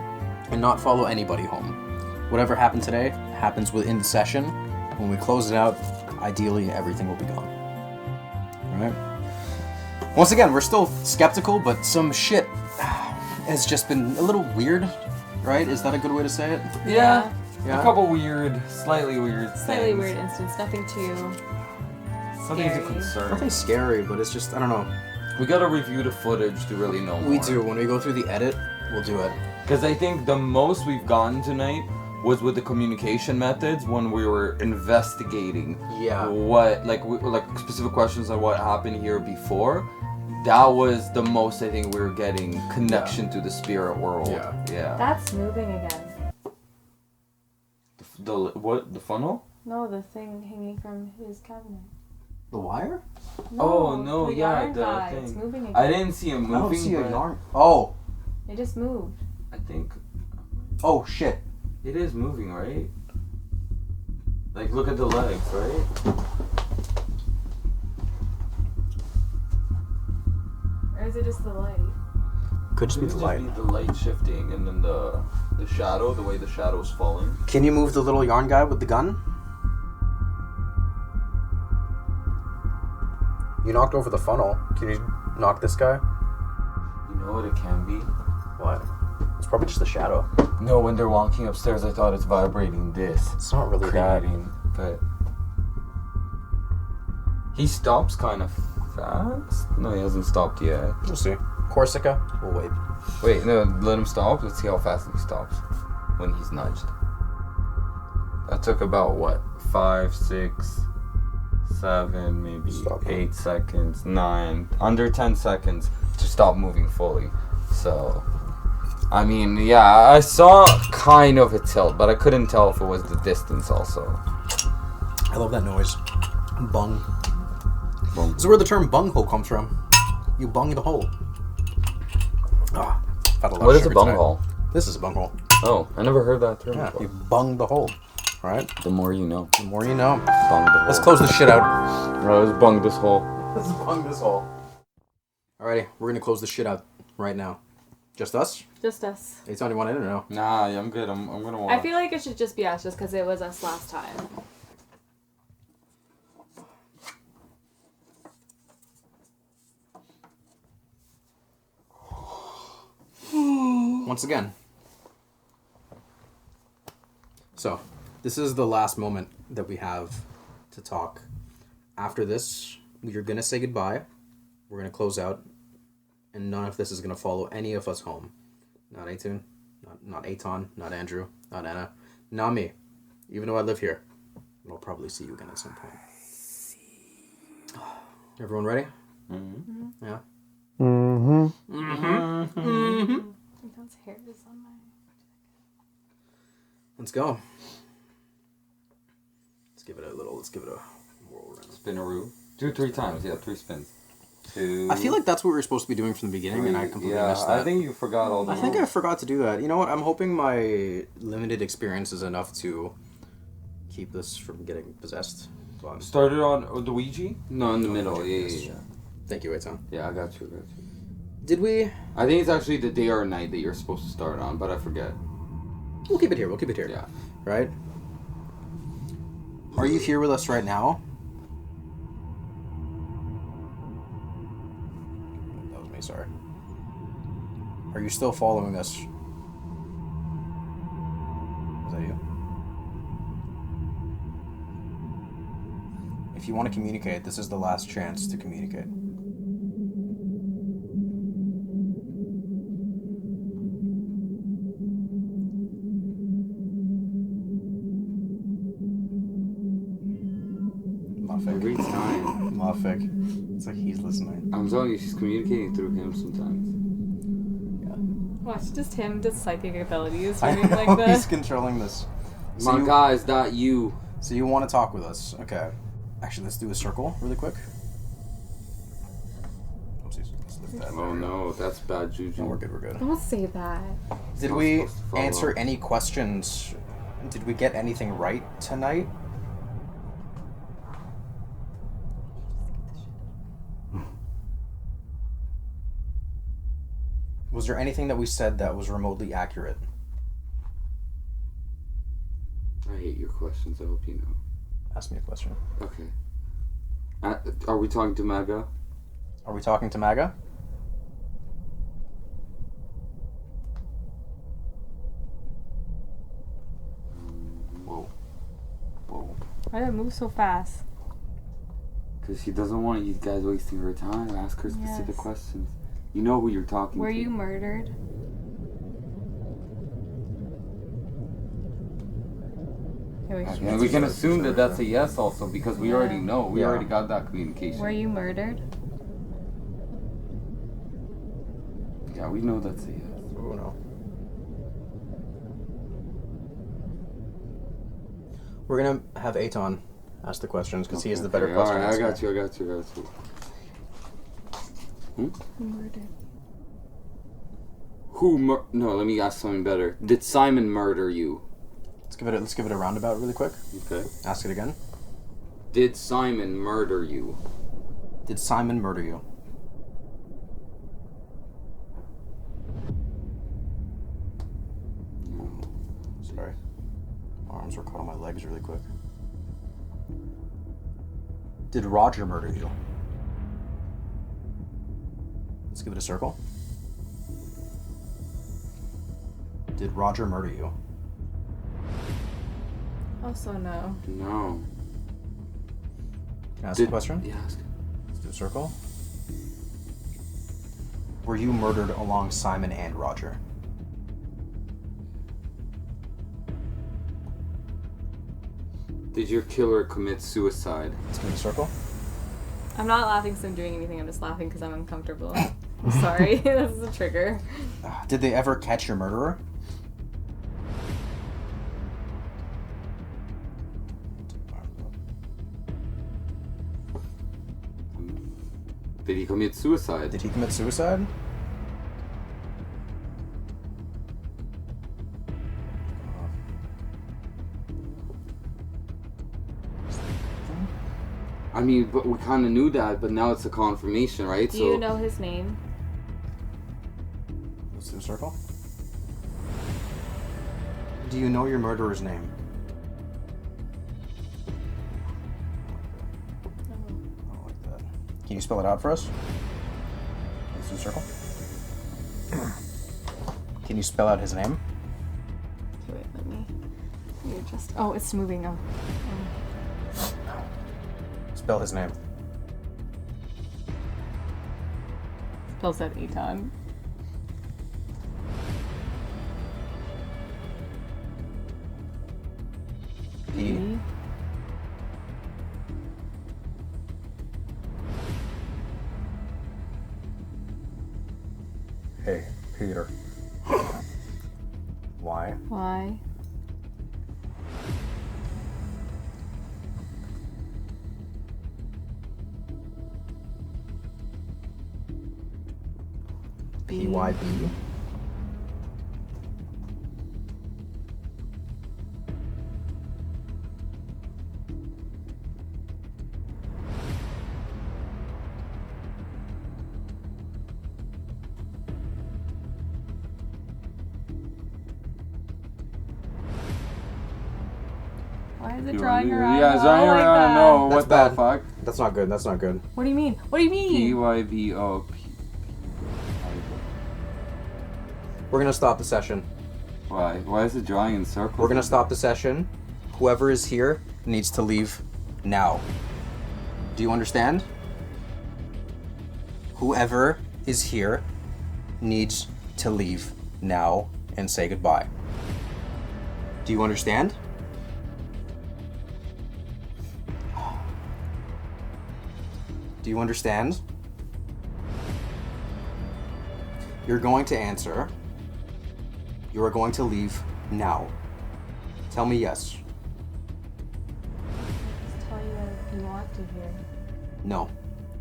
And not follow anybody home. Whatever happened today happens within the session. When we close it out, ideally everything will be gone. Alright? Once again, we're still skeptical, but some shit has just been a little weird, right? Is that a good way to say it? Yeah. Yeah. A couple weird, slightly weird Slightly things. weird instance, nothing too Nothing scary. too concern. Nothing scary, but it's just, I don't know. We gotta review the footage to really know more. We do. When we go through the edit, we'll do it. Because I think the most we've gotten tonight was with the communication methods when we were investigating. Yeah. What, like specific questions on what happened here before. That was the most I think we were getting connection to the spirit world. Yeah. That's moving again. The funnel? No, the thing hanging from his cabinet. The wire? Oh no, the yeah, yarn the guy. thing. It's moving again. I didn't see him moving. I don't see a but yarn. Oh. It just moved. I think Oh shit. it is moving, right? Like, look at the legs, right? Or is it just the light? Could just be It the could light. be the light shifting and then the shadow, the way the shadow's falling. Can you move the little yarn guy with the gun? You knocked over the funnel. Can you knock this guy? You know what it can be? What? It's probably just the shadow. No, when they're walking upstairs, I thought it's vibrating this. It's not really that. Creating, but he stops kind of fast. No, he hasn't stopped yet. We'll see. Corsica? We'll wait. Wait, no, let him stop. Let's see how fast he stops when he's nudged. That took about what? 5, 6, 7, maybe 8 seconds, 9, under 10 seconds to stop moving fully. So, I mean, yeah, I saw kind of a tilt, but I couldn't tell if it was the distance also. I love that noise. Bung. Bung. This is where the term bunghole comes from. You bung the hole. Ah, I've had a lot What of is a sugar tonight. bunghole? This is a bunghole. Oh, I never heard that term Yeah, before. you bung the hole. Right? The more you know. The more you know. Bung the hole. Let's close this shit out. Right, let's bung this hole. Let's bung this hole. Alrighty, we're gonna close this shit out right now. Just us? Just us. Eitan, you want in or no? Nah, yeah, I'm good. I'm gonna watch. I feel like it should just be us, just because it was us last time. Once again. So, this is the last moment that we have to talk. After this, we are going to say goodbye. We're going to close out. And none of this is going to follow any of us home. Not Eitan, not Eitan, not Andrew, not Anna, not me. Even though I live here. We'll probably see you again at some point. Everyone ready? Mm-hmm. Yeah? Mm-hmm. Mm-hmm. Mm-hmm. Eitan's hair is on my... Let's go. Let's give it a whirl around. Spinaroo. 2, 3 times. Yeah, 3 spins. 2. I feel like that's what we were supposed to be doing from the beginning, and I completely yeah, missed that. I think you forgot all the I think I rules. forgot to do that. You know what? I'm hoping my limited experience is enough to keep this from getting possessed. But Started on the Ouija? No, in the middle. Yeah. Thank you, Eitan. Yeah, I got you. Did we? I think it's actually the day or night that you're supposed to start on, but I forget. We'll keep it here. Yeah. Right? Are you here with us right now? That was me, sorry. Are you still following us? Is that you? If you want to communicate, this is the last chance to communicate. Every time. Mafik. It's like he's listening. I'm telling you, she's communicating through him sometimes. Watch just him, just psychic abilities, I doing know, like this. he's controlling this. My guys, that you. So you want to talk with us. Okay. Actually, let's do a circle really quick. Oopsies. Let's lift that. Oh no, that's bad juju. No, we're good. We're good. Don't say that. Did not we supposed to follow. answer any questions? Did we get anything right tonight? Was there anything that we said that was remotely accurate? I hate your questions. I hope you know. Ask me a question. Okay. Are we talking to MAGA? Are we talking to MAGA? Whoa. Whoa. Why did it move so fast? Because she doesn't want you guys wasting her time. Ask her specific Yes. questions. You know who you're talking Were to. you murdered? And we can assume that that's a yes also because we already know. We Yeah. already got that communication. Were you murdered? Yeah, we know that's a yes. Oh no. We're gonna have Aton ask the questions because he has the better Okay, questions. Alright, I got you. Murdered. No, let me ask something better. Did Simon murder you? Let's give it a roundabout really quick. Okay. Ask it again. Did Simon murder you? Did Simon murder you? Sorry. My arms were caught on my legs really quick. Did Roger murder you? Let's give it a circle. Did Roger murder you? Also no. No. Can I ask a question? Yeah, ask it. Let's do a circle. Were you murdered along Simon and Roger? Did your killer commit suicide? Let's give it a circle. I'm not laughing because I'm doing anything. I'm just laughing because I'm uncomfortable. I'm sorry. This is a trigger. Did they ever catch your murderer? Did he commit suicide? Did he commit suicide? I mean, but we kind of knew that, but now it's a confirmation, right? Do you know his name? Let's do a circle. Do you know your murderer's name? I like that. Can you spell it out for us? Let's do a circle. Can you spell out his name? Wait, let me. You just. Oh, it's moving now. Spell his name. Spells that Aton. P. Hey, Peter. Why? Why? PYB. Why is it drawing her eyeball Yeah, drawing like her that? No, That's what bad. the fuck? That's not good. That's not good. What do you mean? What do you mean? PYBO. We're gonna stop the session. Why? Why is it drawing in circles? We're gonna stop the session. Whoever is here needs to leave now. Do you understand? Whoever is here needs to leave now and say goodbye. Do you understand? Do you understand? You're going to answer. You are going to leave now. Tell me yes. Just tell you if you want active here. No.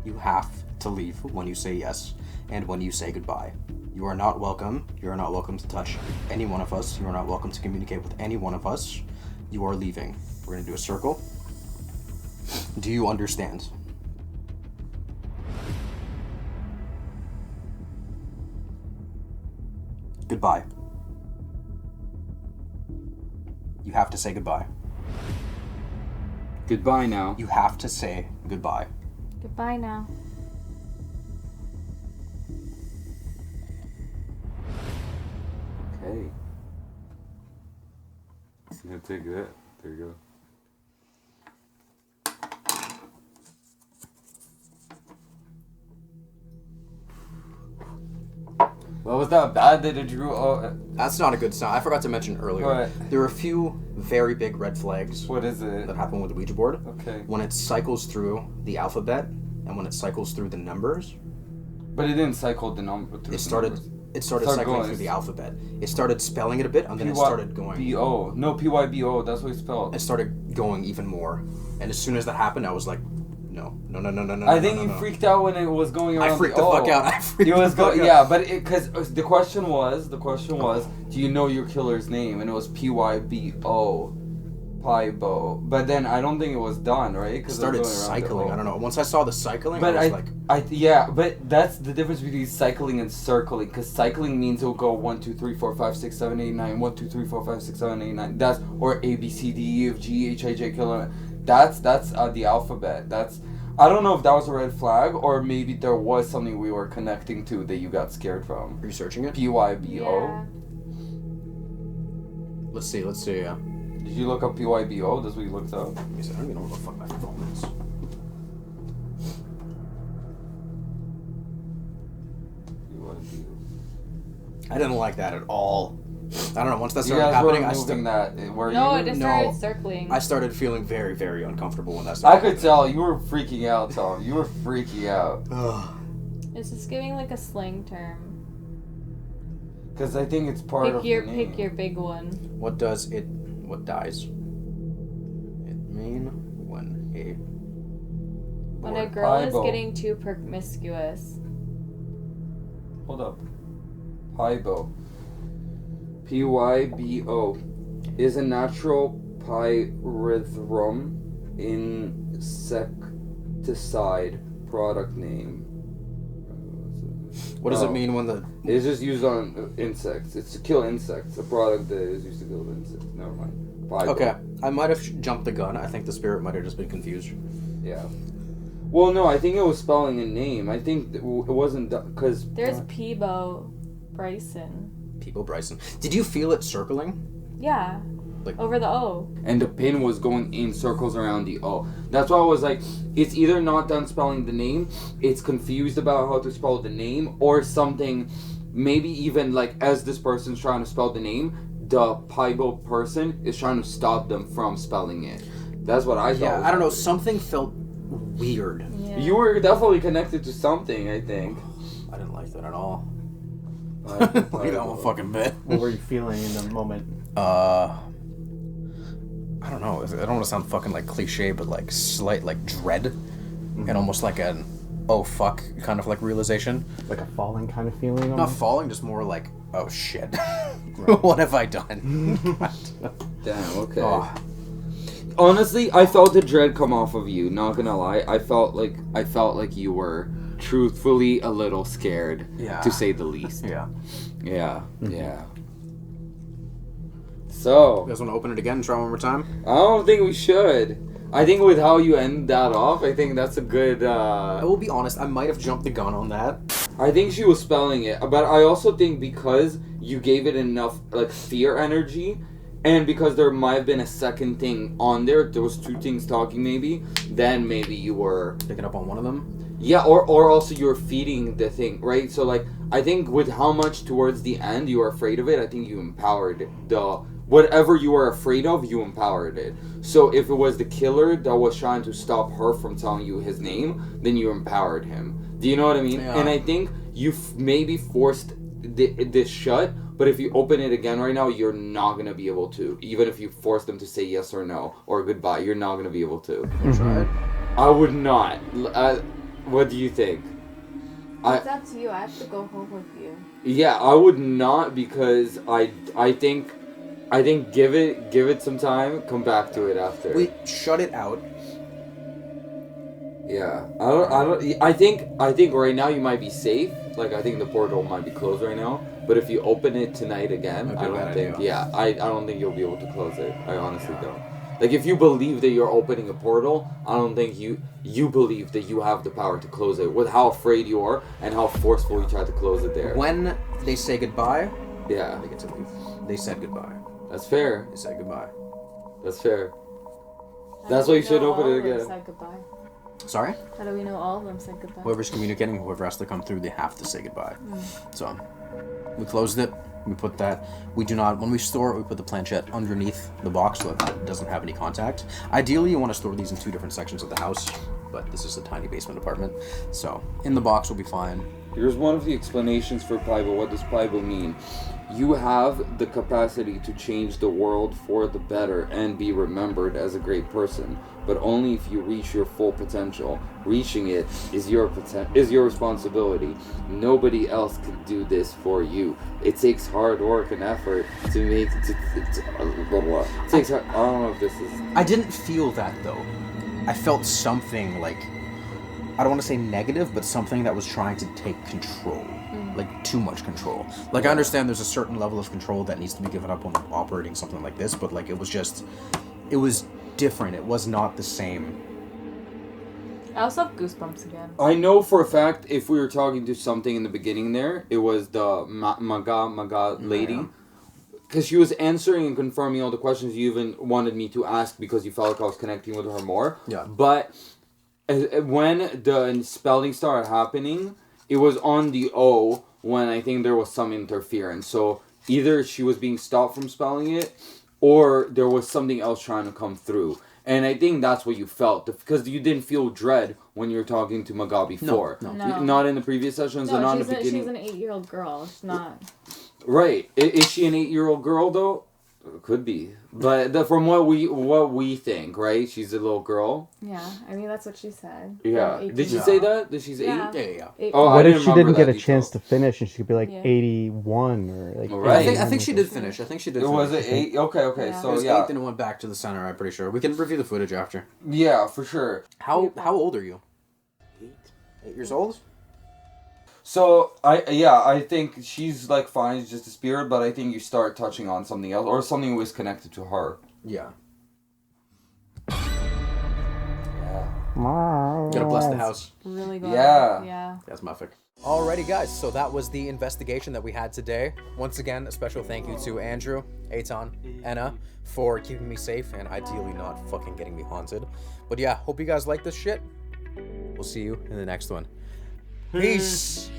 You have to leave when you say yes and when you say goodbye. You are not welcome. You are not welcome to touch any one of us. You are not welcome to communicate with any one of us. You are leaving. We're going to do a circle. Do you understand? Goodbye. You have to say goodbye. Goodbye now. You have to say goodbye. Goodbye now. Okay. I'm gonna take that. There you go. Well, was that bad that it drew? That's not a good sign. I forgot to mention earlier. What? There are a few very big red flags. What is it? That happen with the Ouija board. Okay. When it cycles through the alphabet and when it cycles through the numbers. But it didn't cycle the number. It started cycling going. through the alphabet. It started spelling it a bit and then it started going. P-Y-B-O. No, P-Y-B-O. That's what it's spelled. It started going even more. And as soon as that happened, I was like, no. I think you freaked out when it was going around. I freaked the fuck out. Yeah, but because the question was, do you know your killer's name? And it was P-Y-B-O. Pybo. But then I don't think it was done, right? It started cycling. I don't know. Once I saw the cycling, but I was like... Yeah, but that's the difference between cycling and circling. Because cycling means it'll go 1, 2, 3, 4, 5, 6, 7, 8, 9. 1, 2, 3, 4, 5, 6, 7, 8, 9. That's, or A, B, C, D, E, F, G, H, I, J, K, L, M. That's the alphabet. I don't know if that was a red flag or maybe there was something we were connecting to that you got scared from. Are you searching it? P-Y-B-O. Yeah. Let's see, yeah. Did you look up P-Y-B-O? That's what you looked up? Let me see. I don't even know what the fuck my phone is. I didn't like that at all. I don't know. Once that started happening, I started that. No, it just started circling. I started feeling very, very uncomfortable when that started. I could tell you were freaking out, Tom. You were freaking out. It's just giving like a slang term. Because I think it's part of the name. Pick your big one. What does it? What dies? It mean when a girl is getting too promiscuous. Hold up. Pybo. P-Y-B-O is a natural pyrethrum insecticide product name. What does it mean when the... It's just used on insects. It's to kill insects. A product that is used to kill insects. Never mind. Pybo. Okay. I might have jumped the gun. I think the spirit might have just been confused. Yeah. Well, no, I think it was spelling a name. I think it wasn't... Because... There's Peebo Bryson. Peebo Bryson. Did you feel it circling? Yeah. Like over the O. And the pin was going in circles around the O. That's why I was like, it's either not done spelling the name, it's confused about how to spell the name, or something, maybe even like as this person's trying to spell the name, the Pybo person is trying to stop them from spelling it. That's what I thought. Yeah, I don't know, something felt weird. Yeah. You were definitely connected to something, I think. I didn't like that at all. Like that one fucking bit. What were you feeling in the moment? I don't know. I don't want to sound fucking like cliche, but like slight like dread, and almost like an oh fuck kind of like realization. Like a falling kind of feeling. Not falling, just more like oh shit. What have I done? Damn. Okay. Oh. Honestly, I felt the dread come off of you. Not gonna lie, I felt like you were truthfully a little scared, to say the least. Yeah. So, you guys want to open it again and try one more time? I don't think we should. I think with how you end that off, I think that's a good... I will be honest, I might have jumped the gun on that. I think she was spelling it, but I also think because you gave it enough like fear energy, and because there might have been a second thing on there, there was two things talking maybe, then maybe you were... Picking up on one of them? Yeah, or also you were feeding the thing, right? So like, I think with how much towards the end you were afraid of it, I think you empowered whatever you were afraid of, you empowered it. So if it was the killer that was trying to stop her from telling you his name, then you empowered him. Do you know what I mean? Yeah. And I think you maybe forced this shut, but if you open it again right now, you're not going to be able to. Even if you force them to say yes or no, or goodbye, you're not going to be able to. Try it. I would not. What do you think? It's up to you. I have to go home with you. Yeah, I would not because I think give it some time. Come back to it after. We shut it out. Yeah, I think right now you might be safe. Like I think the portal might be closed right now. But if you open it tonight again, I don't think. Yeah, I don't think you'll be able to close it. I honestly don't. Like if you believe that you're opening a portal, I don't think you believe that you have the power to close it. With how afraid you are and how forceful you try to close it there. When they say goodbye, yeah, they get to leave. They said goodbye. That's fair. They said goodbye. That's fair. That's why you should open it again. Said goodbye. Sorry? How do we know all of them said goodbye? Whoever's communicating, whoever has to come through, they have to say goodbye. So, we closed it. We put that. We do not. When we store it, we put the planchette underneath the box so that it doesn't have any contact. Ideally, you want to store these in 2 different sections of the house, but this is a tiny basement apartment. So, in the box will be fine. Here's one of the explanations for Pliable. What does Pliable mean? You have the capacity to change the world for the better and be remembered as a great person, but only if you reach your full potential. Reaching it is your responsibility. Nobody else can do this for you. It takes hard work and effort to make it takes hard, I don't know if this is... I didn't feel that though. I felt something like, I don't want to say negative, but something that was trying to take control. Like too much control. Like I understand there's a certain level of control that needs to be given up when operating something like this, but like it was different. It was not the same. I also have goosebumps again. I know for a fact if we were talking to something in the beginning there, it was the Maga lady. Because she was answering and confirming all the questions you even wanted me to ask because you felt like I was connecting with her more. Yeah. But when the spelling started happening, it was on the O when I think there was some interference. So either she was being stopped from spelling it or there was something else trying to come through. And I think that's what you felt. Because you didn't feel dread when you were talking to Maga before. No. Not in the previous sessions and not in the beginning. She's an 8-year-old girl. She's not... Right. Is she an 8-year-old girl, though? Could be. But from what we think, right? She's a little girl. Yeah, I mean, that's what she said. Yeah. Did she say that? That she's 8? Yeah. Oh, what if she didn't get a detail. chance to finish and she could be like 81 or like... Right. I think she did finish. Was it 8? Okay. Yeah. So, it was 8 yeah. and it went back to the center, I'm pretty sure. We can review the footage after. Yeah, for sure. How old are you? 8 years old? So, I think she's, like, fine. It's just a spirit, but I think you start touching on something else, or something was connected to her. Yeah. Yeah. Gotta bless the house. Really good. Yeah. That's Muffick. Alrighty, guys, so that was the investigation that we had today. Once again, a special thank you to Andrew, Eitan, Enna, for keeping me safe and ideally not fucking getting me haunted. But yeah, hope you guys like this shit. We'll see you in the next one. Peace!